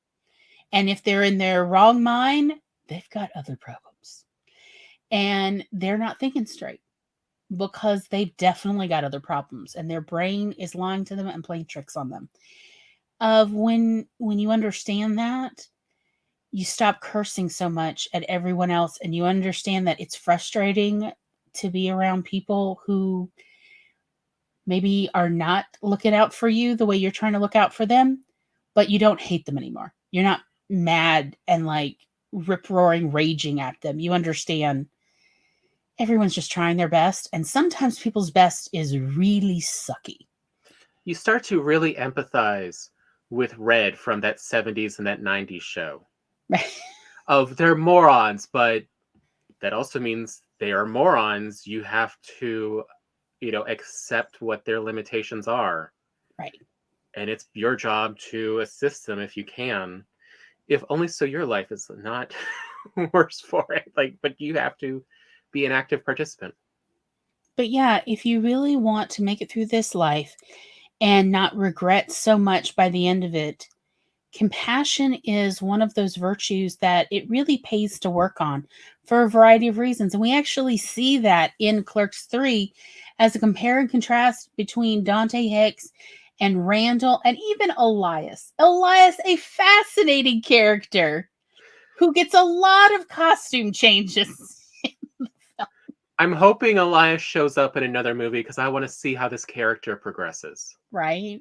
And if they're in their wrong mind, they've got other problems. And they're not thinking straight because they've definitely got other problems. And their brain is lying to them and playing tricks on them. When you understand that, you stop cursing so much at everyone else, and you understand that it's frustrating to be around people who maybe are not looking out for you the way you're trying to look out for them, but you don't hate them anymore. You're not mad and like rip-roaring raging at them. You understand everyone's just trying their best, and sometimes people's best is really sucky. You start to really empathize with Red from that 70s and that 90s show. Of they're morons, but that also means they are morons. You have to, accept what their limitations are. Right. And it's your job to assist them if you can. If only so your life is not worse for it. But you have to be an active participant. But yeah, if you really want to make it through this life and not regret so much by the end of it, compassion is one of those virtues that it really pays to work on for a variety of reasons. And we actually see that in Clerks III as a compare and contrast between Dante Hicks and Randall and even Elias. Elias, a fascinating character who gets a lot of costume changes. I'm hoping Elias shows up in another movie because I want to see how this character progresses. Right?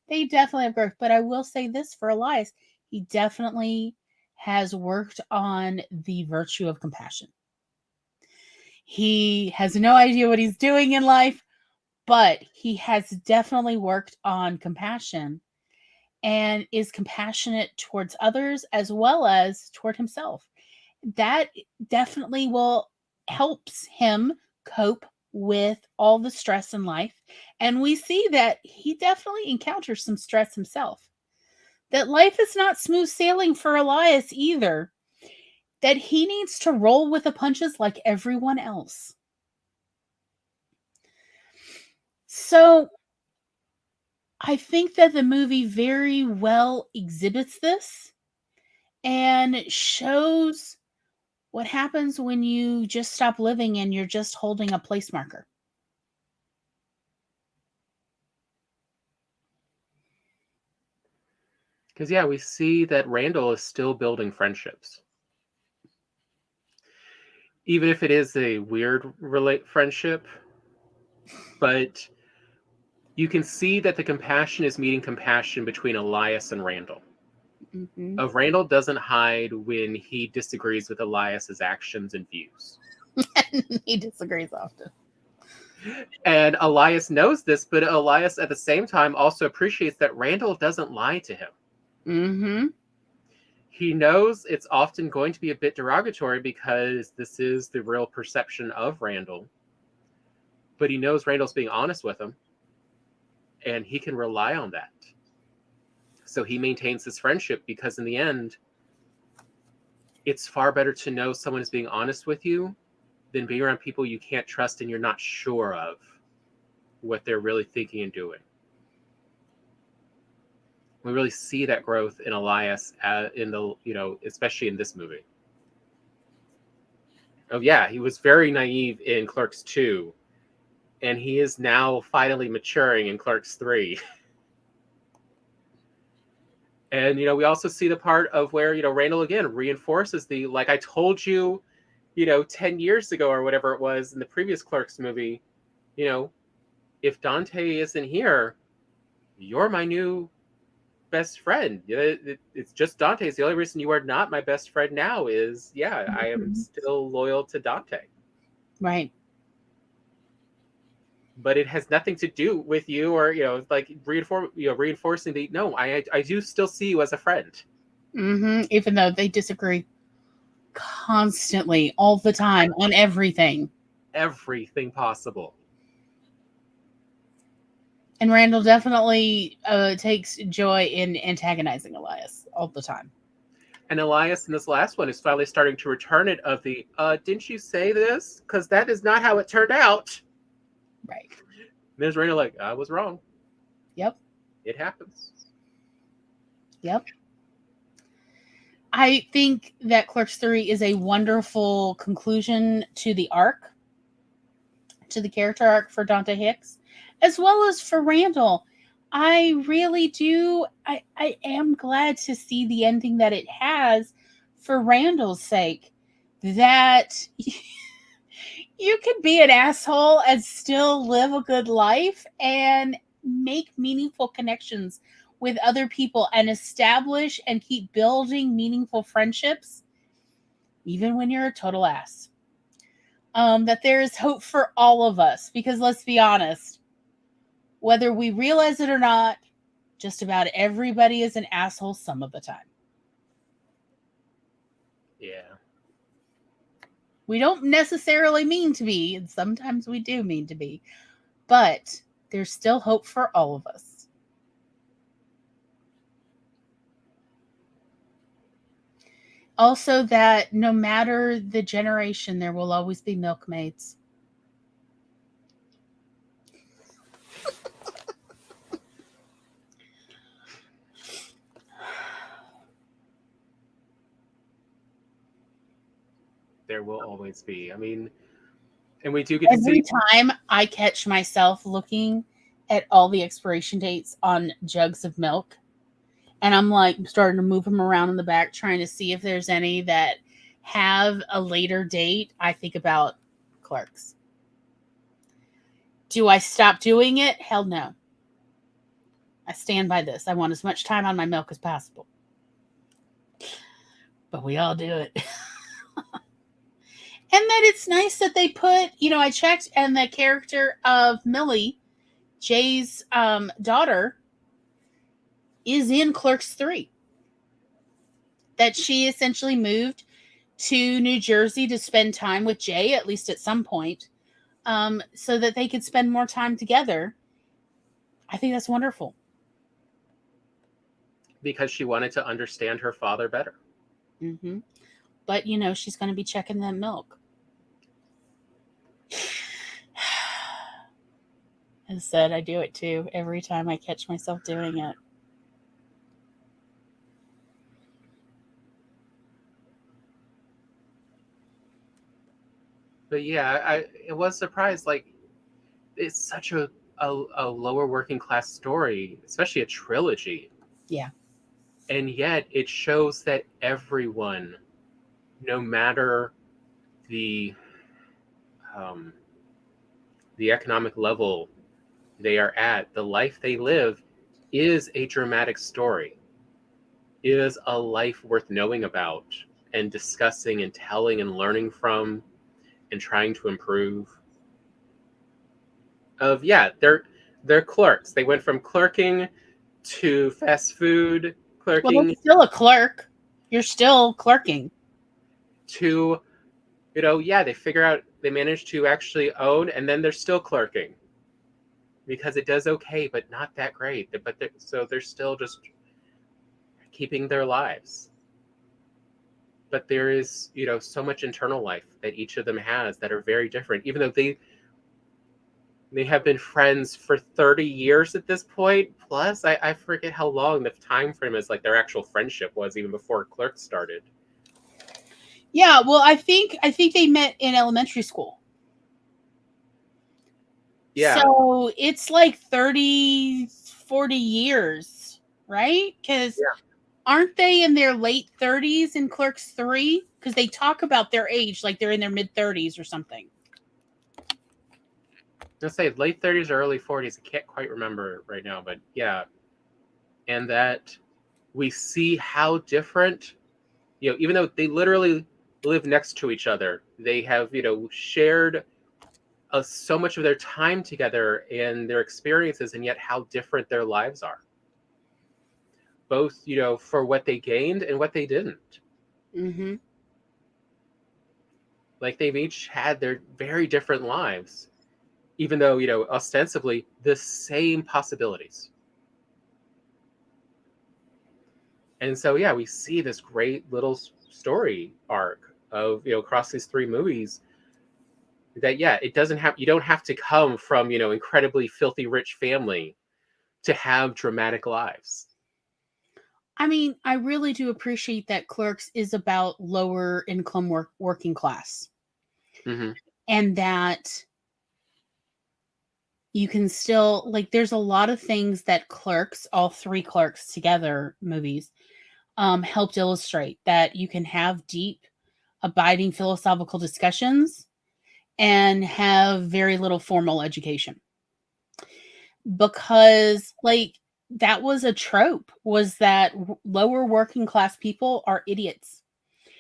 They definitely have growth. But I will say this for Elias, he definitely has worked on the virtue of compassion. He has no idea what he's doing in life, but he has definitely worked on compassion and is compassionate towards others as well as toward himself. That definitely will helps him cope with all the stress in life. And we see that he definitely encounters some stress himself. That life is not smooth sailing for Elias either. That he needs to roll with the punches like everyone else. So I think that the movie very well exhibits this and shows what happens when you just stop living and you're just holding a place marker. Because, yeah, we see that Randall is still building friendships. Even if it is a weird friendship, but you can see that the compassion is meeting compassion between Elias and Randall. Mm-hmm. Randall doesn't hide when he disagrees with Elias's actions and views. He disagrees often. And Elias knows this, but Elias at the same time also appreciates that Randall doesn't lie to him. Mm-hmm. He knows it's often going to be a bit derogatory because this is the real perception of Randall. But he knows Randall's being honest with him, and he can rely on that. So he maintains this friendship because in the end, it's far better to know someone is being honest with you than being around people you can't trust and you're not sure of what they're really thinking and doing. We really see that growth in Elias especially in this movie. Oh yeah, he was very naive in Clerks II, and he is now finally maturing in Clerks III. And, we also see the part of where, Randall again reinforces like I told you, 10 years ago or whatever it was in the previous Clerks movie, if Dante isn't here, you're my new best friend. It's just Dante's. The only reason you are not my best friend now is, I am still loyal to Dante. Right. But it has nothing to do with you or, reinforcing the, no, I do still see you as a friend. Mm-hmm. Even though they disagree constantly, all the time, on everything. Everything possible. And Randall definitely takes joy in antagonizing Elias all the time. And Elias in this last one is finally starting to return it of the, didn't you say this? Because that is not how it turned out. Right. And there's Randall like, I was wrong. Yep. It happens. Yep. I think that Clerks III is a wonderful conclusion to the arc, to the character arc for Dante Hicks, as well as for Randall. I really do. I am glad to see the ending that it has for Randall's sake, that you could be an asshole and still live a good life and make meaningful connections with other people and establish and keep building meaningful friendships, even when you're a total ass. That there is hope for all of us, because let's be honest, whether we realize it or not, just about everybody is an asshole some of the time. Yeah. We don't necessarily mean to be, and sometimes we do mean to be, but there's still hope for all of us. Also, that no matter the generation, there will always be milkmaids. There will always be. I mean, and we do get to Every see. time I catch myself looking at all the expiration dates on jugs of milk, and I'm like starting to move them around in the back, trying to see if there's any that have a later date, I think about Clerks. Do I stop doing it? Hell no. I stand by this. I want as much time on my milk as possible. But we all do it. And that it's nice that they put, I checked, and the character of Millie, Jay's daughter, is in Clerks III. That she essentially moved to New Jersey to spend time with Jay, at least at some point, so that they could spend more time together. I think that's wonderful. Because she wanted to understand her father better. Mm-hmm. But, she's going to be checking that milk. As I said, I do it too every time I catch myself doing it. But yeah, it was surprised. Like, it's such a lower working class story, especially a trilogy. Yeah. And yet it shows that everyone, no matter the economic level they are at, the life they live is a dramatic story, is a life worth knowing about and discussing and telling and learning from and trying to improve. They're clerks. They went from clerking to fast food clerking. Well, it's still a clerk. You're still clerking. To, they figure out they manage to actually own, and then they're still clerking because it does okay, but not that great. But they're still just keeping their lives. But there is, so much internal life that each of them has that are very different, even though they have been friends for 30 years at this point. Plus, I forget how long the time frame is, like their actual friendship was even before Clerks started. Yeah, well, I think they met in elementary school. Yeah. So it's like 30, 40 years, right? Because aren't they in their late 30s in Clerks 3? Because they talk about their age, like they're in their mid 30s or something. I'll say late 30s or early 40s. I can't quite remember right now, but yeah. And that we see how different, even though they literally live next to each other, they have, shared so much of their time together and their experiences, and yet how different their lives are. Both, for what they gained and what they didn't. Mm-hmm. Like, they've each had their very different lives, even though, ostensibly the same possibilities. And so, yeah, we see this great little story arc of, across these three movies that, yeah, you don't have to come from, incredibly filthy rich family to have dramatic lives. I mean, I really do appreciate that Clerks is about lower income working class. Mm-hmm. And that you can still, like, there's a lot of things that Clerks, all three Clerks together movies, helped illustrate that you can have deep, abiding philosophical discussions and have very little formal education. Because, like, that was a trope, was that lower working class people are idiots.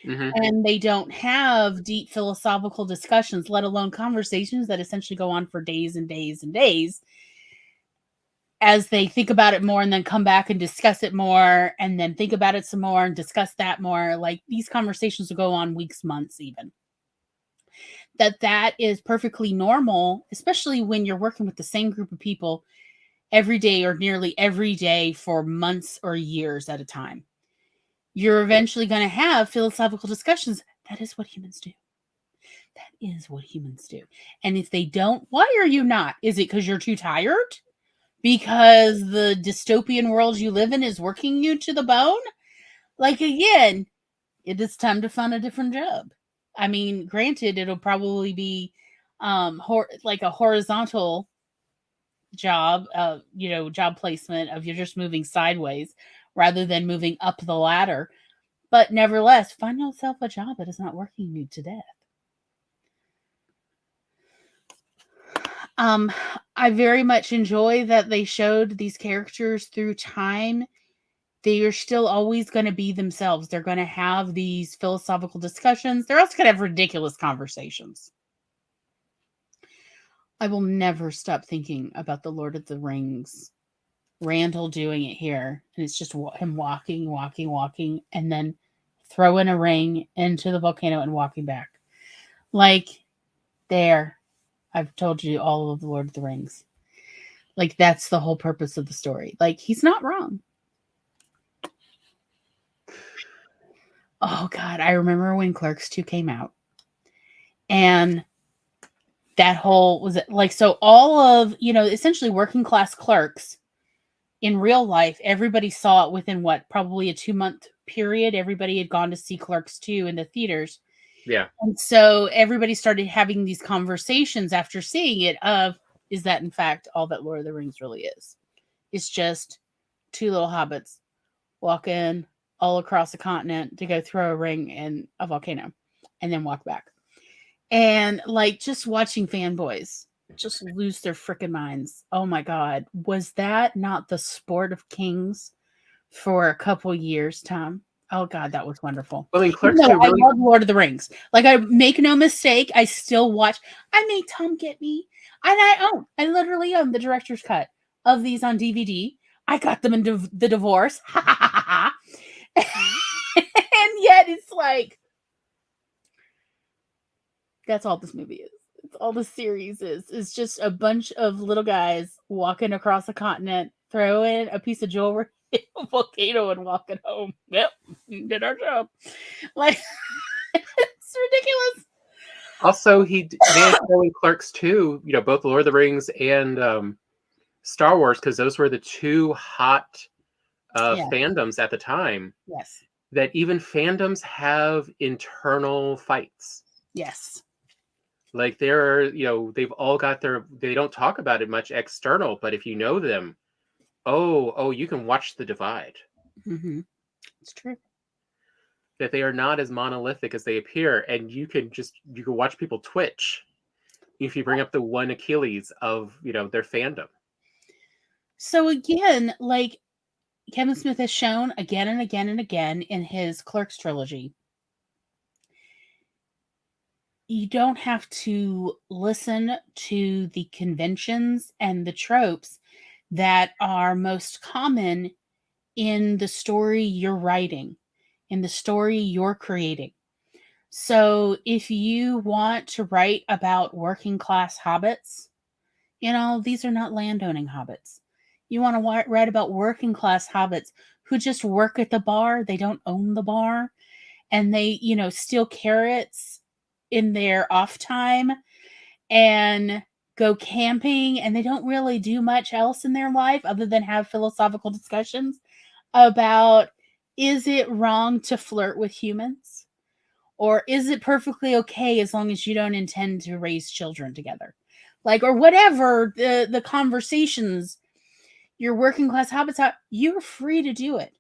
Hmm. And they don't have deep philosophical discussions, let alone conversations that essentially go on for days and days and days, as they think about it more and then come back and discuss it more and then think about it some more and discuss that more. Like, these conversations will go on weeks, months, even. That is perfectly normal, especially when you're working with the same group of people every day or nearly every day for months or years at a time. You're eventually going to have philosophical discussions. That is what humans do. That is what humans do. And if they don't, why are you not? Is it because you're too tired? Because the dystopian world you live in is working you to the bone? Like, again, it is time to find a different job. I mean, granted, it'll probably be like a horizontal job, job placement of you're just moving sideways rather than moving up the ladder. But nevertheless, find yourself a job that is not working you to death. I very much enjoy that they showed these characters through time. They are still always going to be themselves. They're going to have these philosophical discussions. They're also going to have ridiculous conversations. I will never stop thinking about the Lord of the Rings. Randall doing it here. And it's just him walking, and then throwing a ring into the volcano and walking back. Like, there. I've told you all of the Lord of the Rings. Like, that's the whole purpose of the story. Like, he's not wrong. Oh, God. I remember when Clerks II came out. And that whole, was it like, so all of, essentially working class clerks in real life, everybody saw it within probably a 2-month period. Everybody had gone to see Clerks II in the theaters. Yeah. And so everybody started having these conversations after seeing it of, is that in fact all that Lord of the Rings really is? It's just two little hobbits walking all across the continent to go throw a ring in a volcano and then walk back. And like, just watching fanboys just lose their freaking minds. Oh my God. Was that not the sport of kings for a couple years, Tom? Oh God, that was wonderful. Well, I mean, Clerks No, II I really. love Lord of the Rings. Like, I make no mistake, I still watch. I made Tom get me, and I literally own the director's cut of these on DVD. I got them in the divorce, and yet it's like, that's all this movie is. It's all the series is. It's just a bunch of little guys walking across a continent, throwing a piece of jewelry in a volcano and walking home. Yep, did our job. Like, it's ridiculous. Also, he managed to in Clerks II, both Lord of the Rings and Star Wars, because those were the two hot fandoms at the time. Yes. That even fandoms have internal fights. Yes. Like, they've all got they don't talk about it much external, but if you know them, you can watch the divide. Mm-hmm. It's true. That they are not as monolithic as they appear, and you can watch people twitch if you bring up the one Achilles of their fandom. So again, like, Kevin Smith has shown again and again and again in his Clerks trilogy, you don't have to listen to the conventions and the tropes that are most common in the story you're writing, in the story you're creating. So if you want to write about working class hobbits, these are not landowning hobbits. You want to write about working class hobbits who just work at the bar. They don't own the bar, and they, steal carrots in their off time and go camping, and they don't really do much else in their life other than have philosophical discussions about, is it wrong to flirt with humans? Or is it perfectly okay as long as you don't intend to raise children together? Like, or whatever the conversations your working class hobbits have, you're free to do it.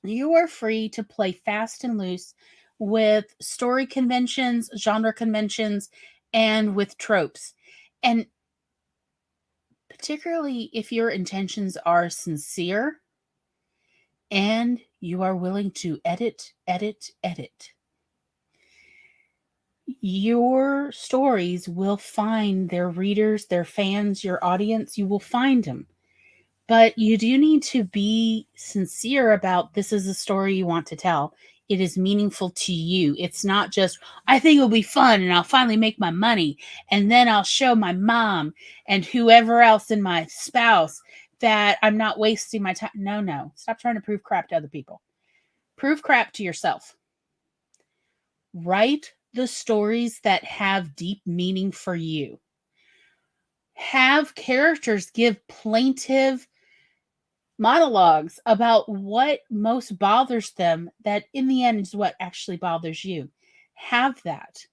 You are free to play fast and loose with story conventions, genre conventions, and with tropes. And particularly if your intentions are sincere and you are willing to edit, your stories will find their readers, their fans, your audience. You will find them. But you do need to be sincere about this is a story you want to tell. It is meaningful to you. It's not just, I think it'll be fun and I'll finally make my money. And then I'll show my mom and whoever else and my spouse that I'm not wasting my time. No. Stop trying to prove crap to other people. Prove crap to yourself. Write the stories that have deep meaning for you. Have characters give plaintive monologues about what most bothers them, that in the end is what actually bothers you. Have that.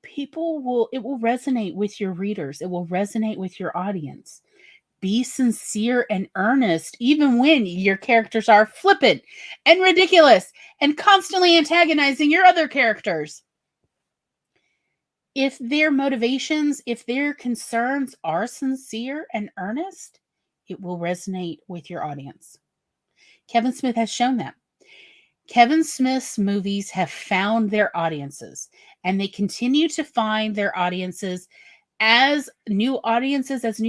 It will resonate with your readers. It will resonate with your audience. Be sincere and earnest, even when your characters are flippant and ridiculous and constantly antagonizing your other characters. If their motivations, if their concerns are sincere and earnest, it will resonate with your audience. Kevin Smith has shown that. Kevin Smith's movies have found their audiences, and they continue to find their audiences as new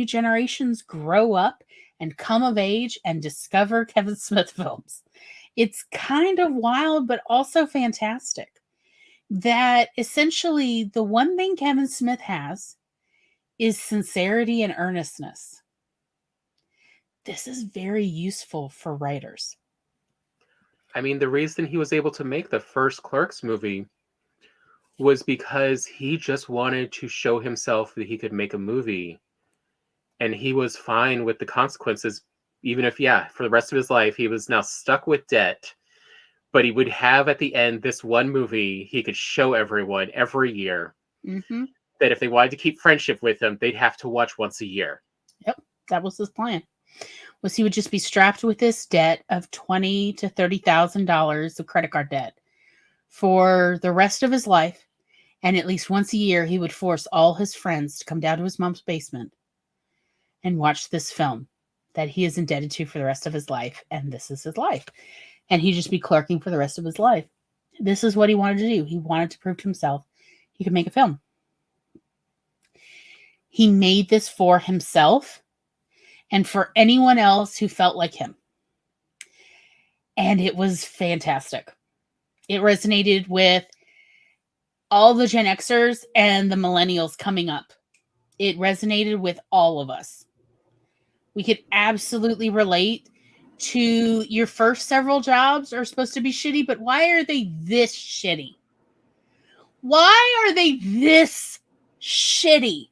generations grow up and come of age and discover Kevin Smith films. It's kind of wild, but also fantastic that essentially the one thing Kevin Smith has is sincerity and earnestness. This is very useful for writers. I mean, the reason he was able to make the first Clerks movie was because he just wanted to show himself that he could make a movie. And he was fine with the consequences, even if, for the rest of his life, he was now stuck with debt. But he would have at the end this one movie he could show everyone every year. Mm-hmm. That if they wanted to keep friendship with him, they'd have to watch once a year. Yep, that was his plan. Was he would just be strapped with this debt of $20,000 to $30,000 of credit card debt for the rest of his life, and at least once a year he would force all his friends to come down to his mom's basement and watch this film that he is indebted to for the rest of his life, and this is his life. And he'd just be clerking for the rest of his life. This is what he wanted to do. He wanted to prove to himself he could make a film. He made this for himself and for anyone else who felt like him. And it was fantastic. It resonated with all the Gen Xers and the millennials coming up. It resonated with all of us. We could absolutely relate to your first several jobs are supposed to be shitty, but why are they this shitty? Why are they this shitty?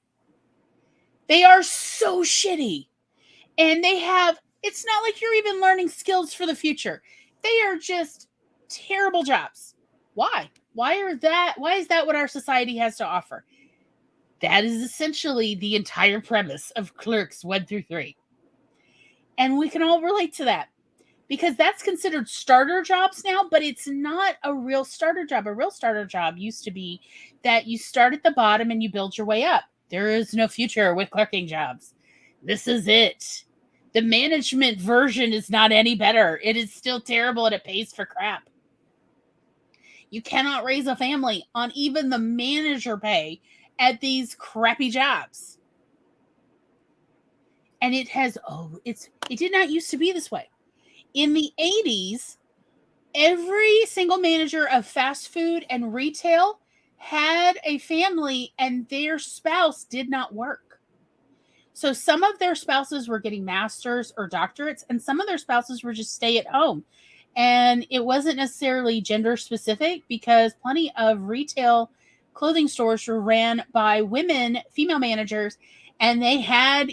They are so shitty. And it's not like you're even learning skills for the future. They are just terrible jobs. Why? Why is that what our society has to offer? That is essentially the entire premise of Clerks 1 through 3. And we can all relate to that because that's considered starter jobs now, but it's not a real starter job. A real starter job used to be that you start at the bottom and you build your way up. There is no future with clerking jobs. This is it. The management version is not any better. It is still terrible and it pays for crap. You cannot raise a family on even the manager pay at these crappy jobs. And it did not used to be this way. In the 80s, every single manager of fast food and retail had a family and their spouse did not work. So some of their spouses were getting masters or doctorates, and some of their spouses were just stay at home. And it wasn't necessarily gender specific because plenty of retail clothing stores were ran by women, female managers, and they had,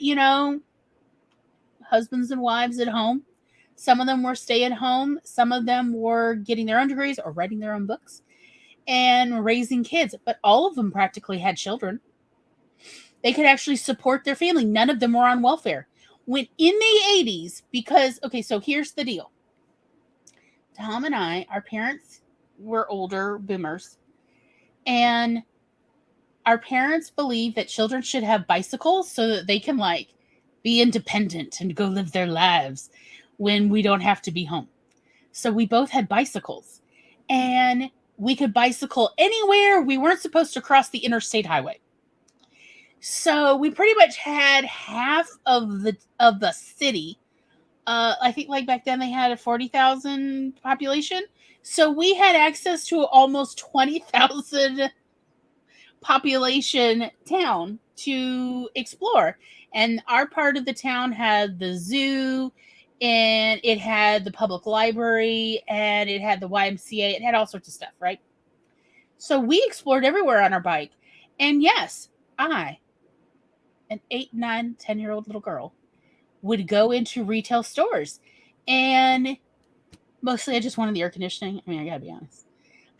husbands and wives at home. Some of them were stay at home. Some of them were getting their own degrees or writing their own books and raising kids. But all of them practically had children. They could actually support their family. None of them were on welfare. When in the 80s, so here's the deal. Tom and I, our parents were older boomers, and our parents believe that children should have bicycles so that they can like be independent and go live their lives when we don't have to be home. So we both had bicycles, and we could bicycle anywhere. We weren't supposed to cross the interstate highway. So we pretty much had half of the city. I think like back then they had a 40,000 population. So we had access to almost 20,000 population town to explore. And our part of the town had the zoo, and it had the public library, and it had the YMCA. It had all sorts of stuff, right? So we explored everywhere on our bike. And yes, I, an 8, 9, 10-year-old little girl, would go into retail stores. And mostly I just wanted the air conditioning. I mean, I gotta be honest.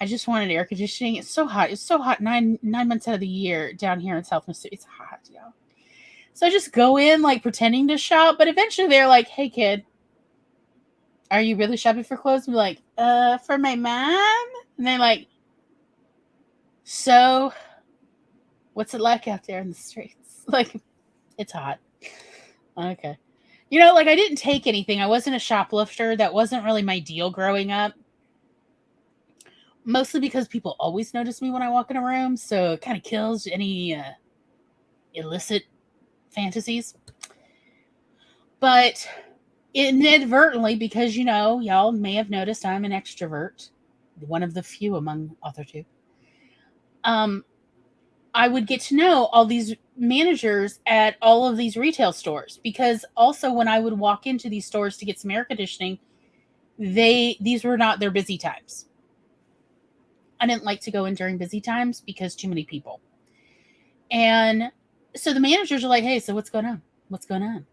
I just wanted air conditioning. It's so hot. It's so hot 9 months out of the year down here in South Mississippi. It's hot, y'all. So I just go in like pretending to shop, but eventually they're like, "Hey kid, are you really shopping for clothes?" I'm like, for my mom." And they're like, "So what's it like out there in the streets?" Like, it's hot. Okay. You know, like I didn't take anything. I wasn't a shoplifter. That wasn't really my deal growing up. Mostly because people always notice me when I walk in a room, so it kind of kills any illicit fantasies. But inadvertently, because you know, y'all may have noticed I'm an extrovert, one of the few among other two. I would get to know all these managers at all of these retail stores, because also when I would walk into these stores to get some air conditioning, these were not their busy times. I didn't like to go in during busy times because too many people. And so the managers are like, "Hey, so what's going on? What's going on?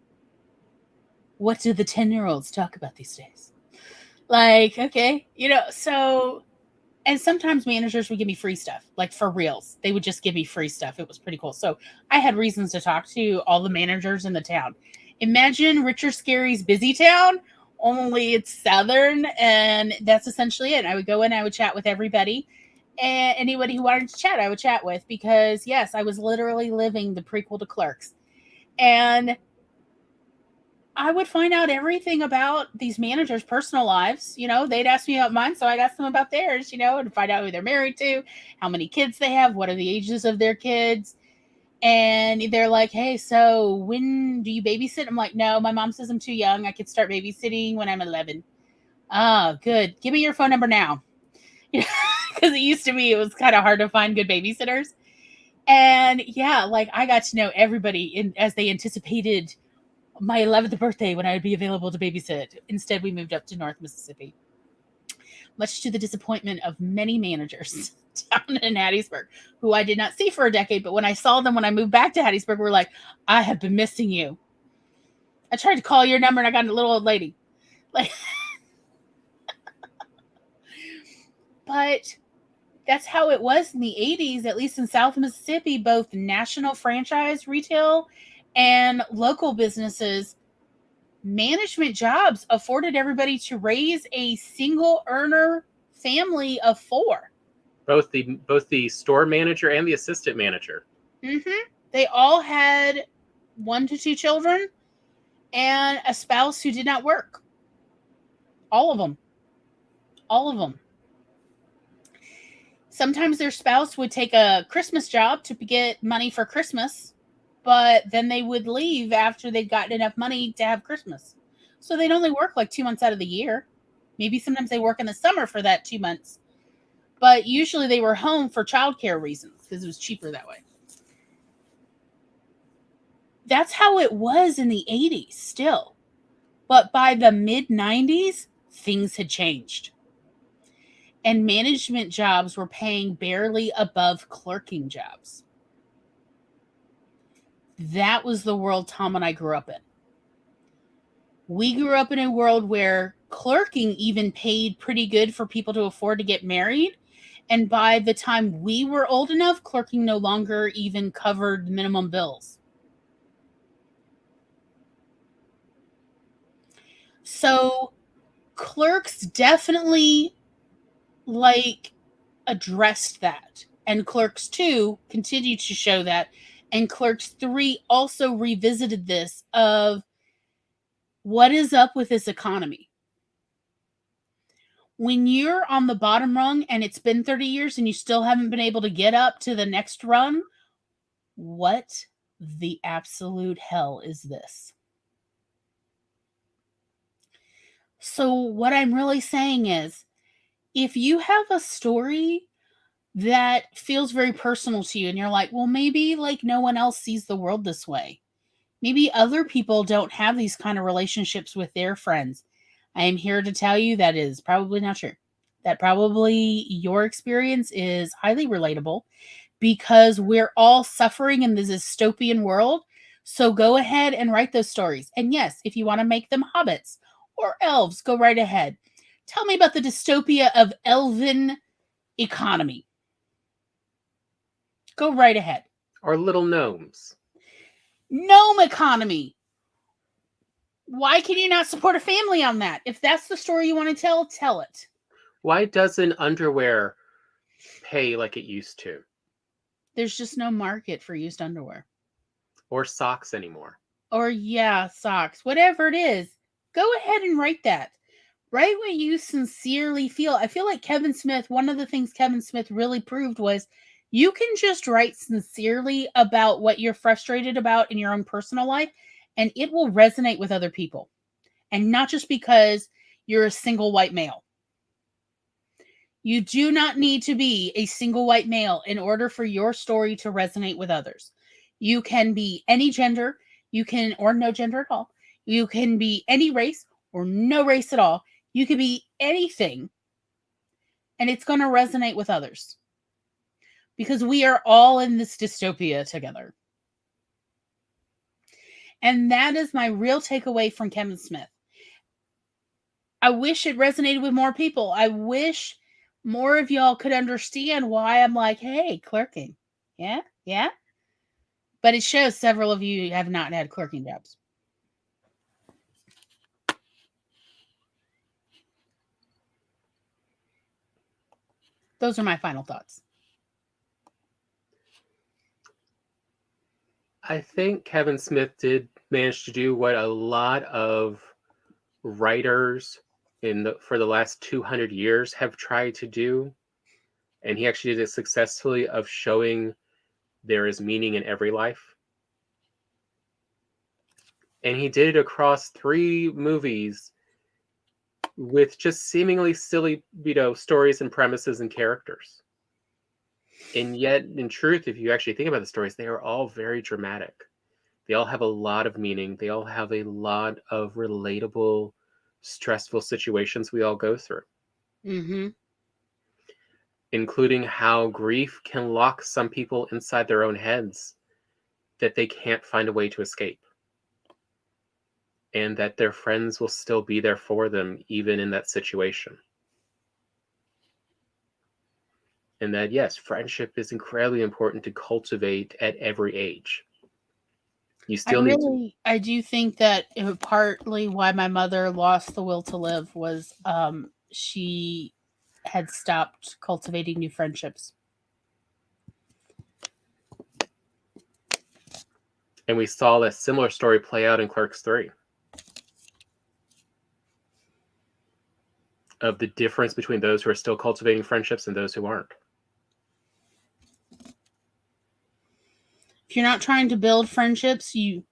What do the 10-year-olds talk about these days?" Like, okay, you know, so, and sometimes managers would give me free stuff, like for reals. They would just give me free stuff. It was pretty cool. So I had reasons to talk to all the managers in the town. Imagine Richard Scarry's Busy Town, only it's Southern, and that's essentially it. I would go in, I would chat with everybody, and anybody who wanted to chat, I would chat with, because yes, I was literally living the prequel to Clerks. And I would find out everything about these managers' personal lives. You know, they'd ask me about mine, so I'd ask them about theirs, you know, and find out who they're married to, how many kids they have, what are the ages of their kids. And they're like, "Hey, so when do you babysit?" I'm like, "No, my mom says I'm too young. I could start babysitting when I'm 11. "Oh, good. Give me your phone number now." Because it used to be, it was kind of hard to find good babysitters. And yeah, like I got to know everybody as they anticipated my 11th birthday when I would be available to babysit. Instead, we moved up to North Mississippi, much to the disappointment of many managers down in Hattiesburg, who I did not see for a decade. But when I saw them when I moved back to Hattiesburg, we're like, "I have been missing you. I tried to call your number and I got a little old lady." Like, but that's how it was in the 80s, at least in South Mississippi. Both national franchise retail and local businesses, management jobs afforded everybody to raise a single earner family of 4. Both the store manager and the assistant manager. Mm-hmm. They all had 1 to 2 children and a spouse who did not work. All of them. All of them. Sometimes their spouse would take a Christmas job to get money for Christmas, but then they would leave after they'd gotten enough money to have Christmas. So they'd only work like 2 months out of the year. Maybe sometimes they work in the summer for that 2 months. But usually they were home for childcare reasons because it was cheaper that way. That's how it was in the 80s still. But by the mid-90s, things had changed. And management jobs were paying barely above clerking jobs. That was the world Tom and I grew up in. We grew up in a world where clerking even paid pretty good for people to afford to get married. And by the time we were old enough, clerking no longer even covered minimum bills. So Clerks definitely like addressed that, and Clerks 2 continued to show that, and Clerks 3 also revisited this of what is up with this economy. When you're on the bottom rung and it's been 30 years and you still haven't been able to get up to the next rung, what the absolute hell is this? So what I'm really saying is, if you have a story that feels very personal to you and you're like, well, maybe like no one else sees the world this way. Maybe other people don't have these kind of relationships with their friends. I am here to tell you that is probably not true. That probably your experience is highly relatable because we're all suffering in this dystopian world. So go ahead and write those stories. And yes, if you want to make them hobbits or elves, go right ahead. Tell me about the dystopia of elven economy. Go right ahead. Or little gnomes. Gnome economy. Why can you not support a family on that? If that's the story you want to tell it. Why doesn't underwear pay like it used to? There's just no market for used underwear. Or socks anymore. Or, yeah, socks. Whatever it is, go ahead and write that. Write what you sincerely feel. I feel like Kevin Smith, one of the things Kevin Smith really proved was you can just write sincerely about what you're frustrated about in your own personal life, and it will resonate with other people. And not just because you're a single white male. You do not need to be a single white male in order for your story to resonate with others. You can be any gender, or no gender at all. You can be any race or no race at all. You could be anything, and it's going to resonate with others. Because we are all in this dystopia together. And that is my real takeaway from Kevin Smith. I wish it resonated with more people. I wish more of y'all could understand why I'm like, hey, clerking. Yeah, yeah. But it shows several of you have not had clerking jobs. Those are my final thoughts. I think Kevin Smith did manage to do what a lot of writers for the last 200 years have tried to do. And he actually did it successfully, of showing there is meaning in every life. And he did it across 3 movies with just seemingly silly, stories and premises and characters. And yet, in truth, if you actually think about the stories, they are all very dramatic. They all have a lot of meaning. They all have a lot of relatable, stressful situations we all go through. Mm-hmm. Including how grief can lock some people inside their own heads that they can't find a way to escape. And that their friends will still be there for them, even in that situation. And that, yes, friendship is incredibly important to cultivate at every age. You still I do think that partly why my mother lost the will to live was she had stopped cultivating new friendships. And we saw that similar story play out in Clerks III. Of the difference between those who are still cultivating friendships and those who aren't. If you're not trying to build friendships, you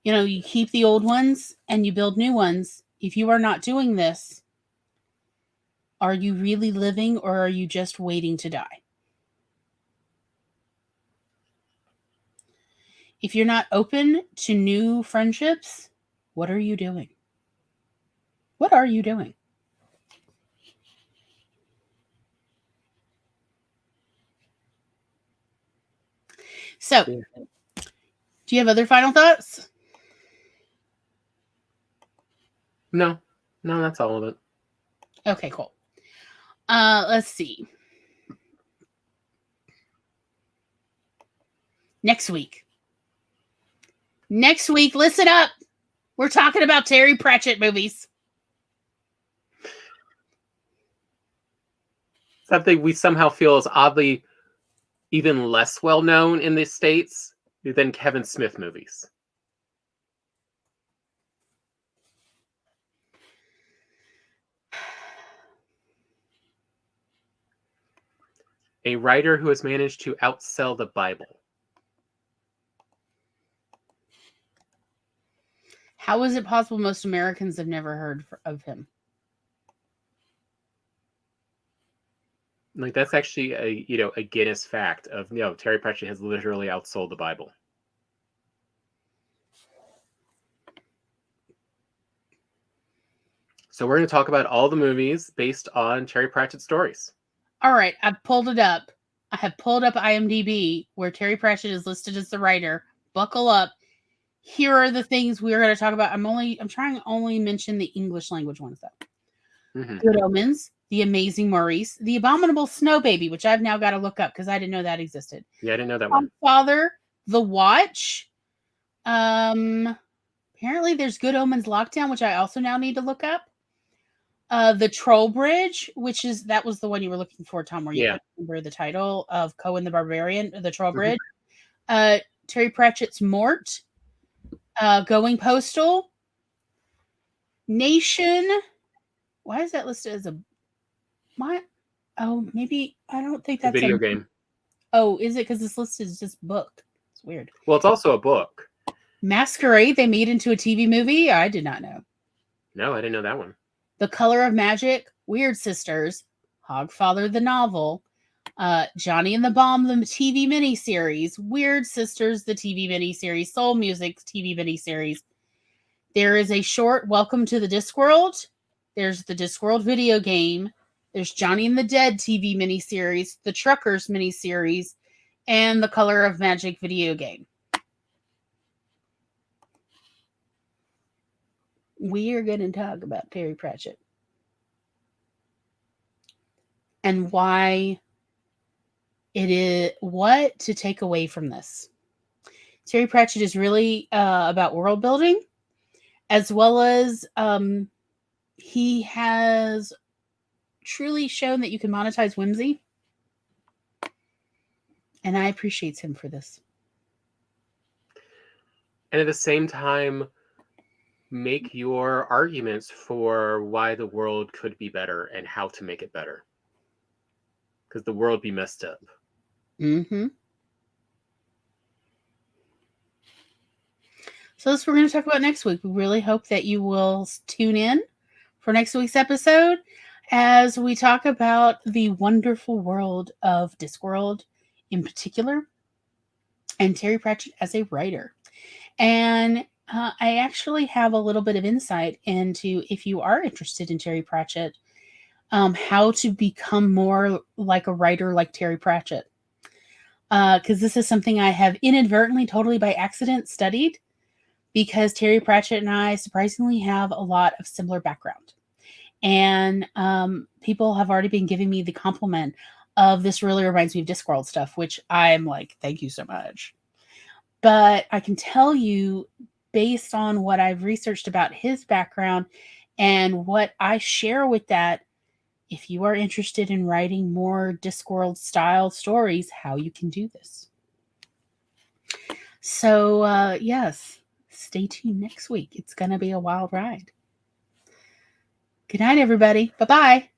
keep the old ones and you build new ones. If you are not doing this, are you really living, or are you just waiting to die? If you're not open to new friendships, what are you doing? What are you doing? So, do you have other final thoughts? No, that's all of it. Okay, cool. Let's see. Next week, listen up. We're talking about Terry Pratchett movies. something we somehow feel is oddly even less well known in the States than Kevin Smith movies. A writer who has managed to outsell the Bible. How is it possible most Americans have never heard of him? Like, that's actually a Guinness fact of, Terry Pratchett has literally outsold the Bible. So we're going to talk about all the movies based on Terry Pratchett stories. All right, I've pulled it up. I have pulled up IMDb where Terry Pratchett is listed as the writer. Buckle up. Here are the things we're going to talk about. I'm trying to only mention the English language ones though. Mm-hmm. Good Omens, The Amazing Maurice, The Abominable Snow Baby, which I've now got to look up because I didn't know that existed. Yeah, I didn't know that one. Father, The Watch. Apparently there's Good Omens Lockdown, which I also now need to look up. The Troll Bridge, that was the one you were looking for, Tom, where you couldn't remember the title of Cohen the Barbarian, The Troll Bridge. Terry Pratchett's Mort, Going Postal, Nation. Why is that listed as maybe I don't think that's a video game. Oh, is it? Because it's listed as just book. It's weird. Well, it's also a book. Masquerade, they made into a TV movie. I did not know. No, I didn't know that one. The Color of Magic, Weird Sisters, Hogfather the novel, Johnny and the Bomb the TV miniseries, Weird Sisters the TV miniseries, Soul Music TV miniseries. There is a short Welcome to the Discworld. There's the Discworld video game. There's Johnny and the Dead TV miniseries, the Truckers miniseries, and the Color of Magic video game. We are going to talk about Terry Pratchett and why it is what to take away from this. Terry Pratchett is really about world building, as well as he has truly shown that you can monetize whimsy. And I appreciate him for this. And at the same time, make your arguments for why the world could be better and how to make it better. Because the world be messed up. Mm-hmm. So that's what we're going to talk about next week. We really hope that you will tune in for next week's episode as we talk about the wonderful world of Discworld in particular and Terry Pratchett as a writer. And I actually have a little bit of insight into, if you are interested in Terry Pratchett, how to become more like a writer like Terry Pratchett. Because this is something I have inadvertently, totally by accident, studied, because Terry Pratchett and I surprisingly have a lot of similar background. And people have already been giving me the compliment of this really reminds me of Discworld stuff, which I'm like, thank you so much. But I can tell you, based on what I've researched about his background and what I share with that, if you are interested in writing more Discworld style stories, how you can do this. So, yes, stay tuned next week. It's going to be a wild ride. Good night, everybody. Bye-bye.